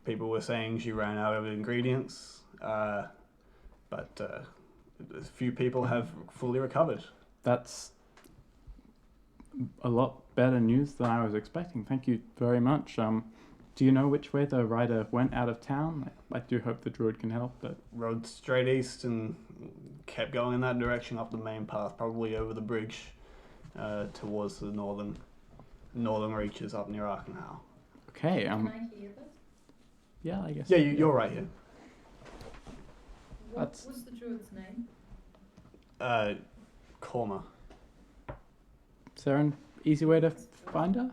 people were saying she ran out of ingredients, but a few people have fully recovered. That's a lot better news than I was expecting. Thank you very much. Do you know which way the rider went out of town? I do hope the druid can help, but... Rode straight east and kept going in that direction up the main path, probably over the bridge towards the northern reaches up near Arkenhau. Okay, Can I hear this? yeah, I guess. Yeah, you're right here. What's the druid's name? Korma. Is there an easy way to find her?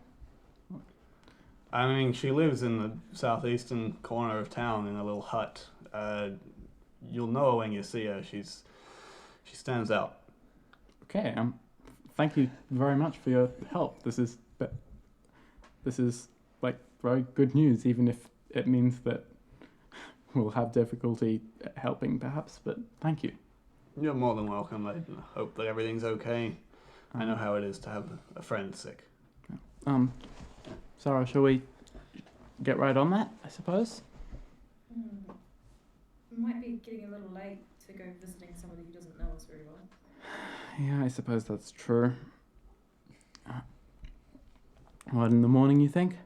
I mean, she lives in the southeastern corner of town in a little hut. You'll know her when you see her. She stands out. Okay, thank you very much for your help. This is like very good news, even if it means that we'll have difficulty helping perhaps, but thank you. You're more than welcome. I hope that everything's okay. I know how it is to have a friend sick. Sarah, shall we get right on that, I suppose? Might be getting a little late to go visiting somebody who doesn't know us very well. Yeah, I suppose that's true. What, in the morning, you think?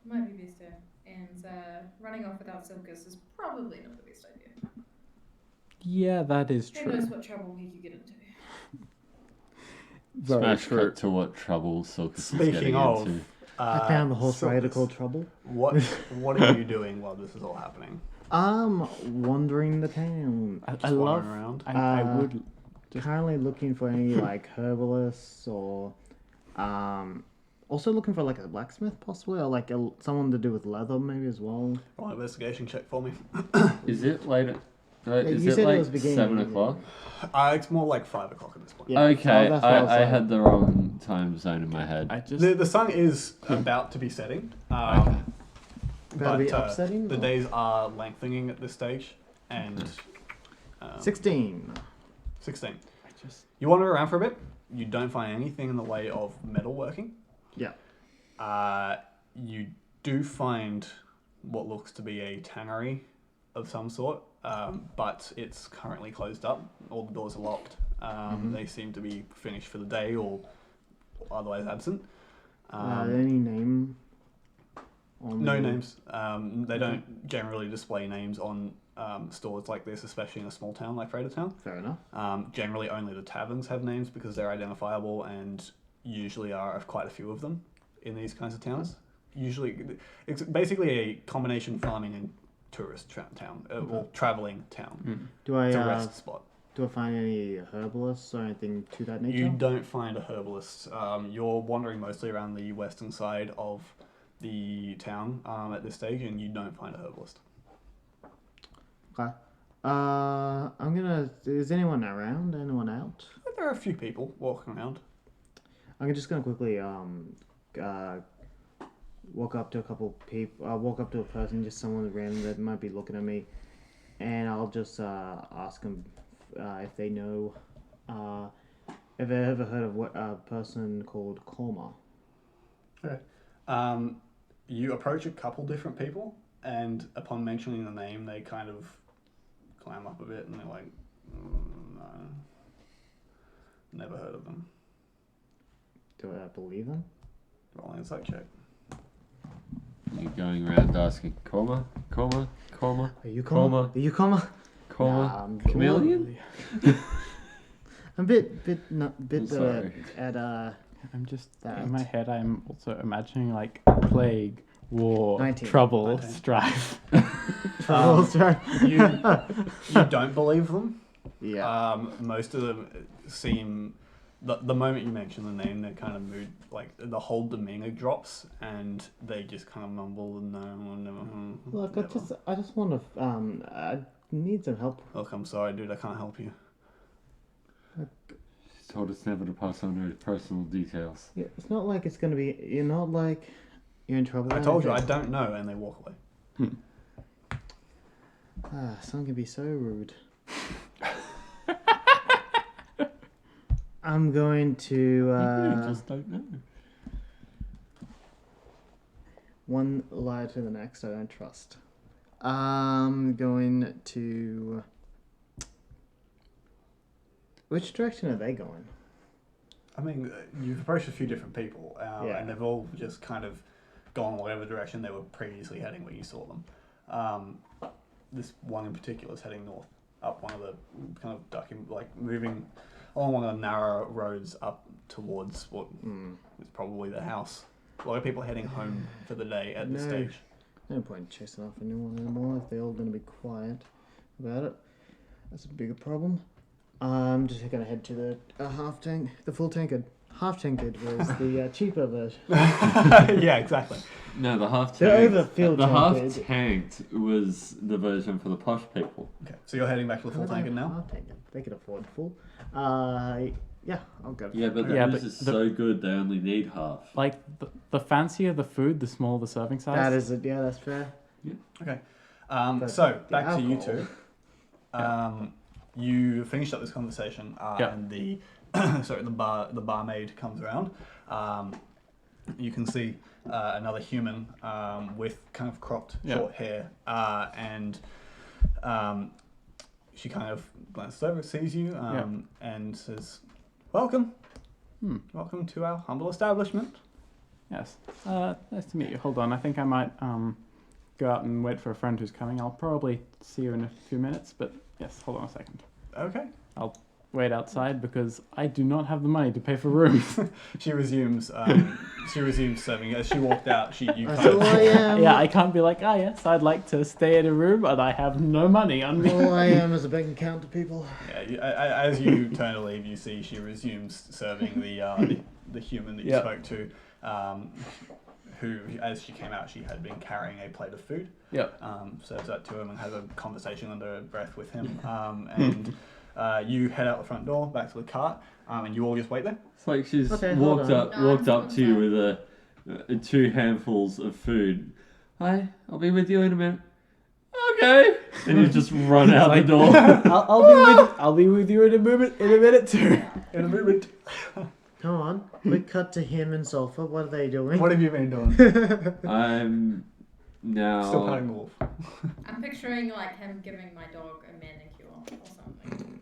Might be best to. And running off without Silkus is probably not the best idea. Yeah, that is Who true. knows what trouble we could get into. Very Smash true. cut to what trouble Silkus is Speaking getting of, into. I found the horse rider Silkus, called Trouble. What are you doing while this is all happening? Wandering the town. I Just love. wandering around? I would. Currently looking for any like herbalists or Also looking for like a blacksmith, possibly, or like someone to do with leather, maybe as well. Roll an investigation check for me. Is it later? Is you it said it like was beginning, 7 yeah. o'clock? It's more like 5 o'clock at this point. Yeah, Okay, so that's what I was I saying. had the wrong time zone in my head. I just The sun is about to be setting. About to But be upsetting. the days are lengthening at this stage, and 16. 16. I just You wander around for a bit. You don't find anything in the way of metalworking. Yeah. You do find what looks to be a tannery of some sort, but it's currently closed up. All the doors are locked. They seem to be finished for the day or otherwise absent. Any name? On No the- names. They don't generally display names on stores like this, especially in a small town like Fredatowne. Fair enough. Generally, only the taverns have names because they're identifiable, and usually are quite a few of them in these kinds of towns. Usually, it's basically a combination farming and tourist town, or traveling town. Do I It's a rest spot. do I find any herbalists or anything to that nature? You don't find a herbalist. You're wandering mostly around the western side of the town at this stage, and you don't find a herbalist. Okay. I'm gonna. Is anyone around? Anyone out? There are a few people walking around. I'm just gonna quickly walk up to a couple people. Walk up to a person, just someone random that might be looking at me, and I'll just ask them if they know. Have they ever heard of a person called Korma? Okay. You approach a couple different people, and upon mentioning the name, they kind of clam up a bit, and they're like, "No, never heard of them." Do I believe them? Roll an insight check. You're going around asking, Korma? Are you Korma. Korma? Are you Korma? Korma? Nah, I'm Chameleon? I'm a bit I'm sorry. at I'm just That. in my head. I'm also imagining like plague, war, 19. trouble, 19. strife. You don't believe them. Yeah. Most of them seem. The moment you mention the name, they're kind of mood, like the whole demeanor drops, and they just kind of mumble, "No, never." Look, never. I just want to I need some help. Look, I'm sorry, dude. I can't help you. She told us never to pass on her personal details. Yeah, it's not like it's gonna be. You're not like you're in trouble. I or told you I anything. don't know, and they walk away. Someone can be so rude. I'm going to You just don't know. one lie to the next. I don't trust. I'm going to. Which direction are they going? I mean, you've approached a few different people, Yeah. and they've all just kind of gone whatever direction they were previously heading when you saw them. This one in particular is heading north, up one of the kind of ducking, like moving along one of the narrow roads up towards what is probably the house. A lot of people heading home for the day at this No. stage. No point chasing after anyone anymore if they're all going to be quiet about it. That's a bigger problem. I'm just going to head to the half tank, the full tankard. Half tankard was the cheaper version. Yeah, exactly. No, the half They're tanked. overfilled The half tankard. tanked was the version for the posh people. Okay, so you're heading back to the full tankard now? Half tankard. They can afford full. Yeah, I'll go. Yeah, but the Yeah, booze but is the- so good they only need half. Like the fancier the food, the smaller the serving size. That is it. Yeah, that's fair. Okay. But So the back to you alcohol. two. You finished up this conversation, Yeah. and the the barmaid comes around. You can see another human with kind of cropped short hair, and she kind of glances over, sees you, and says, "Welcome, welcome to our humble establishment." Yes. Nice to meet you. Hold on. I think I might go out and wait for a friend who's coming. I'll probably see you in a few minutes, but yes, hold on a second. Okay. I'll wait outside because I do not have the money to pay for rooms. She resumes. She resumes serving. As she walked out, you kind So of. I am. Yeah, I can't be like, yes, I'd like to stay in a room, and I have no money on me. All I am is a bank account to people. Yeah, as you turn to leave, you see she resumes serving the human that you spoke to, who, as she came out, she had been carrying a plate of food. Yep. Serves that to him and has a conversation under breath with him. And you head out the front door, back to the cart, and you all just wait there. It's like she's Okay, hold walked on. up No, walked I'm up to still you with 2 handfuls of food. Hi, I'll be with you in a minute. Okay. And you just run out the door. I'll be with you in a minute too. In a moment. Come on, quick cut to him and Sulfur. What are they doing? What have you been doing? I'm now. Still cutting the wolf. I'm picturing like him giving my dog a manicure or something.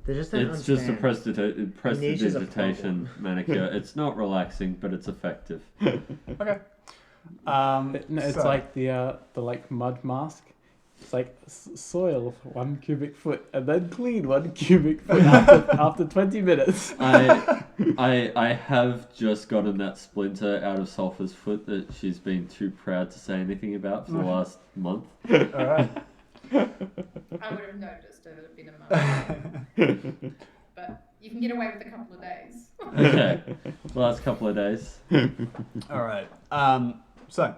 They just don't It's just a understand. Niche is a prestidigitation manicure. It's not relaxing, but it's effective. Okay. It's So- like the like mud mask. It's like soil 1 cubic foot and then clean 1 cubic foot after 20 minutes. I have just gotten that splinter out of Sulphur's foot that she's been too proud to say anything about for the last month. Alright. I would have noticed if it had been a month. But you can get away with a couple of days. Okay, the last couple of days. Alright. So,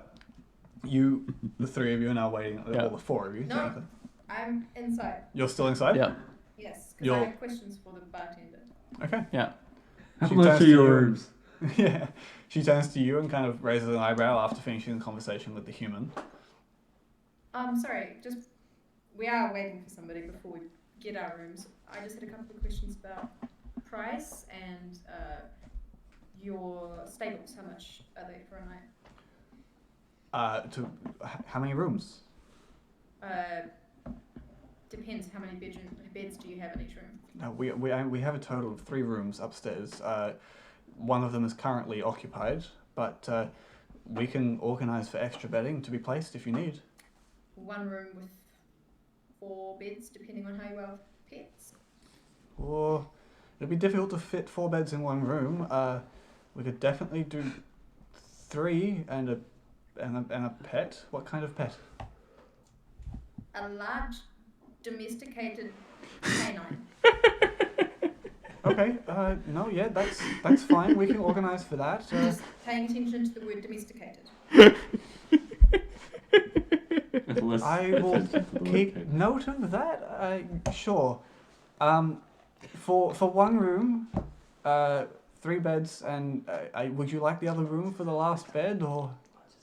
the 3 of you are now waiting, Yeah. or the 4 of you. No. technically. I'm inside. You're still inside? Yeah. Yes, because I have questions for the bartender. Okay. Yeah. How She much turns are to your you. rooms? Yeah. She turns to you and kind of raises an eyebrow after finishing the conversation with the human. Sorry, just we are waiting for somebody before we get our rooms. I just had a couple of questions about price and your stables. How much are they for a night? How many rooms? Depends how many beds do you have in each room? No, we have a total of 3 rooms upstairs. One of them is currently occupied, but we can organise for extra bedding to be placed if you need. One room with 4 beds, depending on how you are with pets. Or it'd be difficult to fit 4 beds in one room. We could definitely do 3 and a pet. What kind of pet? A large domesticated canine. Okay. No. Yeah. That's fine. We can organise for that. Just paying attention to the word domesticated. I will keep note of that. Sure. For one room, 3 beds, and would you like the other room for the last bed, or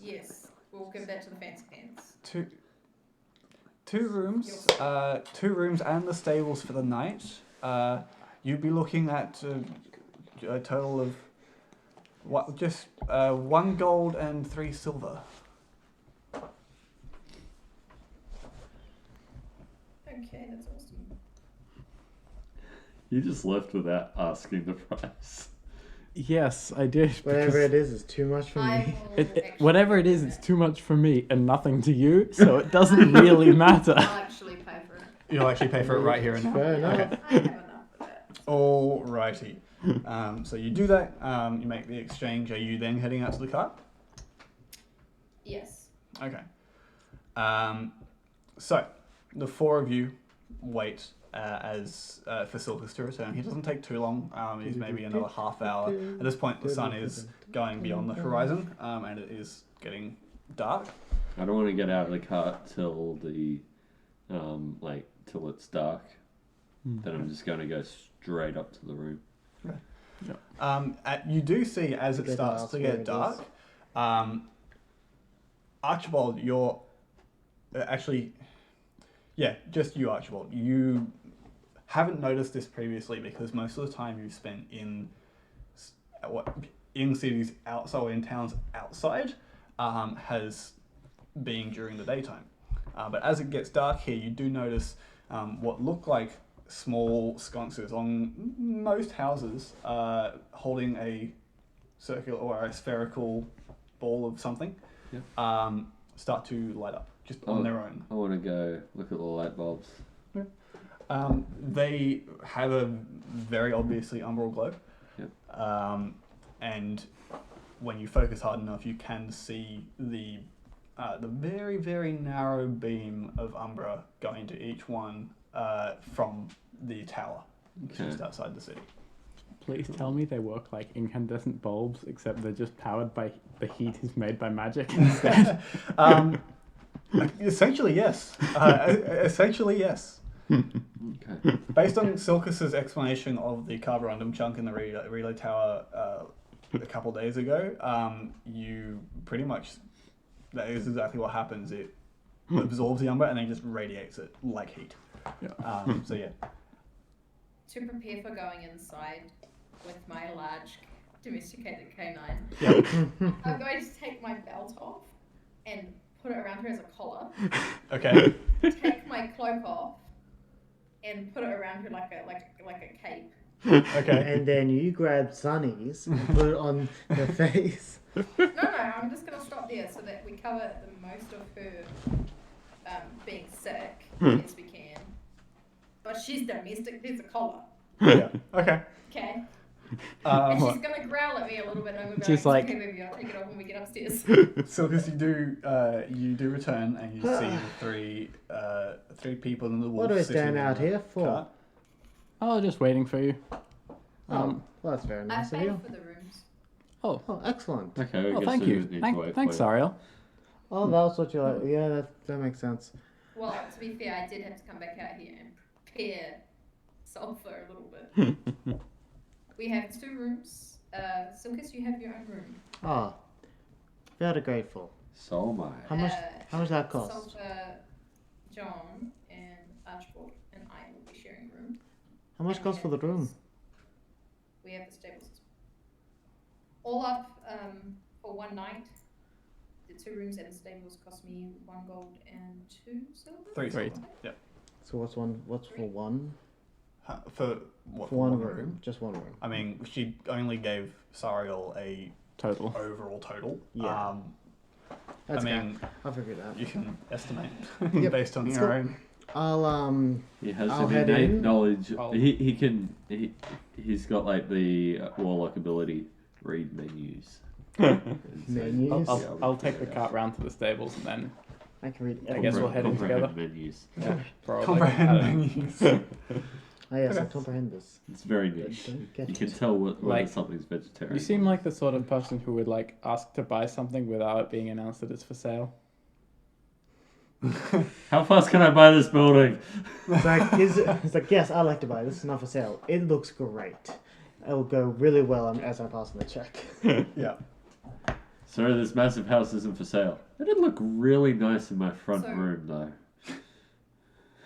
Yes, we'll give that to the fancy pants. 2 rooms? 2 rooms and the stables for the night. You'd be looking at a total of what? Just 1 gold and 3 silver. Okay, that's awesome. You just left without asking the price. Yes, I did. Whatever because it is too much for I me. will whatever it is, it's too much for me and nothing to you, so it doesn't really matter. I'll actually pay for it. You'll actually pay for it right here and now. Fair enough. Okay. I have enough for that. Alrighty. So you do that. You make the exchange. Are you then heading out to the car? Yes. Okay. So the 4 of you wait as for Silkus to return. He doesn't take too long. He's maybe another half hour. At this point, the sun is going beyond the horizon, and it is getting dark. I don't want to get out of the cart till till it's dark. Then I'm just going to go straight up to the room. You do see as it starts to get dark. Archibald, you're actually, yeah, just you, Archibald. You haven't noticed this previously because most of the time you've spent in cities outside or in towns outside has been during the daytime. But as it gets dark here, you do notice what look like small sconces on most houses holding a circular or a spherical ball of something start to light up just on their own. I want to go look at the light bulbs. They have a very obviously umbral glow. Yep. And when you focus hard enough, you can see the very, very narrow beam of umbra going to each one from the tower, Okay. just outside the city. Please tell me they work like incandescent bulbs, except they're just powered by the heat is made by magic instead. Essentially, yes. Essentially, yes. Okay. Based on Silkus's explanation of the carborundum chunk in the relay tower a couple days ago, you pretty much, that is exactly what happens. It absorbs the umbra and then just radiates it like heat. Yeah. So yeah. To prepare for going inside with my large domesticated canine, Yep. I'm going to take my belt off and put it around her as a collar. Okay. Take my cloak off and put it around her like a cape. Okay. And then you grab Sunny's and put it on her face. No, I'm just going to stop there so that we cover the most of her being sick as we can. But she's domestic, there's a collar. Yeah. Okay. Okay? And Um, she's going to growl at me a little bit and I'm going to be She's like, like- okay, baby, I'll take it off when we get upstairs. Silkus, you do return and you see the three people in the wolf. What do I sitting stand in out the here for? cart. Oh, just waiting for you. Well, that's very I nice of paid you. for the rooms. Oh, Oh, excellent. Okay, I oh guess thank we you. just need to wait Thanks, for you. Ariel. Oh, that was what you like. Yeah, that makes sense. Well, to be fair, I did have to come back out here and prepare sulfur a little bit. We have 2 rooms. Silkus, you have your own room. Oh, very grateful. So am I. How much? How much that cost? Sulfur, John, and Archibald and I will be sharing a room. How much And cost for the room? We have the stables. All up for one night. The 2 rooms and the stables cost me 1 gold and 2 silver. 3 Great. silver. Yep. So what's for one? For what? For one room. Just one room. I mean, she only gave Sariel a Total. overall total. Yeah. That's I mean, I'll figure it out. you can estimate Yep. based on Let's your go. own. I'll He has I'll an head innate in. knowledge. I'll- He's got like the warlock ability. Read menus. menus. I'll take the cart round to the stables and then I can read. I guess we'll head in Comprehend together. menus. probably. Comprehend menus. Oh yes, I Okay. comprehend this. It's very niche. Don't get You can it. tell whether Like, something's vegetarian. You seem like the sort of person who would like ask to buy something without it being announced that it's for sale. How fast can I buy this building? It's like, yes, I'd like to buy this. It's not for sale. It looks great. It will go really well as I pass on the check. Yeah. Sir, this massive house isn't for sale. It'd look really nice in my front So- room, though.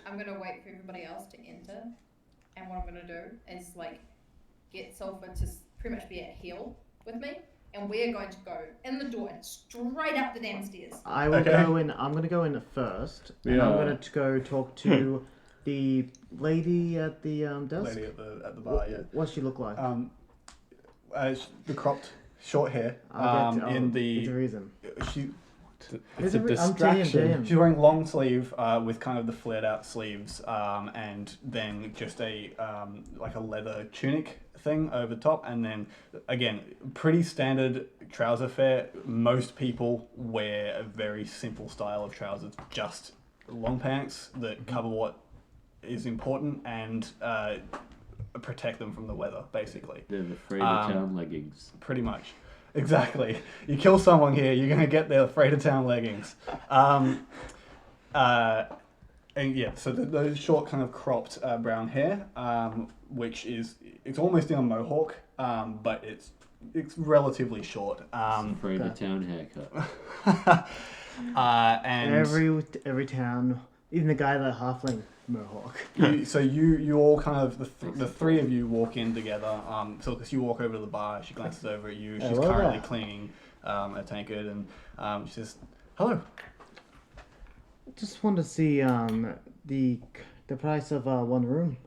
I'm going to wait for everybody else to enter. And what I'm going to do is like get Sulfur to pretty much be at heel with me. And we're going to go in the door and straight up the damn stairs. I will Okay. go in. I'm going to go in first, and I'm Yeah. going to go talk to the lady at the desk. Lady at the bar. Yeah. What's she look like? The cropped short hair. I'll get In it's a the reason. she It's a I'm distraction. she's wearing long sleeve with kind of the flared out sleeves, and then just a like a leather tunic thing over top, and then again pretty standard trouser fare. Most people wear a very simple style of trousers, just long pants that cover what is important and protect them from the weather, basically. They're the Fredatowne leggings. Pretty much. Exactly. You kill someone here, you're going to get their Fredatowne leggings. And yeah, so those short kind of cropped brown hair, which it's almost in a mohawk, but it's relatively short. Fredatowne haircut. And Every town, even the guy that halfling mohawk. you all kind of the 3 of you walk in together. So because you walk over to the bar, she glances over at you. She's Hello currently there. cleaning a tankard, and she says, "Hello." Just want to see the price of one room.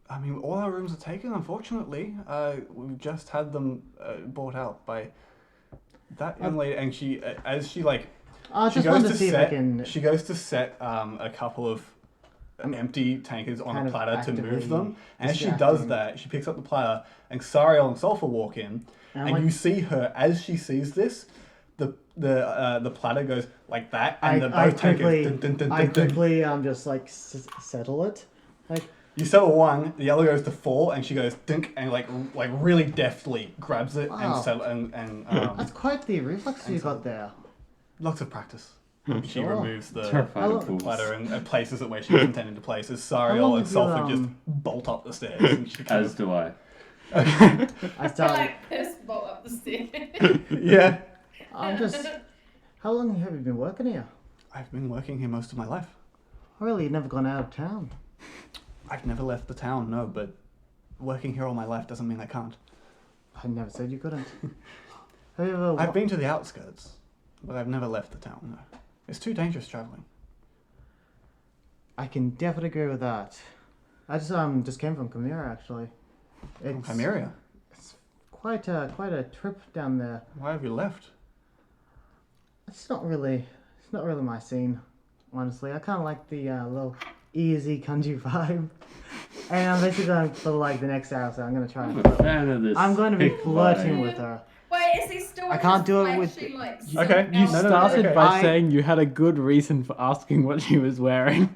I mean, all our rooms are taken, unfortunately. We've just had them bought out by that young lady, and she, as she like, I she just goes want to to see if I set, can. she goes to set a couple of empty tankards on kind a of platter to move actively them. And as she does distracting. that, she picks up the platter, and Sariel and Sulfur walk in, And I'm and like- you see her as she sees this. The platter goes like that, and the I both tankards. quickly, Dun, dun, dun, I dun, dun. quickly just like settle it. Like, You sell 1, the other goes to 4, and she goes dink and like really deftly grabs it Wow. and That's quite the reflex you got there. lots of practice. She Sure. removes the Terrified of Hello. fools. platter and places it where she was intended to place. As How long Sariel and have you, Sulfur just bolt up the stairs. And she As do I. I I started. like piss bolt up the stairs. yeah. I'm just. How long have you been working here? I've been working here most of my life. Oh, really, you've never gone out of town. I've never left the town, no, but working here all my life doesn't mean I can't. I never said you couldn't. Have you ever? I've been to the outskirts, but I've never left the town, no. It's too dangerous traveling. I can definitely agree with that. I just came from Chimera actually. From Chimeria? Quite a trip down there. Why have you left? It's not really my scene, honestly. I kind of like the little easy country vibe. And I'm basically going for like the next hour, so I'm gonna try. I'm And a fan of this. I'm going to be hick flirting vibe. with her. Wait, is he still? I in can't his do it with- flashy, like, Okay, You No, no, no, started okay. by I- saying you had a good reason for asking what she was wearing.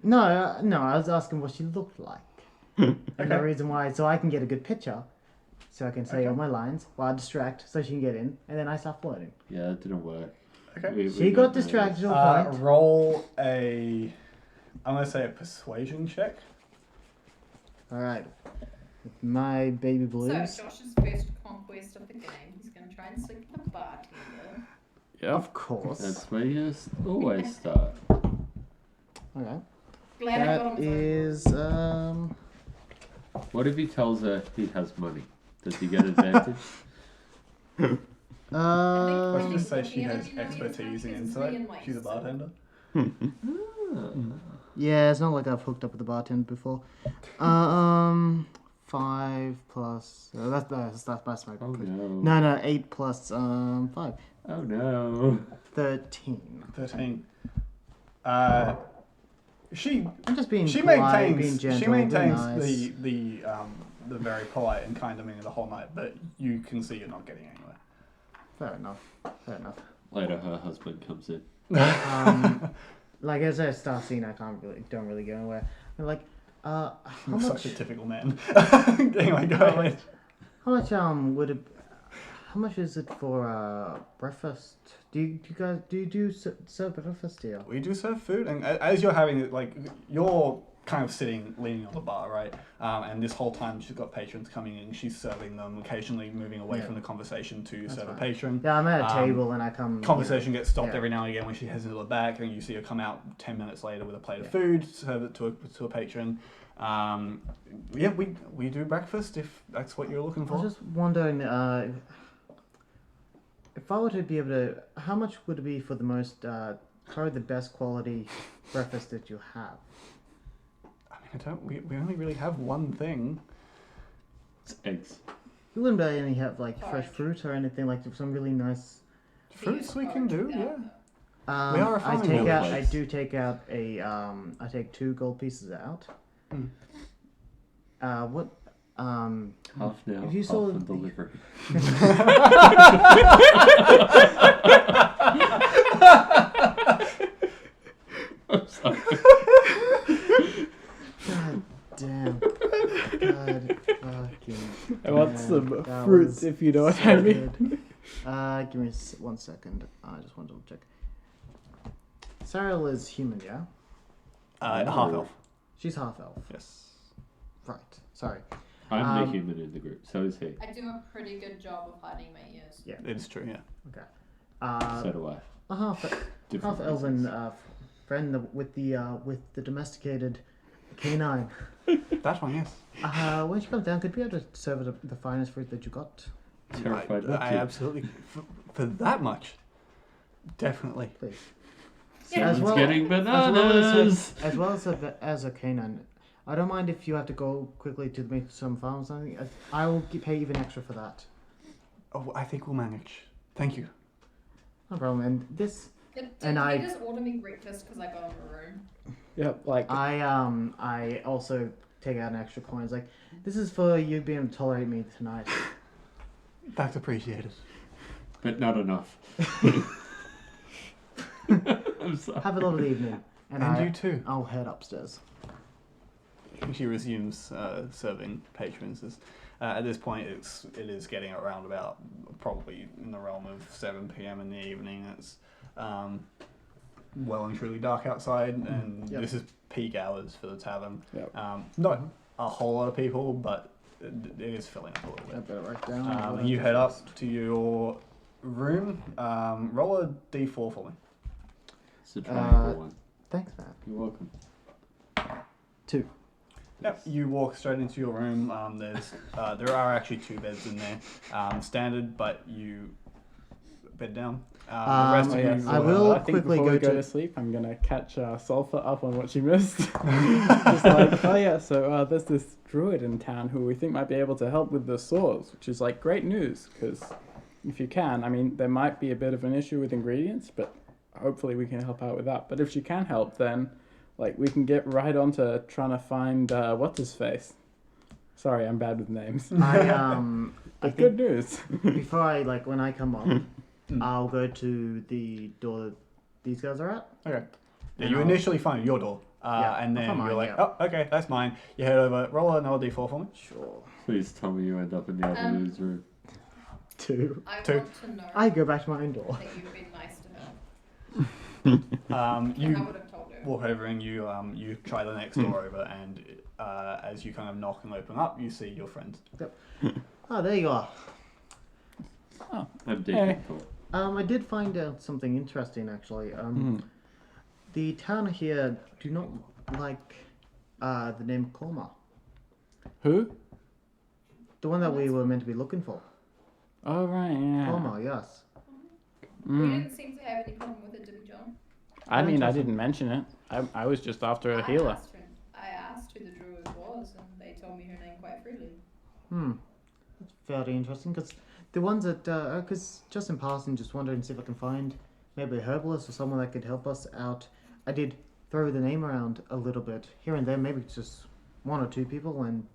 No, I was asking what she looked like. And the Okay. reason why, so I can get a good picture, so I can say Okay. all my lines while I distract, so she can get in, and then I start flirting. Yeah, it didn't work. Okay. We She got don't know distracted this. to a point. Roll a... I'm going to say a persuasion check. All right, with my baby So blues. Josh's first conquest of the game, he's gonna try and sleep with the bartender. Yep. Of course. That's where you always start. Okay. Glad I got That him his own is What if he tells her he has money? Does he get advantage? Let's think just say looking she at has him, you know, he's expertise in like insight. being, like, She's a so- bartender. yeah. It's not like I've hooked up with a bartender before. 5 plus. That's my. Oh no. No, 8 plus 5. Oh no. 13. 13. She I'm just being she polite, being maintains gentle, she being maintains nice. the very polite and kind demeanor the whole night, but you can see you're not getting anywhere. Fair enough. Later, her husband comes in. Like as I start seeing, I don't really go anywhere. I'm like, how You're much? such a typical man. Anyway, go ahead. How much would it? How much is it for breakfast? Do you guys serve breakfast here? We do serve food, and as you're having it, like you're kind of sitting, leaning on the bar, right? And this whole time she's got patrons coming in. She's serving them, occasionally moving away Yeah. from the conversation to That's serve a fine. patron. Yeah, I'm at a Um, table and I come. Conversation gets stopped Yeah. every now and again when she heads into the back, and you see her come out 10 minutes later with a plate Yeah. of food, serve it to a patron. Yeah, we do breakfast if that's what you're looking I for. was just wondering, if I were to be able to, how much would it be for the most, probably the best quality breakfast that you have? I mean, we only really have one thing. It's eggs. You wouldn't really any have like fresh Porridge. fruit or anything like some really nice. Fruits we can do, yeah. We are a I farming village. do take out a I take 2 gold pieces out. Mm. What Half now, If you half saw on the- delivery. I'm sorry. God damn. God fucking. I want damn. some That fruit, was if you know what so I mean. good. Give me 1 second. I just want to check. Cyril is human, yeah? Half elf. She's half elf. Yes. Right. Sorry. I'm the Um, human in the group, so is he. I do a pretty good job of hiding my ears. Yeah. It is true, yeah. So do I. A half Different elven reasons. friend with the domesticated canine. That one, yes. When she comes down, could we have to serve her the finest fruit that you got? Terrified not I to. absolutely, for that much, definitely. Please. Yeah. Someone's getting As bananas. well as a canine. I don't mind if you have to go quickly to make some farm or something. I will pay even extra for that. Oh, I think we'll manage. Thank you. No problem. And this, Did And he I- just order me breakfast because I got him a room? Yep, like I also take out an extra coin. It's like, this is for you being able to tolerate me tonight. That's appreciated. But not enough. I'm sorry. Have a lovely evening. And you too. I'll head upstairs. she resumes serving patrons. At this point, it is getting around about probably in the realm of 7 p.m. in the evening. It's well and truly dark outside, and this is peak hours for the tavern. Yep. Not a whole lot of people, but it is filling up a little bit. I better write down. You head up to your room. Roll a d4 for me. It's a triangle one. Thanks, man. You're welcome. 2. Yep, you walk straight into your room. There are actually 2 beds in there, standard, but you bed down. The rest of you, I will I think quickly before we go go to to sleep, I'm gonna catch Sulfur up on what she missed. Just like, oh yeah, so there's this druid in town who we think might be able to help with the sores, which is like great news because if you can, I mean, there might be a bit of an issue with ingredients, but hopefully we can help out with that. But if she can help, then like we can get right on to trying to find what's his face. Sorry, I'm bad with names. I Good news. before when I come on, I'll go to the door that these guys are at. Okay. Yeah, And you I'll- initially find your door, and I'll then find you're mine, like, yeah. oh, okay, that's mine. You head over, roll another d4 for me. Sure. Please tell me you end up in the other dude's room. 2. I Two. want to know I go back to my own door. that you've been nice to her. I You would have told her. walk over and you try the next door over, and as you kind of knock and open up, you see your friend. Oh, there you are. I'm deep Hey. in thought. I did find out something interesting actually. The town here do not like the name Korma. Who? The one that we were meant to be looking for. Oh right, yeah. Korma, yes. We Mm. didn't seem to have any problem with it, did we, John? I mean, I didn't mention it. I was just after a healer. I asked who the druid was, and they told me her name quite freely. That's fairly interesting because the ones that, because just in passing, just wondering to see if I can find maybe a herbalist or someone that could help us out. I did throw the name around a little bit here and there, maybe just 1 or 2 people, and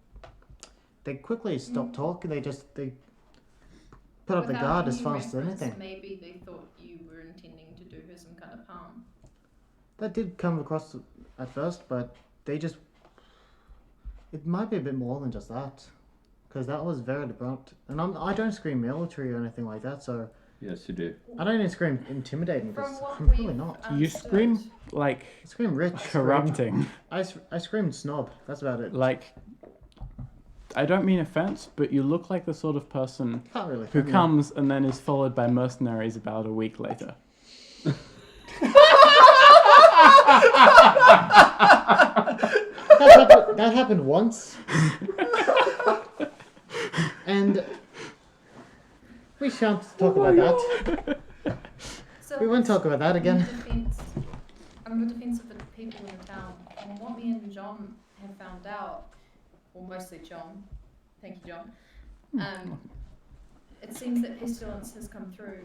they quickly stopped talking. They put up the Without guard as any fast as reference, anything. Maybe they thought you were intending to do her some kind of harm. That did come across at first, but they just. It might be a bit more than just that. Because that was very abrupt. And I don't scream military or anything like that, so. Yes, you do. I don't even scream intimidating From because what I'm we've really not. You scream like I scream rich. corrupting. I scream snob. That's about it. Like, I don't mean offense, but you look like the sort of person Can't really. who offend me. comes and then is followed by mercenaries about a week later. That happened once. And we shan't talk about that. So We won't talk about that again. I'm the defense of the people in the town. And what me and John have found out, or mostly John, thank you, John, it seems that pestilence has come through,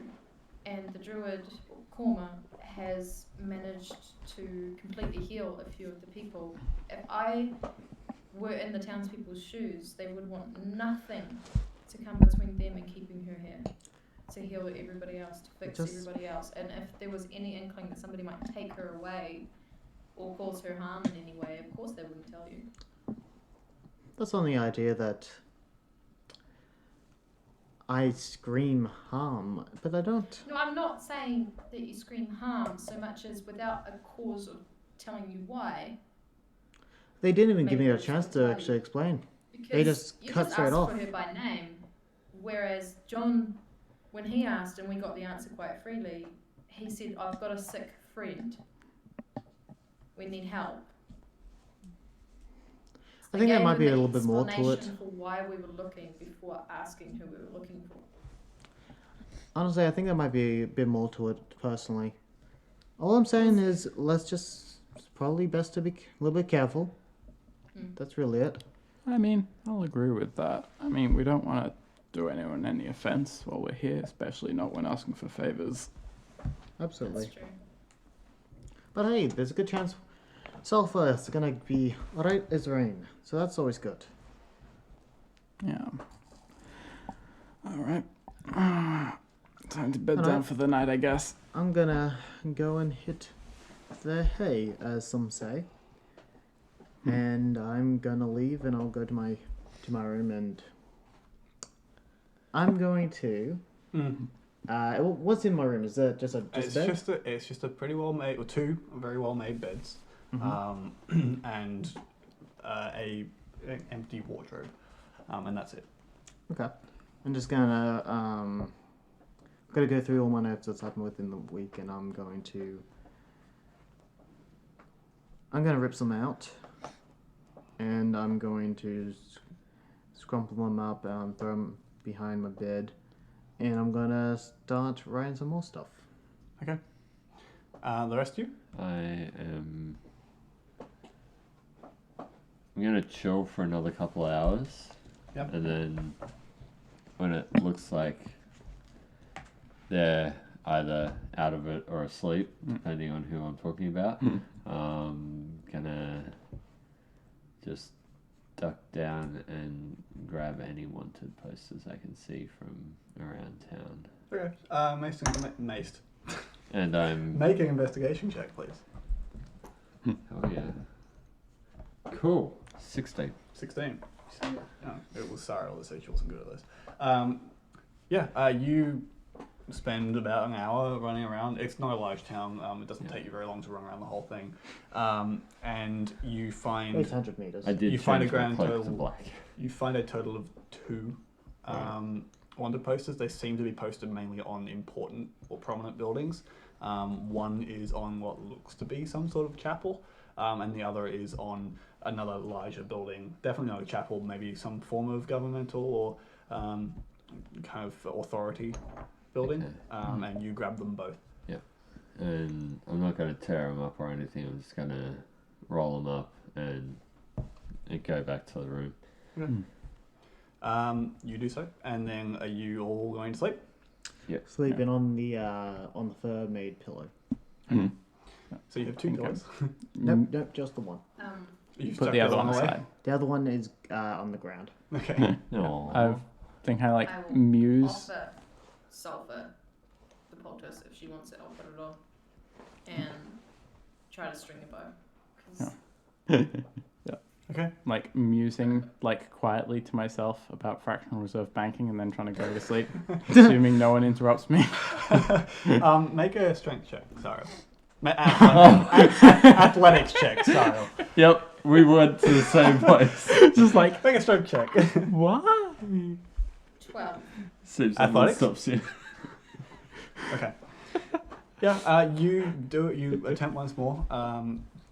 and the druid, Korma, has managed to completely heal a few of the people. If I were in the townspeople's shoes, they would want nothing to come between them and keeping her here. To heal everybody else, to fix everybody else. And if there was any inkling that somebody might take her away or cause her harm in any way, of course they wouldn't tell you. That's on the idea that I scream harm, but I don't. No, I'm not saying that you scream harm so much as without a cause of telling you why. They didn't even give me Maybe a they chance should to tell actually you. explain. Because They just you cut just straight asked off. for her by name, whereas John, when he asked and we got the answer quite freely, he said, "I've got a sick friend. We need help." I think there Gave might him be a the little bit more to it. explanation for why we were looking before asking who we were looking for. Honestly, I think there might be a bit more to it, personally. All I'm saying is, it's probably best to be a little bit careful. That's really it. I mean, I'll agree with that. I mean, we don't want to do anyone any offense while we're here, especially not when asking for favors. Absolutely. That's true. But hey, there's a good chance Sulfur is gonna be alright as rain, so that's always good. Yeah. All right. Time to bed All down right. for the night, I guess. I'm gonna go and hit the hay, as some say. And I'm gonna leave, and I'll go to my room, and I'm going to. What's in my room? Is that just a bed? It's just a pretty well made, or two very well made beds, and a empty wardrobe, and that's it. Okay. I'm just gonna go through all my notes that's happened within the week, and I'm gonna rip some out, and I'm going to scrumple them up, throw them behind my bed, and I'm gonna start writing some more stuff. Okay. The rest of you? I'm gonna chill for another couple of hours. Yep. And then when it looks like they're either out of it or asleep, depending on who I'm talking about, gonna just duck down and grab any wanted posters I can see from around town. Okay. Maced. And I'm... Make an investigation check, please. Oh yeah. Cool. 16. 16. Oh, it was Cyril that said she wasn't good at this. You spend about an hour running around. It's not a large town. It doesn't take you very long to run around the whole thing. And you find 800 meters. I did you find a change my grand cloak to total. black. You find a total of 2 wanted posters. They seem to be posted mainly on important or prominent buildings. One is on what looks to be some sort of chapel, and the other is on another larger building. Definitely not a chapel, maybe some form of governmental or kind of authority building. And you grab them both. Yeah. And I'm not going to tear them up or anything. I'm just going to roll them up and go back to the room. Okay. You do so, and then are you all going to sleep? Yeah. Sleeping on the fur-made pillow. So you have 2 pillows. Nope, just the one. You Put the other one away? aside. The other one is on the ground. Okay. I think I I will muse. offer sulfur the poultice if she wants it. I'll put it on and try to string a bow. 'Cause Okay. Like musing quietly to myself about fractional reserve banking and then trying to go to sleep, assuming no one interrupts me. Make a strength check, Cyril. Athletics check, Cyril. Yep, we went to the same place. Just like, Make a strength check. what? 12. Seems Athletics? stops you. Okay. Yeah, you attempt once more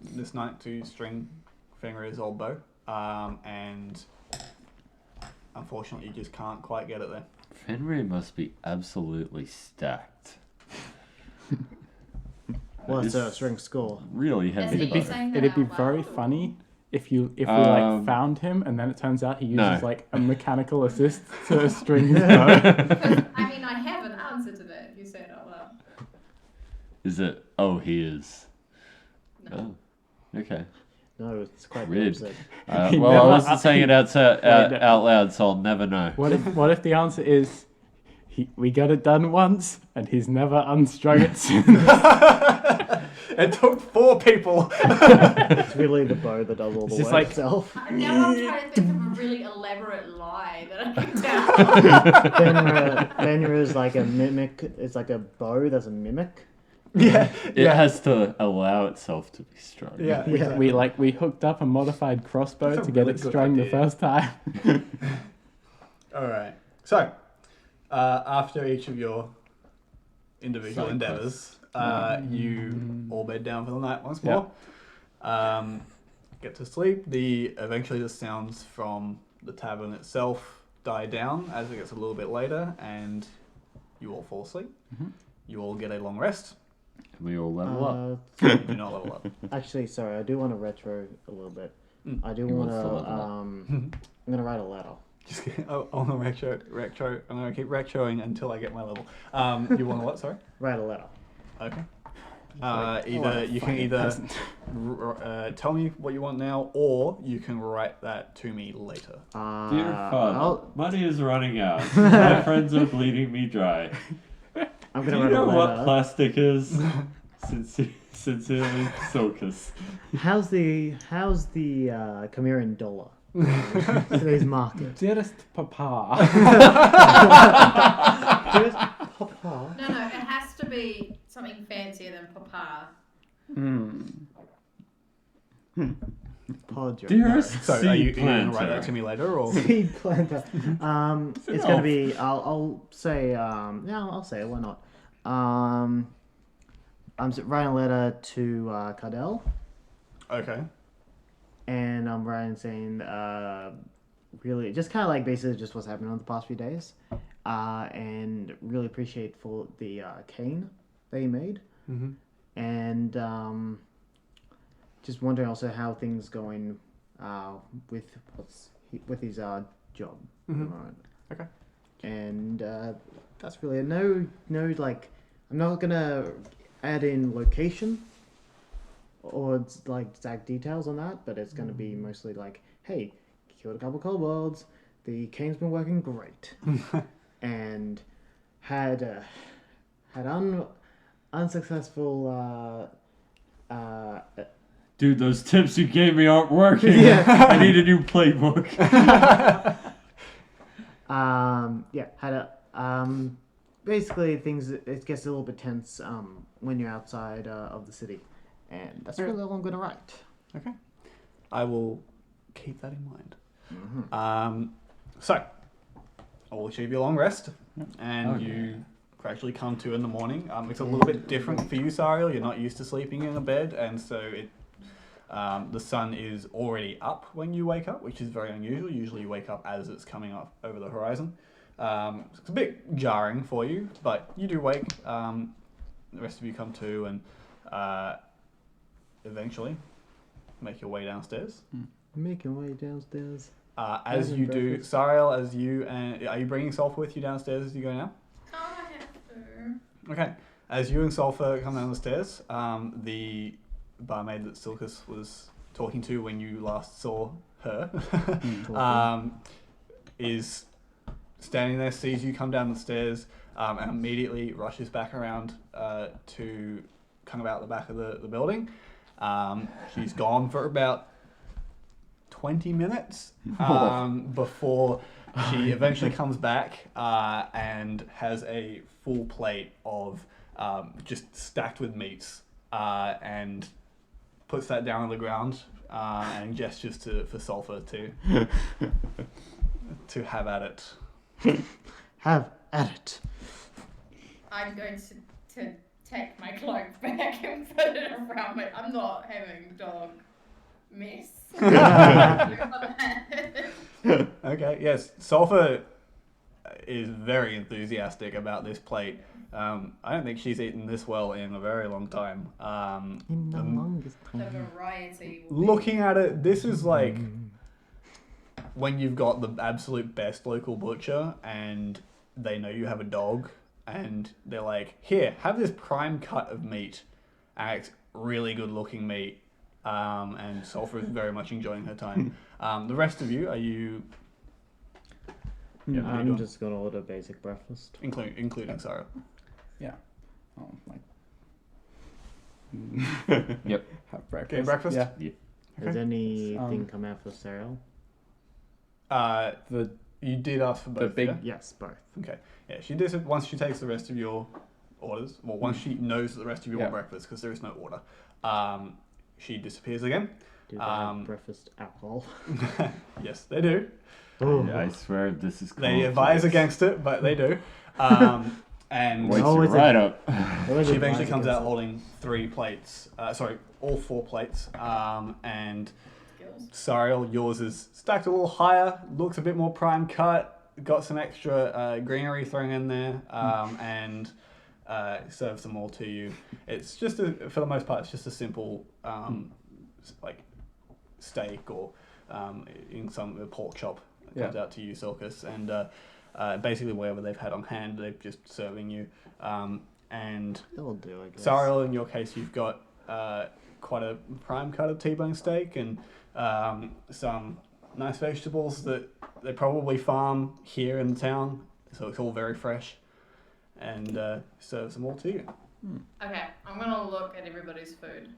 this night to string Fenrir's old bow, and unfortunately you just can't quite get it there. Fenrir must be absolutely stacked. What's a string score? Really heavy. It'd bow. be- It'd be out very loud, or- funny if we found him and then it turns out he uses No. a mechanical assist to string his bow. I mean, I have an answer to that if you say it out loud. Is it? Oh, he is. No. Oh, okay. No, it's quite Weird. the opposite. He Well, I never- wasn't saying it out loud, so I'll never know. What if the answer is we got it done once and he's never unstrung it since? It took 4 people. It's really the bow that does all the It's just work like- itself. Now I'm trying to think of a really elaborate lie that I can tell. Fenrir is like a mimic. It's like a bow that's a mimic. Yeah. It has to allow itself to be strung. Yeah. Yeah. We hooked up a modified crossbow That's a to get really it good strung the idea. first time. All right. So, after each of your individual Side endeavors, you all bed down for the night once more. Get to sleep. Eventually the sounds from the tavern itself die down as it gets a little bit later, and you all fall asleep. You all get a long rest. And we all level up. You do not level up. Actually, sorry, I do want to retro a little bit. I do He want wants to. to level up. I'm gonna write a letter. Just kidding. Oh, on the retro. I'm gonna keep retroing until I get my level. You want to what? Sorry. Write a letter. Okay. like, You can either tell me what you want now, or you can write that to me later. Dear Father, I'll- money is running out. My friends are bleeding me dry. I'm Do gonna you write a know letter. what plastic is? Sincerely, Sulcus. How's the Chimerian dollar? Today's market. Dearest Papa. Dearest Papa. No, it has to be something fancier than papa. Pod your Dearest So are you seed going to write that planter. to me later, or? seed planter. It's gonna be. I'll say. Yeah, I'll say it. Why not? I'm writing a letter to Cardell, Okay. and I'm writing saying, really, just kind of like basically just what's happened on the past few days, and really appreciate for the cane that you made, and just wondering also how things going with with his job. at the moment. Okay. And that's really it. No, like, I'm not gonna add in location or like exact details on that, but it's gonna be mostly like, hey, killed a couple kobolds, the cane's been working great, and had unsuccessful Dude, those tips you gave me aren't working. Yeah. I need a new playbook. had a basically things, it gets a little bit tense when you're outside of the city, and that's really all I'm gonna write. Okay. I will keep that in mind. So, I'll achieve your long rest, and you gradually come to in the morning. It's a little bit different for you, Sariel. You're not used to sleeping in a bed, and so the sun is already up when you wake up, which is very unusual. Usually you wake up as it's coming up over the horizon. It's a bit jarring for you, but you do wake. The rest of you come to, and eventually make your way downstairs. Make your way downstairs. As you do, Sariel, are you bringing Sulfur with you downstairs as you go now? Oh, I have to. Okay. As you and Sulfur come down the stairs, the barmaid that Silkus was talking to when you last saw her is standing there, sees you come down the stairs, and immediately rushes back around to come out the back of the building. She's gone for about 20 minutes before she eventually comes back and has a full plate of just stacked with meats and puts that down on the ground and gestures for Sulfur to have at it. Have at it. I'm going to take my cloak back and put it around me. I'm not having dog mess. Okay, yes. Sulfur is very enthusiastic about this plate. I don't think she's eaten this well in a very long time. In the longest The time. variety. Looking at it, this is like when you've got the absolute best local butcher and they know you have a dog and they're like, here, have this prime cut of meat. And it's really good looking meat. And Sulfur is very much enjoying her time. The rest of you, are you... Yeah, what are you I'm doing? just gonna order basic breakfast. Including Sarah. Yeah. Oh, like. Yep. Have breakfast. Okay, breakfast? Yeah. Has anything Um, come out for cereal? The You did ask for both, big- yeah? Yes, both. Okay. Yeah, she does it once she takes the rest of your orders. Well, once she knows that the rest of you want breakfast, because there is no order. She disappears again. Do they have breakfast alcohol? Yes, they do. Yeah, I swear this is They advise against it, but they do. And Wakes Oh, you it's a- right up. she eventually comes out holding 3 plates. All 4 plates. And Sariel, yours is stacked a little higher, looks a bit more prime cut, got some extra greenery thrown in there, and serves them all to you. It's just, for the most part, it's just a simple like steak or in some pork chop that comes out to you, Silkus, and basically whatever they've had on hand, they're just serving you. And That'll do, I guess. Sariel, in your case, you've got quite a prime cut of T-bone steak and some nice vegetables that they probably farm here in the town, so it's all very fresh, and serves them all to you. Okay, I'm gonna look at everybody's food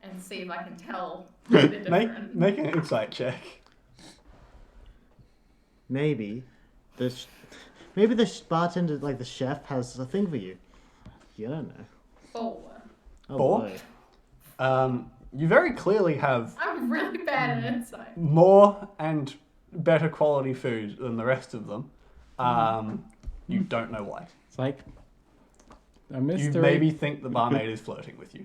and see if I can tell if they're different. Make an insight check. Maybe the bartender, like the chef, has a thing for you. You don't know. 4. Oh 4? boy. You very clearly have I'm really bad at insight. more and better quality food than the rest of them. You don't know why. It's like a mystery. You maybe think the barmaid is flirting with you.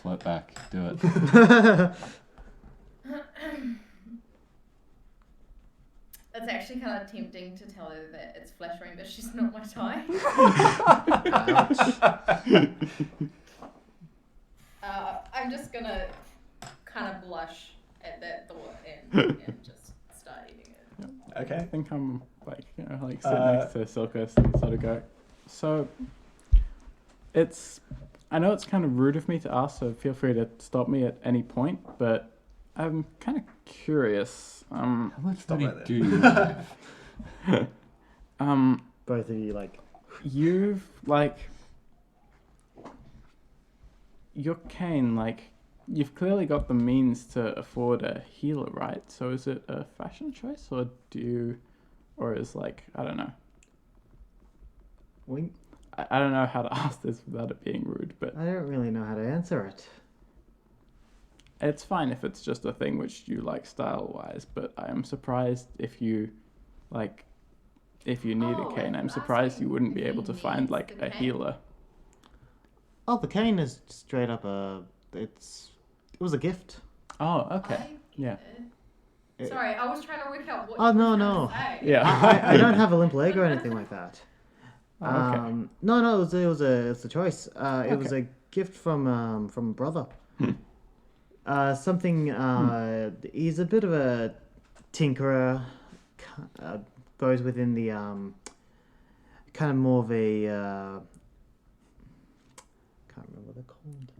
Float back. Do it. It's actually kind of tempting to tell her that it's flattering, but she's not my type. I'm just gonna kind of blush at that thought and just start eating it. Okay. I think I'm like, you know, like sit next to Silkus and sort of go. So I know it's kind of rude of me to ask, so feel free to stop me at any point, but I'm kind of curious. How much Stop money right do you have? Both of you, like, You've like your cane, like you've clearly got the means to afford a healer, right? So is it a fashion choice, or is like, I don't know. wink. I don't know how to ask this without it being rude, but I don't really know how to answer it. it's fine if it's just a thing which you like style-wise. But I am surprised if you need a cane. I'm surprised you wouldn't be able to find like a healer. Oh, the cane is straight up it was a gift. Oh, okay. Yeah. Sorry, I was trying to work out what Oh, you were no. trying to say. Yeah. I don't have a limp leg or anything like that. Oh, okay. No, it was a choice. It was a gift from a brother. He's a bit of a tinkerer. Goes within the kind of more of a can't remember what they're called.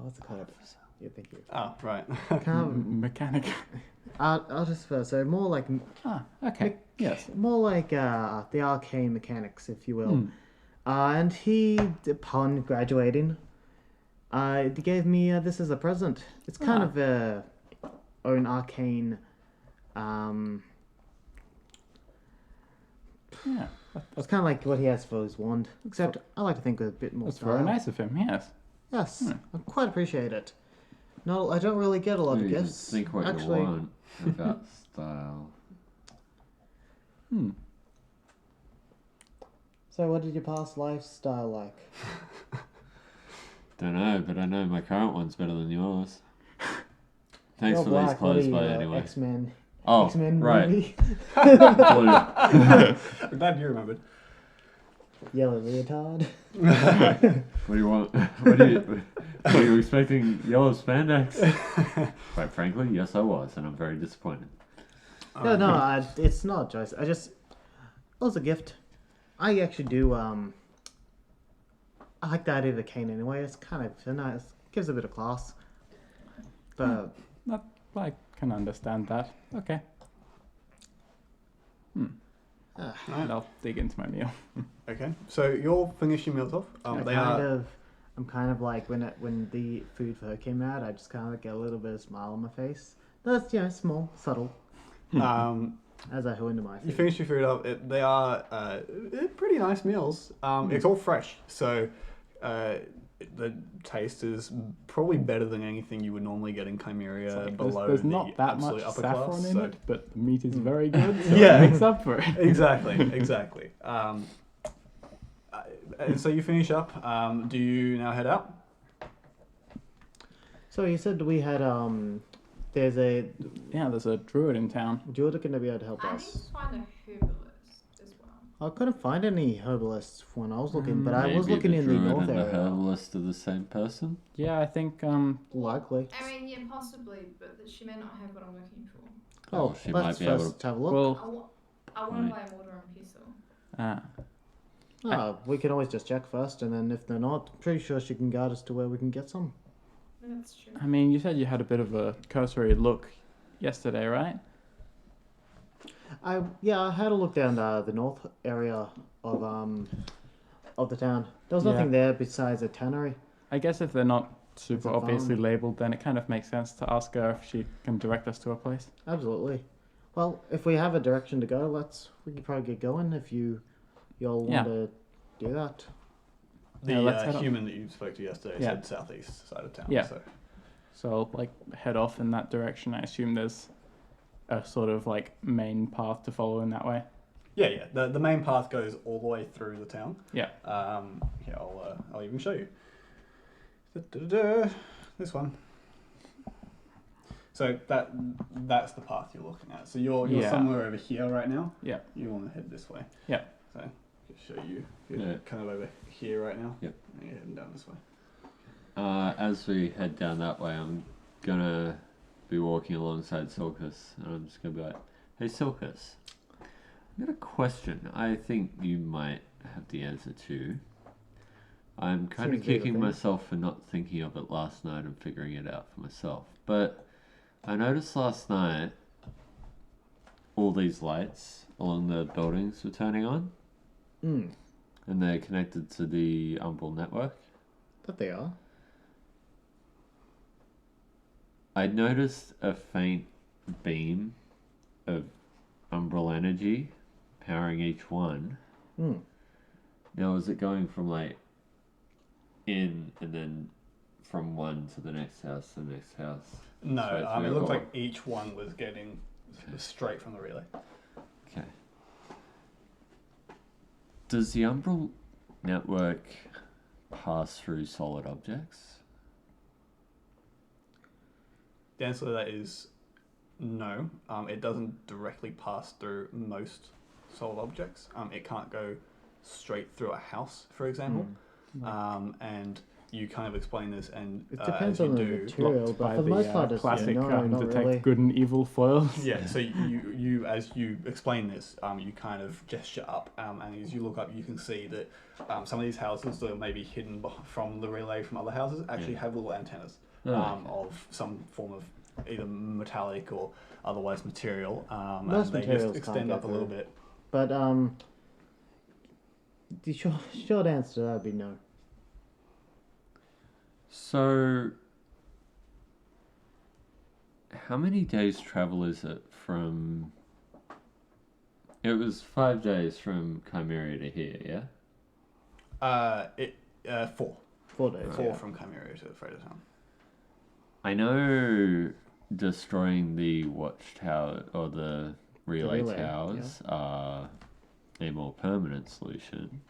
What's it called? Yeah, thank you. Oh, right. Mechanic. Artist first, so more like Okay. Yes. more like the arcane mechanics, if you will. And he, upon graduating, he gave me this as a present. It's kind of own arcane. Yeah. It's kind of like what he has for his wand, except I like to think with a bit more That's style. very nice of him. Yes. Yes, I quite appreciate it. No, I don't really get a lot of You gifts. just think what actually. you want about style. So, what did your past lifestyle like? Don't know, but I know my current one's better than yours. Thanks You're for black, these clothes, what are by you, anyway. X-Men. Oh, X-Men right. movie. Blue. I'm glad you remembered. Yellow leotard. What do you want? Were you expecting yellow spandex? Quite frankly, yes, I was, and I'm very disappointed. No, it's not a choice. It was a gift. I actually do. I like the idea of a cane anyway. It's kind of nice. Gives a bit of class. But I can understand that. Okay. And I'll dig into my meal. Okay, so you'll finish your meals off. I'm kind of like when the food for her came out, I just kind of get a little bit of smile on my face. That's small, subtle. As I go into my food. You finish your food up. They are pretty nice meals. It's all fresh, so the taste is probably better than anything you would normally get in Chimeria below There's the not that much absolute upper saffron class. in So it, but the meat is very good, so Yeah. it makes up for it. exactly. And so you finish up. Do you now head out? So you said we had there's a There's a druid in town. you're looking to be able to help I need us. to find a herbalist as well. I couldn't find any herbalists when I was looking, but I was Maybe looking the in the druid north and the area. herbalist are the same person? Yeah, I think Likely. I mean, yeah, possibly, but she may not have what I'm looking for. Oh, she let's might be able first have a look. well I want to buy water and pestle. We can always just check first, and then if they're not, I'm pretty sure she can guide us to where we can get some. That's true. I mean, you said you had a bit of a cursory look yesterday, right? I had a look down the north area of the town. There was nothing there besides a tannery. I guess if they're not super a obviously farm. labeled, then it kind of makes sense to ask her if she can direct us to a place. Absolutely. Well, if we have a direction to go, we can probably get going. If y'all want to do that. Let's The head off. human that you spoke to yesterday Yeah. said southeast side of town. Yeah. So So head off in that direction. I assume there's a sort of main path to follow in that way. yeah. The main path goes all the way through the town. Yeah. Here, I'll even show you. Da-da-da-da. This one. So that's the path you're looking at. So you're somewhere over here right now. Yeah. You want to head this way. Yeah. So I'll show you. You're kind of over here right now. Yep. And you're heading down this way. As we head down that way, I'm gonna be walking alongside Silkus, and I'm just gonna be like, "Hey, Silkus, I've got a question. I think you might have the answer to. I'm kind Seems of to be the kicking thing. myself for not thinking of it last night and figuring it out for myself. But I noticed last night all these lights along the buildings were turning on, Mm. and they're connected to the Umbral network. That they are. I noticed a faint beam of Umbral energy powering each one. Mm. Now, is it going from in and then from one to the next house to the next house? No, Straight it through, looked or- like each one was getting straight from the relay. Okay. Does the Umbral network pass through solid objects? The answer to that is no. It doesn't directly pass through most solid objects. It can't go straight through a house, for example. And you kind of explain this, and It depends as you on the do, material, but for the most part, it's classic no, not detect really. good and evil foils. yeah. So you as you explain this, you kind of gesture up, and as you look up, you can see that some of these houses that are maybe hidden from the relay from other houses actually have little antennas. Of some form of either metallic or otherwise material, and Most they materials just can't extend get up a little through. bit. But the short answer to that would be no. So, how many days travel is it from... It was 5 days from Chimera to here, yeah? 4. 4 days. 4 yeah. from Chimera to Fredatowne. I know destroying the watchtower or the relay relay, towers are a more permanent solution,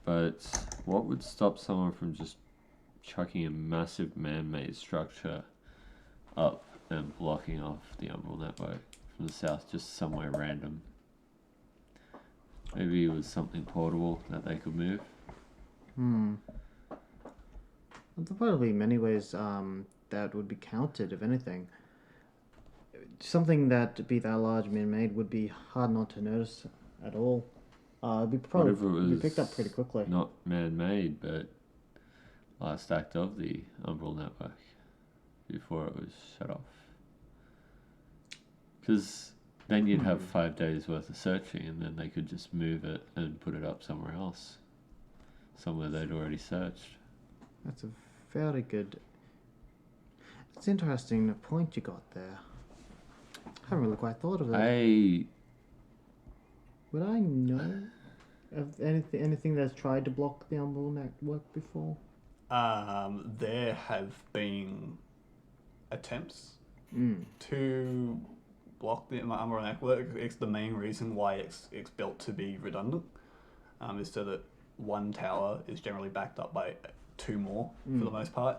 but what would stop someone from just chucking a massive man-made structure up and blocking off the Umbral network from the south, just somewhere random? Maybe it was something portable that they could move. There'll probably be many ways that would be counted, if anything. Something that be that large man-made would be hard not to notice at all. It'd be What if it probably be was picked up pretty quickly. not man-made, but last act of the Umbral network before it was shut off? Because then you'd have 5 days worth of searching, and then they could just move it and put it up somewhere else, somewhere they'd already searched. That's a very good. It's interesting the point you got there. I haven't really quite thought of it. Would I know of anything that's tried to block the Umbral network before? There have been attempts to block the Umbral network. It's the main reason why it's built to be redundant, is so that one tower is generally backed up by 2 more for the most part.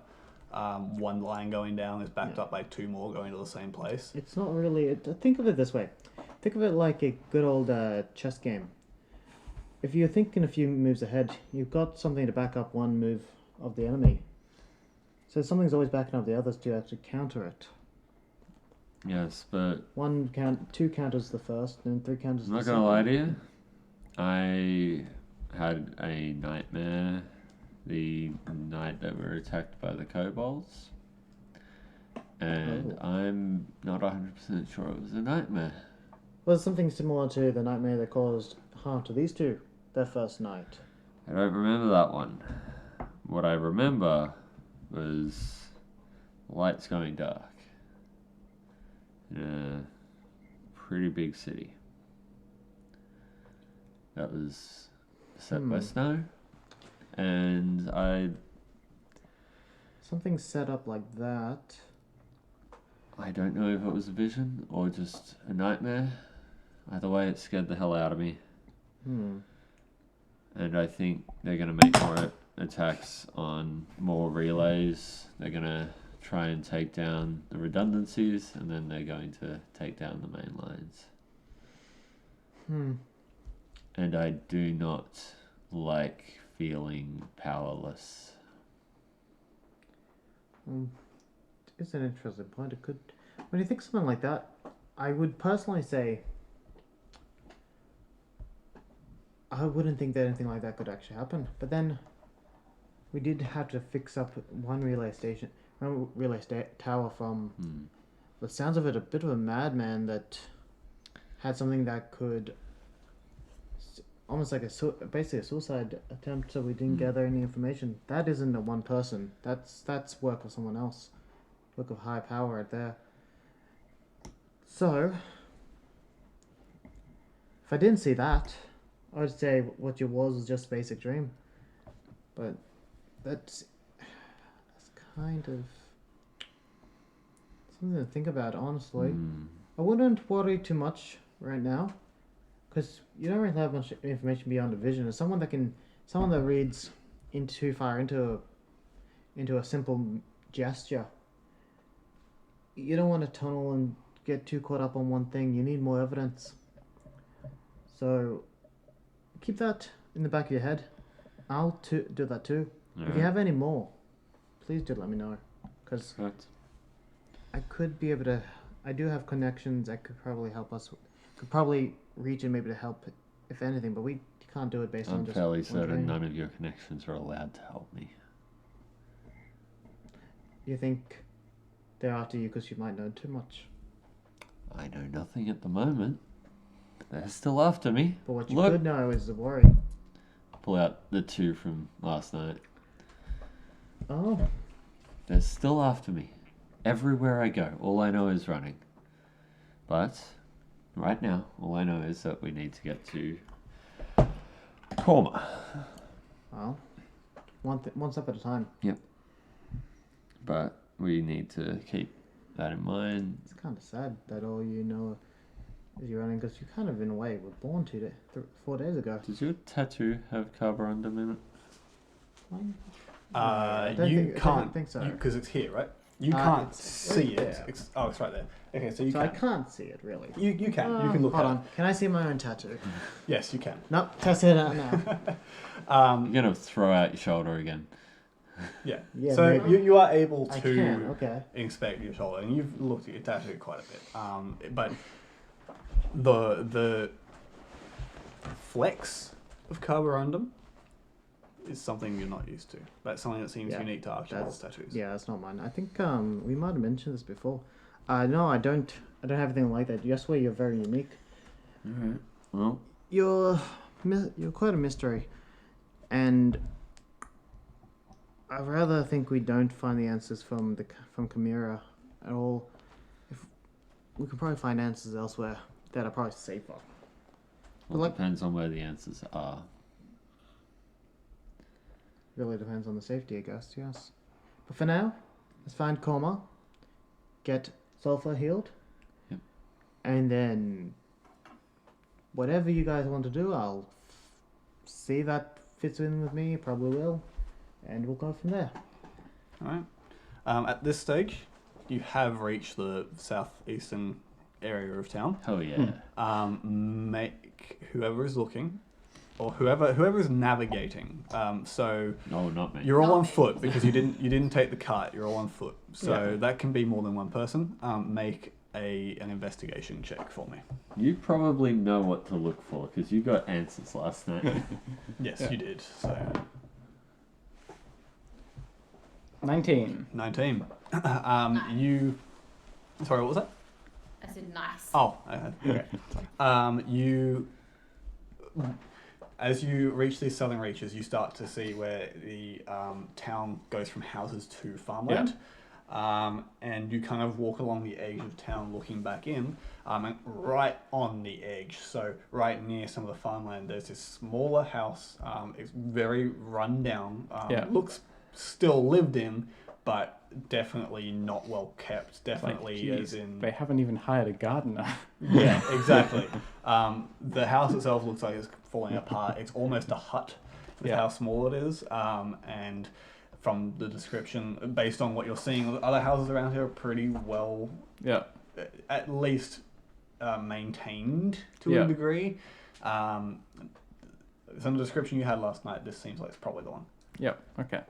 One line going down is backed up by 2 more going to the same place. It's not really. Think of it this way. Think of it like a good old chess game. If you're thinking a few moves ahead, you've got something to back up one move of the enemy. So something's always backing up the others to actually counter it. Yes, but 2 counters the first, and 3 counters I'm the not second. gonna lie to you. I had a nightmare the night that we were attacked by the kobolds, and I'm not 100% sure it was a nightmare. Was something similar to the nightmare that caused harm to these two their first night? I don't remember that one. What I remember was lights going dark in a pretty big city. That was set by snow, and Something set up like that. I don't know if it was a vision or just a nightmare. Either way, it scared the hell out of me. And I think they're going to make more attacks on more relays. They're going to try and take down the redundancies, and then they're going to take down the main lines. And I do not like feeling powerless. It's an interesting point. It could, when you think something like that, I would personally say I wouldn't think that anything like that could actually happen. But then we did have to fix up one tower from, the sounds of it, a bit of a madman that had something that could almost like basically a suicide attempt. So we didn't gather any information. That isn't a one person. That's work of someone else. Work of high power right there. So if I didn't see that, I would say what you was just a basic dream. But that's kind of something to think about, honestly. I wouldn't worry too much right now, because you don't really have much information beyond a vision. As someone that reads too far into a simple gesture, you don't want to tunnel and get too caught up on one thing. You need more evidence. So keep that in the back of your head. I'll do that too. If you have any more, please do let me know, because I could be able to. I do have connections that could probably help us. Could probably reach and maybe to help, if anything. But we can't do it based on just. I'm fairly one certain dream. none of your connections are allowed to help me. You think they're after you because you might know too much? I know nothing at the moment. They're still after me. But what you Look. could know is the worry. Pull out the 2 from last night. Oh. They're still after me. Everywhere I go, all I know is running. But right now, all I know is that we need to get to Korma. Well, one step at a time. Yep. But we need to keep that in mind. It's kind of sad that all you know is you're running, because you kind of, in a way, were born 4 days ago. Does your tattoo have carborundum in it? I don't think so. Because it's here, right? You can't see it. there. It's right there. Okay, so you So can. I can't see it, really. You can. You can look Hold at on. it. Can I see my own tattoo? Yes, you can. Nope. Test it out now. You're going to throw out your shoulder again. Yeah. Yeah, So maybe. you are able I to can. Okay. inspect your shoulder, and you've looked at your tattoo quite a bit. But the flex of carborundum is something you're not used to. That's something that seems Yeah, unique to Archibald's tattoos. Yeah, that's not mine. I think we might have mentioned this before. No, I don't. I don't have anything like that. Just where you're very unique. Alright. Well, You're quite a mystery, and I rather think we don't find the answers from Chimera at all. If we could probably find answers elsewhere that are probably safer. well, like- depends on where the answers are. Really depends on the safety, I guess. Yes, but for now, let's find Korma, get Sulfur healed, Yep. and then whatever you guys want to do, I'll see that fits in with me. Probably will, and we'll go from there. All right. At this stage, you have reached the southeastern area of town. Hell yeah. Make whoever is looking, or whoever is navigating. So No, not me. you're all Not on me. foot because you didn't take the cart. You're all on foot. So Yeah. that can be more than one person. Make an investigation check for me. You probably know what to look for because you got answers last night. Yes, you did. So 19. 19. You. Sorry, what was that? I said nice. Oh, okay. As you reach these southern reaches, you start to see where the town goes from houses to farmland. And you kind of walk along the edge of town looking back in, and right on the edge, so right near some of the farmland, there's this smaller house. It's very run down. Looks still lived in, but definitely not well kept. Definitely, Like, as in... They haven't even hired a gardener. Yeah, exactly. The house itself looks like it's falling apart. It's almost a hut with how small it is. And from the description, based on what you're seeing, the other houses around here are pretty well, at least maintained to a degree. From the description you had last night, this seems like it's probably the one. Yep. Okay.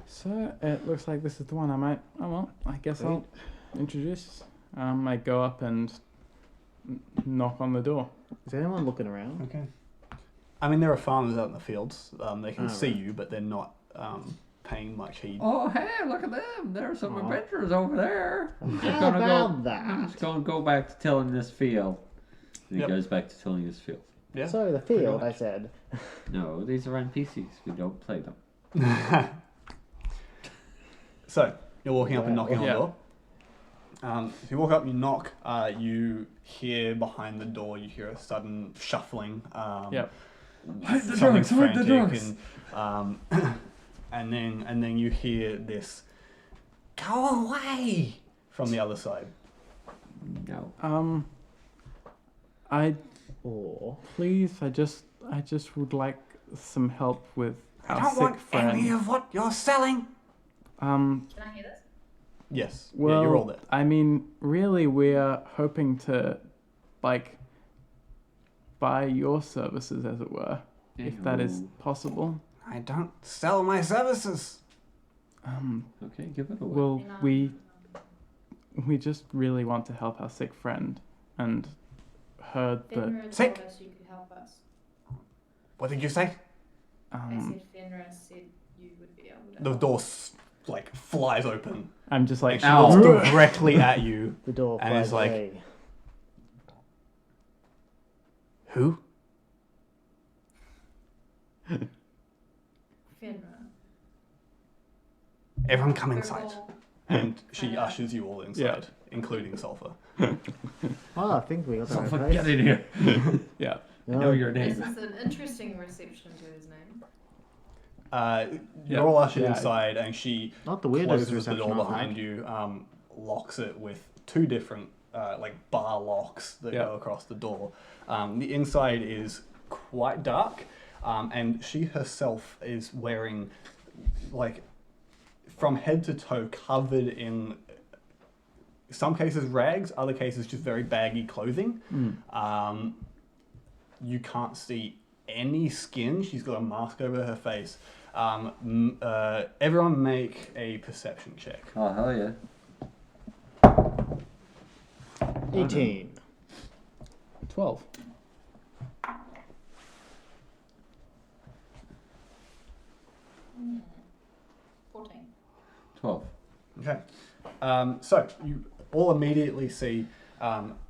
So it looks like this is the one. I guess I'll introduce. I go up and knock on the door. Is anyone looking around? Okay. I mean, there are farmers out in the fields. They can see you, but they're not paying much heed. Oh, hey, look at them. There's some adventurers over there. How about that? I'm just going to go back to tilling this field. And he goes back to tilling his field. Yeah. So the field, I said. No, these are NPCs. We don't play them. So, you're walking up and knocking on the door. If you walk up, you knock, you hear behind the door, you hear a sudden shuffling. Hide the something drugs, hide the frantic, drugs. and then you hear this, "Go away!" from the other side. No. Please, I just would like some help with I our don't sick want friend. any of what you're selling. Can I hear this? Yes. Well, yeah, you're all there. I mean, really, we're hoping to, like, buy your services, as it were, if that is possible. I don't sell my services. Okay, give it away. Well, we just really want to help our sick friend, and heard that. Fenrir Sick? told us you could help us. What did you say? I said Fenrir said you would be able to The help. door flies open. I'm just like, She looks directly at you. The door And flies it's like- away. Who? Fenrir. Everyone come inside. Purple. And she ushers you all inside, including Sulfur. Oh, I think we got the right Someone place. get in here. yeah. I know your This name. is an interesting reception to his name. You're all ushered Yeah. inside, and she Not the weirdest closes the reception door I've behind had. you, locks it with two different bar locks that go across the door. The inside is quite dark, and she herself is wearing, from head to toe, covered in some cases rags, other cases just very baggy clothing. You can't see any skin. She's got a mask over her face. Everyone make a perception check. Oh, hell yeah. 18. 12. 14. 12. Okay. So you all immediately see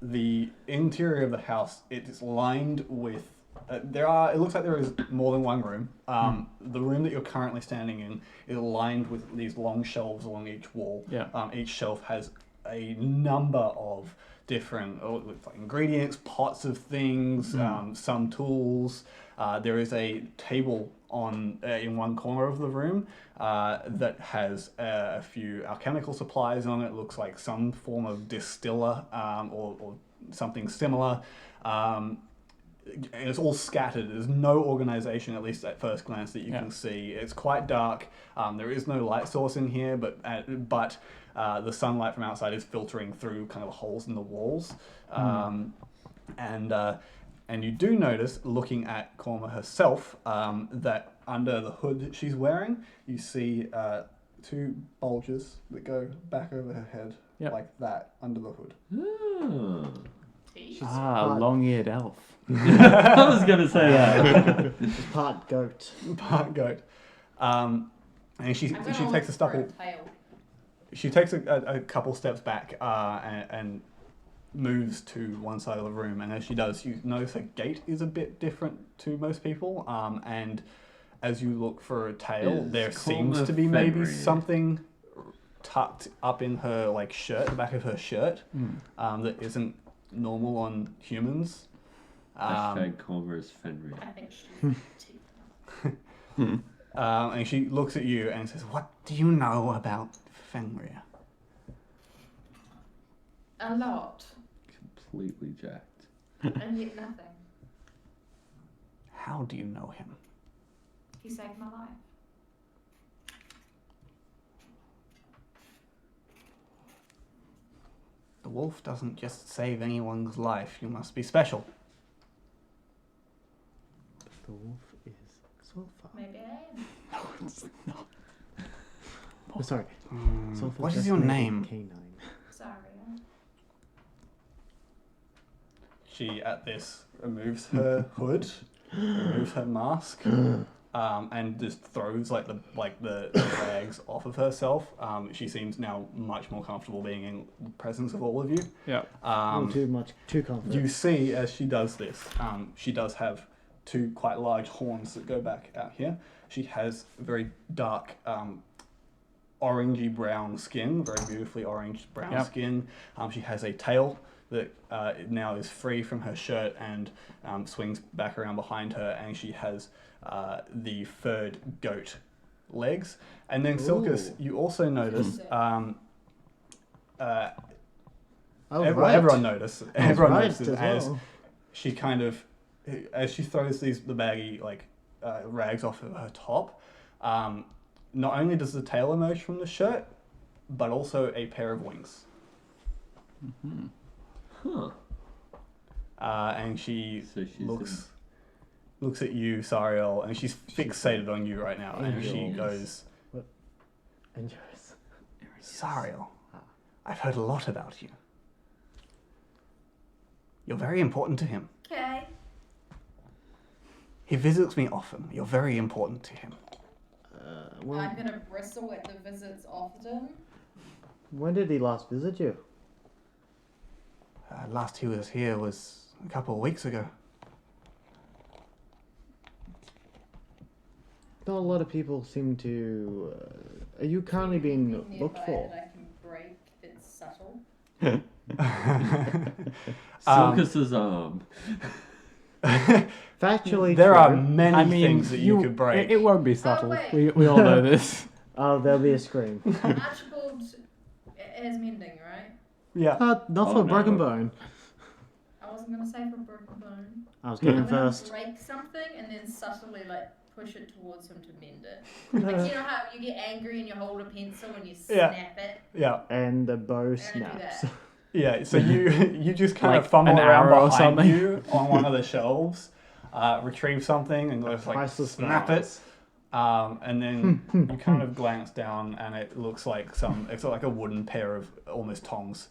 the interior of the house. It is lined with. It looks like there is more than one room. The room that you're currently standing in is lined with these long shelves along each wall. Yeah. Each shelf has a number of different ingredients, pots of things, some tools. There is a table in one corner of the room that has a few alchemical supplies on it. It looks like some form of distiller or something similar. And it's all scattered. There's no organization, at least at first glance, that you can see. It's quite dark. There is no light source in here, but the sunlight from outside is filtering through kind of holes in the walls. And you do notice, looking at Korma herself, that under the hood that she's wearing, you see two bulges that go back over her head, like that, under the hood. Oh. Long-eared elf. I was going to say that. She's part goat. Part goat. And she I'm gonna takes a look for stubble. tail. She takes a couple steps back and moves to one side of the room, and as she does, you notice her gait is a bit different to most people. And as you look for a tail, Is there seems Korma to be maybe Fenrir? something tucked up in her like shirt, the back of her shirt, Mm. that isn't normal on humans. Hashtag Korma is Fenrir. I think she's And she looks at you and says, "What do you know about Fenrir?" a lot, Completely jacked. and yet nothing. How do you know him? He saved my life. The wolf doesn't just save anyone's life. You must be special. The wolf is so far. Maybe I am. No, it's not. Oh, sorry. What is your name? Canine. Sorry. She at this removes her hood, removes her mask, and just throws the rags off of herself. She seems now much more comfortable being in the presence of all of you. Yeah. Too confident. You see as she does this, she does have two quite large horns that go back out here. She has very dark orangey brown skin, very beautifully orange brown Yep. skin. She has a tail that now is free from her shirt and swings back around behind her, and she has the furred goat legs. And then Silkus, Ooh. you also notice Oh, everyone notices right notices as as well. she kind of as she throws the baggy rags off of her top. Not only does the tail emerge from the shirt, but also a pair of wings. Mm-hmm. Huh. And she So she's looks at you, Sariel, and she's fixated on you right now. And she Angels. goes, And yours. "Sariel, I've heard a lot about you. You're very important to him. Okay. He visits me often. You're very important to him." Well, I'm gonna bristle at the visits often. when did he last visit you? Last he was here was a couple of weeks ago. Not a lot of people seem to. Are you currently being Anything looked nearby for? that I can break that's subtle. Silkus's arm. Factually, There are true. many things that you could break. It won't be subtle. wait. We all know this. Oh, there'll be a scream. Archibald has mending, right? Yeah. Not Oh, for a no. broken bone. I wasn't gonna say for a broken bone. I was I'm getting gonna first. break something and then subtly push it towards him to mend it. Like you know how you get angry and you hold a pencil and you snap it? Yeah. And the bow I'm gonna do snaps. that. Yeah. So you just kind Like of fumble an around arrow or behind something. you on one of the shelves, retrieve something, and just Priceless snap flowers. it. And then you kind of glance down, and it looks like it's like a wooden pair of almost tongs,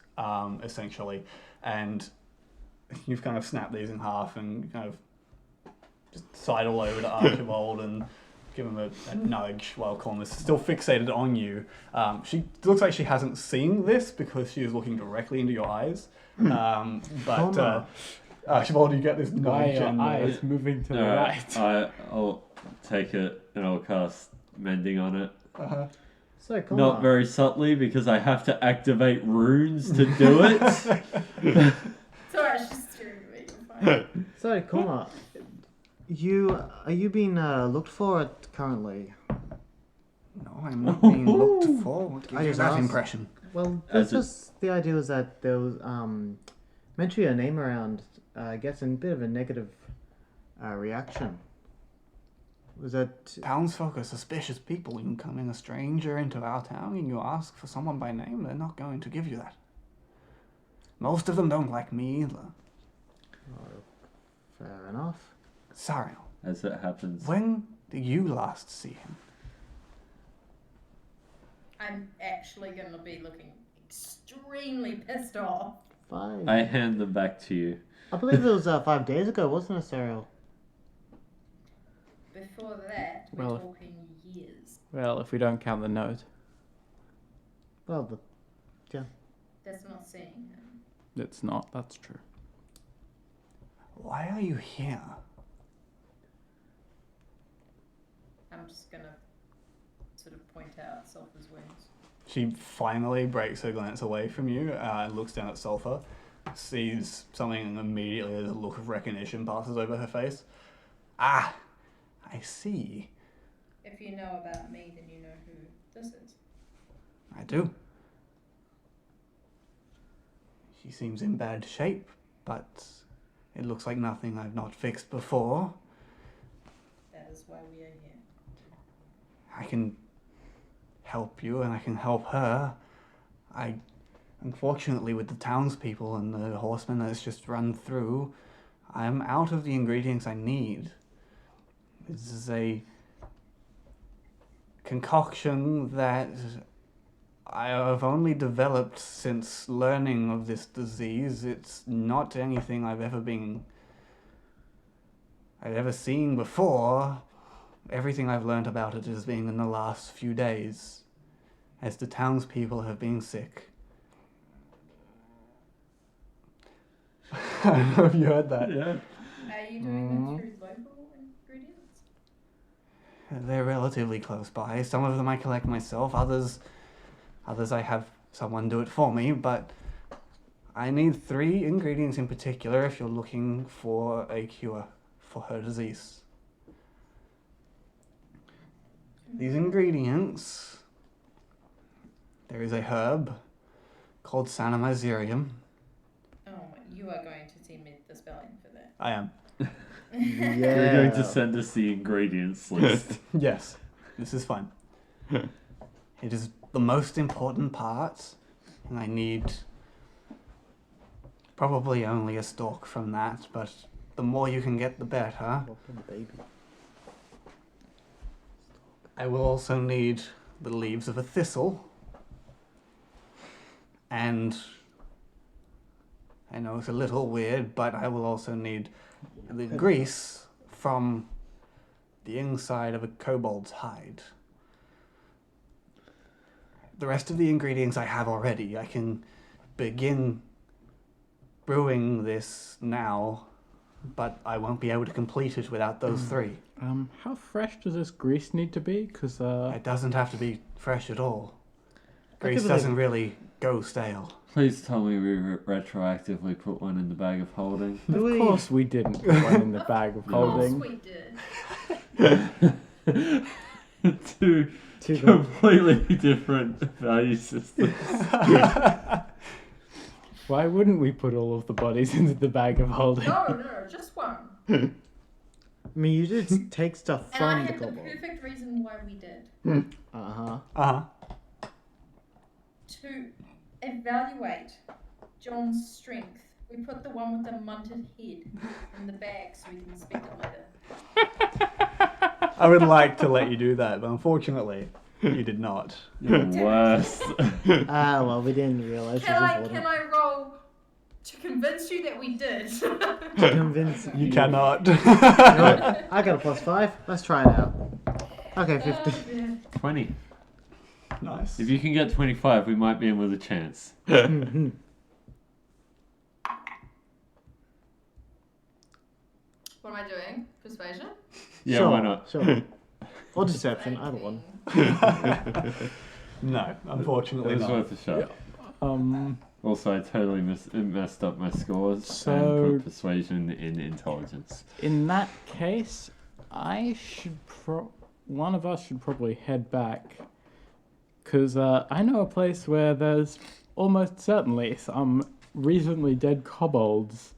essentially. And you've kind of snapped these in half and kind of just sidle over to Archibald and give him a nudge while Korma's still fixated on you. She looks like she hasn't seen this because she is looking directly into your eyes. But Korma. Archibald, you get this Why nudge are your and eyes moving to the right? I'll take it and I'll cast mending on it. So, come Not on. very subtly because I have to activate runes to do it. Sorry, it's just staring at me. You're fine. So, come on. Are you being looked for currently? No, I'm not being looked for. What I gives you just that asked. impression? Well, As that's just the idea was that there was mentioning your name around gets a bit of a negative reaction. Was that Townsfolk are suspicious people. You can come in a stranger into our town and you ask for someone by name, they're not going to give you that. Most of them don't like me either. fair enough? Sariel, As it happens. when did you last see him? I'm actually gonna be looking extremely pissed off. Fine. I hand them back to you. I believe it was 5 days ago, wasn't it, Cyril? Before that, we're Well, talking years. Well, if we don't count the note. Well, but That's not seeing him. It's not. That's true. Why are you here? I'm just gonna sort of point out Sulphur's wounds. She finally breaks her glance away from you and looks down at Sulphur, sees something, and immediately a look of recognition passes over her face. Ah, I see. If you know about me, then you know who this is. I do. She seems in bad shape, but it looks like nothing I've not fixed before. That is why we are here. I can help you and I can help her. Unfortunately, with the townspeople and the horsemen that's just run through, I'm out of the ingredients I need. This is a concoction that I have only developed since learning of this disease. It's not anything I've ever seen before. Everything I've learned about it has been in the last few days, as the townspeople have been sick. I don't know if you heard that. Yeah. Are you doing them through local ingredients? They're relatively close by. Some of them I collect myself, others I have someone do it for me, but I need 3 ingredients in particular if you're looking for a cure for her disease. These ingredients, there is a herb called Sanomazerium. Oh, you are going to send me the spelling for that. I am. yeah. You're going to send us the ingredients list. Yes, this is fun. It is the most important part, and I need probably only a stalk from that, but the more you can get, the better. Baby. I will also need the leaves of a thistle, and I know it's a little weird, but I will also need the grease from the inside of a kobold's hide. The rest of the ingredients I have already. I can begin brewing this now, but I won't be able to complete it without those 3. How fresh does this grease need to be? Because It doesn't have to be fresh at all. Grease give it a- doesn't really go stale. Please tell me we retroactively put one in the bag of holding. of course we didn't put one in the bag of Of course holding. we did. Two completely different value systems. Why wouldn't we put all of the bodies into the bag of holding? No, just one. I mean, you did take stuff And I from the have the kobold. perfect reason why we did. Uh-huh. Uh-huh. To evaluate John's strength, we put the one with the munted head in the bag so we can inspect it later. I would like to let you do that, but unfortunately, you did not. You're worst. Ah, well, we didn't realize it was Can important. I roll to convince you that we did? To convince You cannot. I got a +5. Let's try it out. Okay, 50. 20. Nice. If you can get 25, we might be in with a chance. Mhm. What am I doing? Persuasion? Yeah, Sure, why not? Sure. Or deception, either one. No, It unfortunately was not. worth a shot. Also, I totally messed up my scores So- and put persuasion in intelligence. In that case, one of us should probably head back. Because I know a place where there's almost certainly some recently dead kobolds.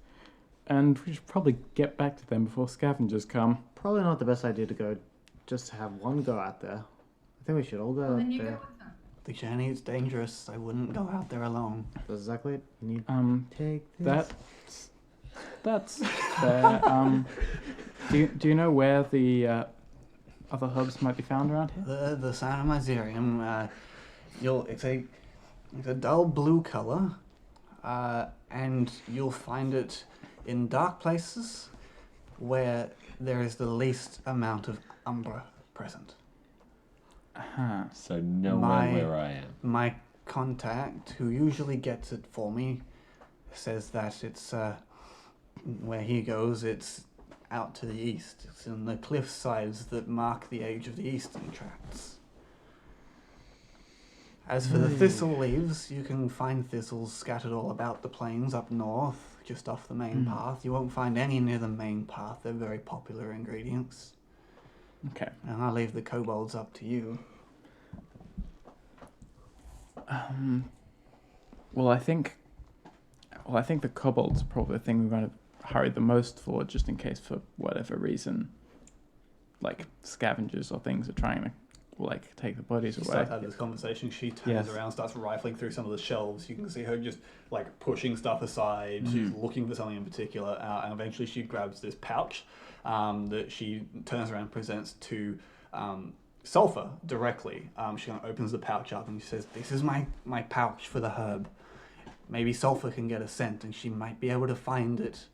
And we should probably get back to them before scavengers come. Probably not the best idea to go just to have one go out there. I think we should all go Well, out then you go there. with them. The journey is dangerous. I wouldn't go out there alone. That's exactly it. You need take this. That's fair. Do you know where the other herbs might be found around here? The Sanomazerium, it's a dull blue color, and you'll find it in dark places where there is the least amount of umbra present. Uh-huh. So nowhere My- where I am. My contact who usually gets it for me says that it's where he goes, it's out to the east. It's in the cliff sides that mark the age of the eastern tracts. As for the thistle leaves, you can find thistles scattered all about the plains up north, just off the main path. You won't find any near the main path. They're very popular ingredients. Okay. And I'll leave the kobolds up to you. Well, I think the kobolds are probably the thing we're going to hurry the most for, just in case for whatever reason, like scavengers or things are trying to like take the bodies away. Start having this conversation. She turns around, starts rifling through some of the shelves. You can see her just like pushing stuff aside. She's looking for something in particular, and eventually she grabs this pouch that she turns around and presents to Sulfur directly. She kind of opens the pouch up and she says, "This is my pouch for the herb. Maybe Sulfur can get a scent, and she might be able to find it."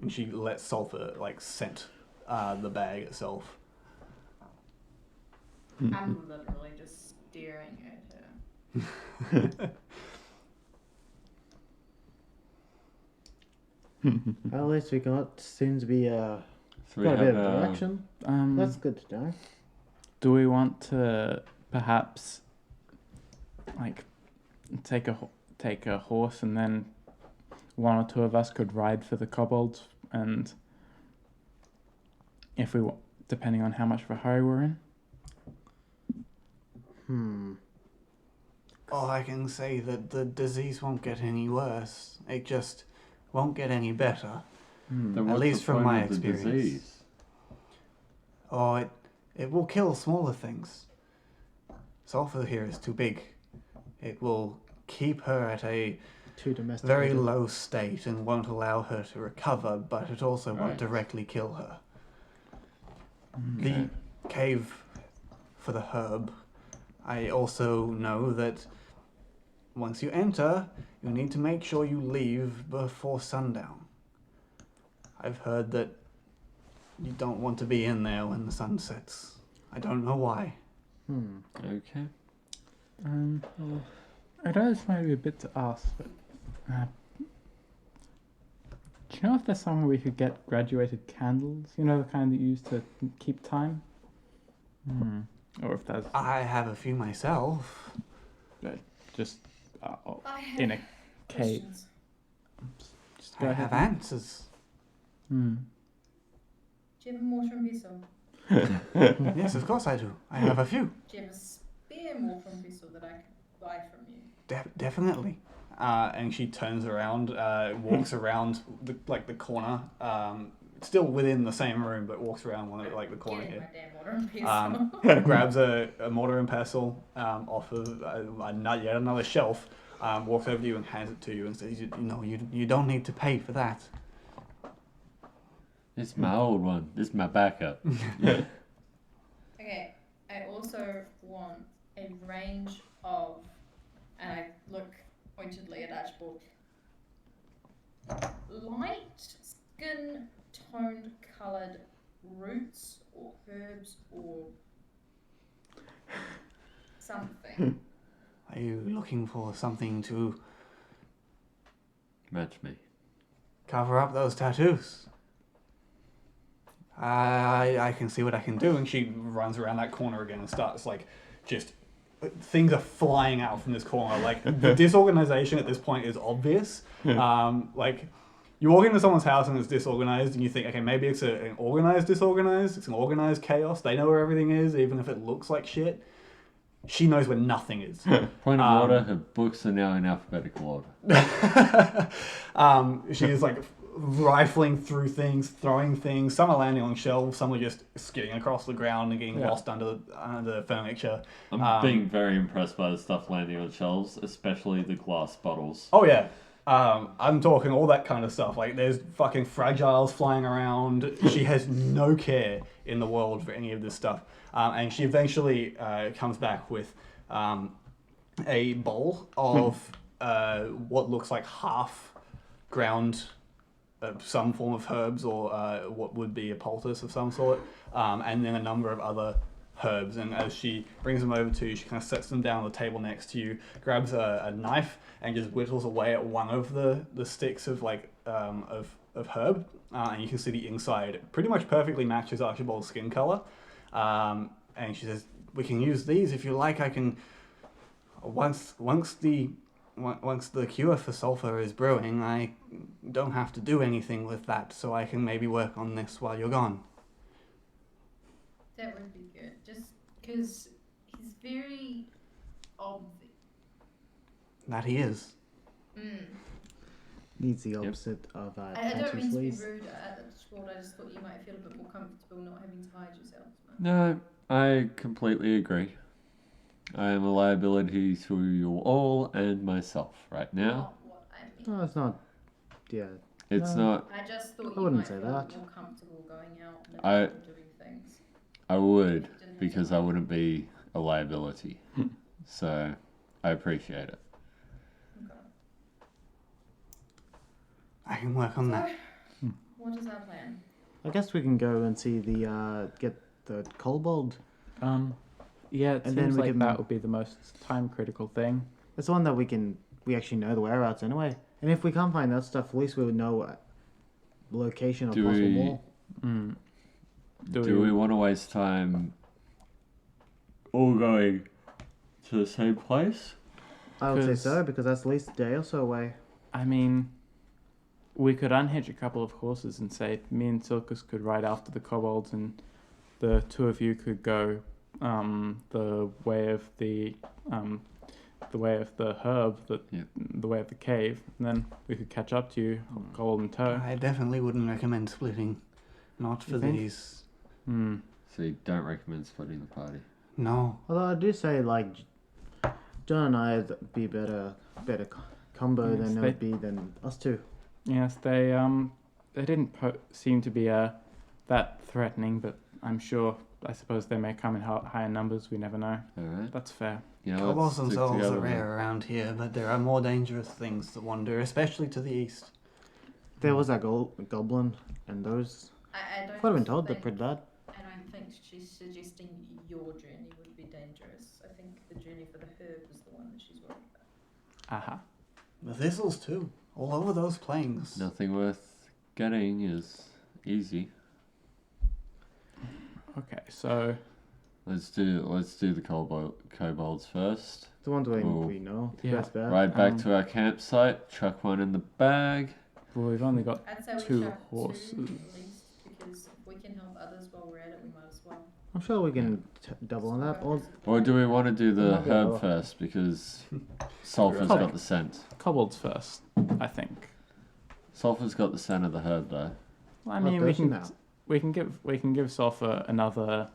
And she lets Sulfur like scent the bag itself. I'm literally just staring at her. At least we seems to be So we got a bit have of direction. That's good to know. Do we want to perhaps like take a horse, and then one or two of us could ride for the kobolds, and if we depending on how much of a hurry we're in. All I can say that the disease won't get any worse. It just won't get any better. Then At what's least the from point my of the experience. disease? Oh, it will kill smaller things. Sulfur here is too big. It will keep her at a Too domesticated. very low state and won't allow her to recover, but it also won't Right. directly kill her. The cave for the herb, I also know that once you enter, you need to make sure you leave before sundown. I've heard that you don't want to be in there when the sun sets. I don't know why. Okay. Well, I know this might be a bit to ask, but do you know if there's somewhere we could get graduated candles? You know, the kind that you use to keep time? Or if there's I have a few myself. just I have in a cave. questions. Just I go have ahead. answers. Do you have a mortar and pestle? Yes, of course I do. I have a few. Do you have a spare mortar and pestle that I could buy from you? Definitely. And she turns around, walks around the corner, still within the same room, but walks around one of the corner Get here. my damn mortar and pestle. Grabs a mortar and pestle off of yet another shelf, walks over to you and hands it to you and says, you don't need to pay for that. This is my old one. This is my backup. Okay, I also want a range of, and I look pointedly at Archibald, light skin toned coloured roots or herbs or something. Are you looking for something to Match me. cover up those tattoos? I can see what I can do. And she runs around that corner again and starts just things are flying out from this corner. The disorganization at this point is obvious. You walk into someone's house and it's disorganized, and you think, okay, maybe it's an organized disorganized. It's an organized chaos. They know where everything is, even if it looks like shit. She knows where nothing is. Point of order, her books are now in alphabetical order. She is rifling through things, throwing things. Some are landing on shelves, some are just skidding across the ground and getting lost under the furniture. I'm being very impressed by the stuff landing on shelves, especially the glass bottles. Oh yeah. I'm talking all that kind of stuff. There's fucking fragiles flying around. She has no care in the world for any of this stuff. And she eventually comes back with a bowl of what looks like half ground some form of herbs or what would be a poultice of some sort, and then a number of other herbs, and as she brings them over to you, she kind of sets them down on the table next to you, grabs a knife, and just whittles away at one of the sticks of of herb, and you can see the inside pretty much perfectly matches Archibald's skin color. And she says, "We can use these if you like. I can once the cure for sulfur is brewing, I don't have to do anything with that, so I can maybe work on this while you're gone." That would be good, just because he's very obvious. That he is. Needs the opposite of I don't tattoo mean to be sleeves. rude at Squad, I just thought you might feel a bit more comfortable not having to hide yourself. No, I completely agree. I am a liability to you all and myself right now. Not what I mean. No, it's not. Yeah. It's No. not. I just thought I you wouldn't might say feel that. more comfortable going out and I- about and doing things. I would, Didn't have because to I hide. wouldn't be a liability. So, I appreciate it. Okay. I can work on that. So, what is our plan? I guess we can go and see the get the kobold. Yeah, it And then seems we like can- that would be the most time-critical thing. It's the one that we actually know the whereabouts anyway. And if we can't find that stuff, at least we would know the location of Do possible we- more. Mm. Do we want to waste time all going to the same place? I would say 'Cause- so, because that's at least a day or so away. I mean, we could unhitch a couple of horses and say me and Silkus could ride after the kobolds, and the two of you could go the way of the herb, Yep. the way of the cave, and then we could catch up to you, kobold in tow. I definitely wouldn't recommend splitting. Not for You think? these. Hmm. So you don't recommend splitting the party? No. Although I do say, like, John and I would be better combo Yes, than it they- would be than us two. Yes, they didn't seem to be that threatening, but I suppose they may come in higher numbers. We never know. Alright. That's fair. You know, Kobolds let's stick themselves are together then. rare around here, but there are more dangerous things that wander, especially to the east. There was that goblin, and those. I don't I've been told they're think, pretty bad. I don't think she's suggesting your journey would be dangerous. I think the journey for the herb is the one that she's worried about. Aha. The thistles too, all over those plains. Nothing worth getting is easy. Okay, so Let's do the kobolds first. The ones we Cool. we know. Yeah. That's bad. Ride back Um, to our campsite, chuck one in the bag. well, we've only got I'd say we Two chuck horses. two at least, because if we can help others while we're at it, we might as well. I'm sure we can double on that. Or do we want to do the Might be herb lower. first, because sulfur's Kobold. got the scent. kobolds first, I think. Sulfur's got the scent of the herb though. Well, I What mean, we version can now? we can give sulfur another.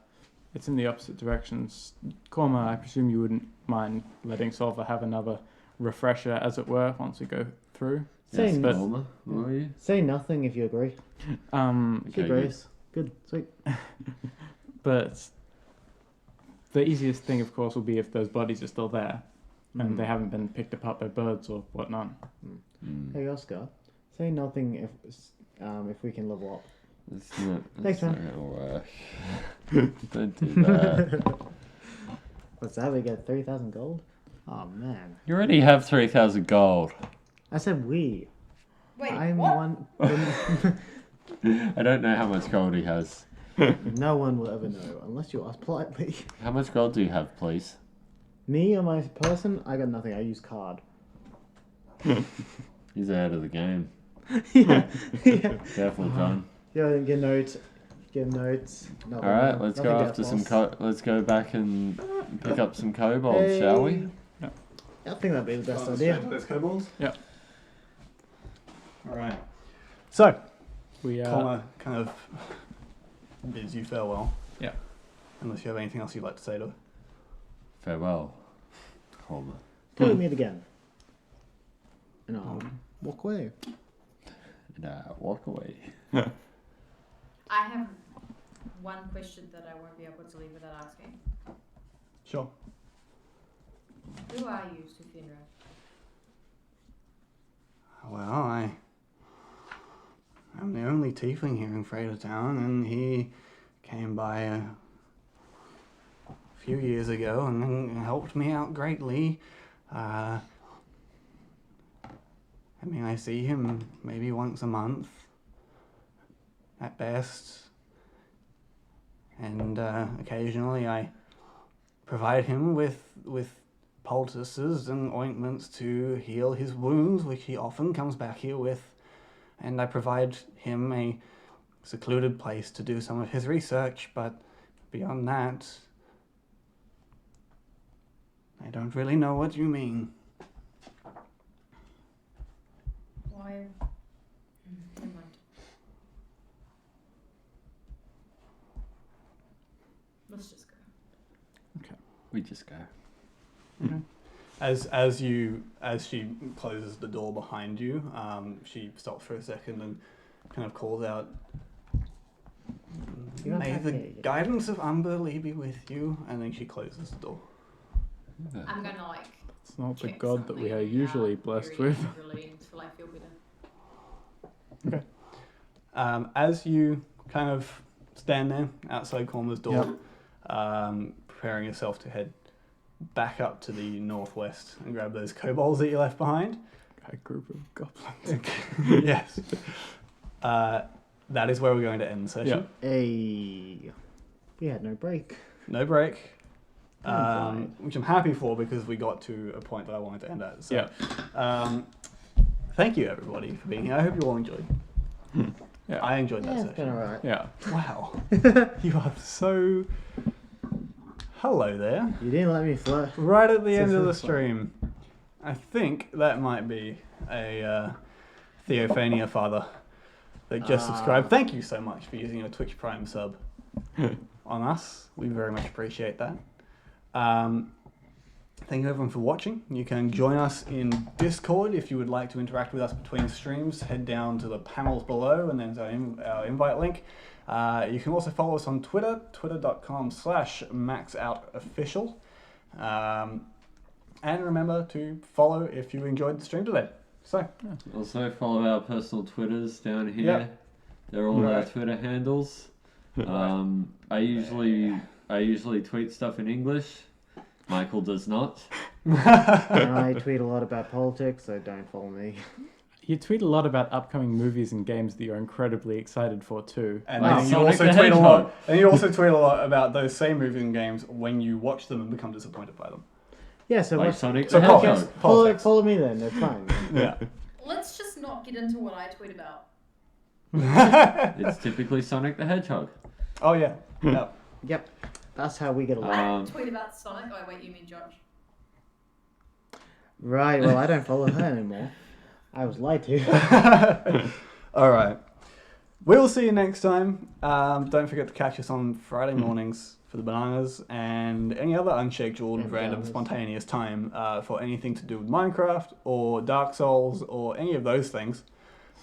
It's in the opposite directions. Korma, I presume you wouldn't mind letting sulfur have another refresher, as it were, once we go through. Say Yes, but- Norma, will you? Say nothing if you agree. Um, She Okay, agrees. Good. Sweet. but the easiest thing, of course, will be if those bodies are still there and they haven't been picked apart by birds or whatnot. Mm. Hey Oscar, say nothing if we can level up. That's not, Thanks, that's not gonna work. Don't do that. What's that? We get 3,000 gold. Oh man. You already have 3,000 gold. I said we. Wait, I'm what? one. I don't know how much gold he has. No one will ever know unless you ask politely. How much gold do you have, please? Me or my person? I got nothing. I use card. He's ahead of the game. yeah. Yeah. Careful, John. Yeah. Get notes. Get notes. No, All right, let's go nothing after gets some. lost. Let's go back and pick up some kobolds, shall we? Hey. I think that'd be the best idea. There's kobolds? Yeah. Alright. So, We Korma kind of bids you farewell. Yeah. Unless you have anything else you'd like to say to her. Farewell, Korma. Till we meet again. And I'll walk away. And walk away. I have one question that I won't be able to leave without asking. Sure. Who are you, Sufenra? Well, I'm the only tiefling here in Fredatowne, and he came by few years ago and helped me out greatly. I mean, I see him maybe once a month, at best. And occasionally I provide him with poultices and ointments to heal his wounds, which he often comes back here with. And I provide him a secluded place to do some of his research, but beyond that, I don't really know what you mean. Why? Never mind. Let's just go. We just go. Okay. As she closes the door behind you, she stops for a second and kind of calls out, "May the guidance of Umberlee be with you," and then she closes the door. I'm gonna like. It's not the check god that we are something usually out blessed very with. angrily until I feel better. Okay. As you kind of stand there outside Korma's door, preparing yourself to head back up to the northwest and grab those kobolds that you left behind. A group of goblins. Yes. That is where we're going to end the session. We had no break. No break. Fine. Which I'm happy for because we got to a point that I wanted to end at. So, Yeah. Thank you everybody for being here. I hope you all enjoyed. Yeah. I enjoyed that Yeah, it's been session. alright. Yeah. Wow. You are so... Hello there. You didn't let me flirt. Right at the This end of the is fun. stream. I think that might be a Theophania father that just subscribed. Thank you so much for using your Twitch Prime sub on us. We very much appreciate that. Thank you everyone for watching. You can join us in Discord if you would like to interact with us between streams. Head down to the panels below and then our invite link. You can also follow us on Twitter, twitter.com/maxoutofficial. And remember to follow if you enjoyed the stream today. So, Also follow our personal Twitters down here. Yep. They're all our Right. Twitter handles. I usually tweet stuff in English. Michael does not. And I tweet a lot about politics, so don't follow me. You tweet a lot about upcoming movies and games that you're incredibly excited for too. and Like then you Sonic also the tweet a Hedgehog. lot. And you also tweet a lot about those same moving games when you watch them and become disappointed by them. Yeah, so Like what? Sonic So the politics. Hedgehog. Follow me then. It's fine. Yeah. Let's just not get into what I tweet about. It's typically Sonic the Hedgehog. Oh yeah. Yeah. Yep, that's how we get along. Um, Tweet about Sonic. Oh wait, you mean Josh? Right. Well, I don't follow her anymore. I was lied to. All right. We will see you next time. Don't forget to catch us on Friday mornings for the bananas and any other unscheduled, And random, bananas. spontaneous time for anything to do with Minecraft or Dark Souls or any of those things.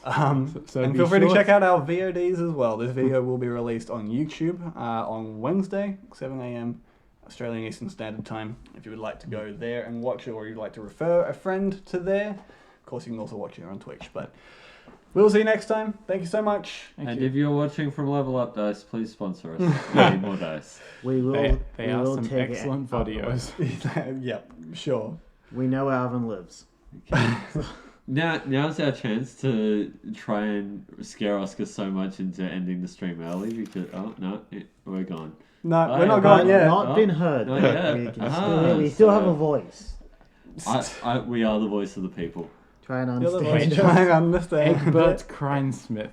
So And be feel free to sure- check out our VODs as well. This video will be released on YouTube on Wednesday, 7 a.m. Australian Eastern Standard Time. If you would like to go there and watch it, or you'd like to refer a friend to there, of course you can also watch it on Twitch. But we'll see you next time. Thank you so much. And if you're watching from Level Up Dice, please sponsor us. We need more dice. We will. They we are will some take it excellent up. videos. Yeah, sure. We know where Alvin lives. Now's our chance to try and scare Oscar so much into ending the stream early because we're gone. No, Oh, we're not yeah, gone But yet. not Oh, been heard. not yet. We, can Ah, we still have so- a voice. We are the voice of the people. Try and The other understand. voice trying to understand. Egbert Kreinsmith.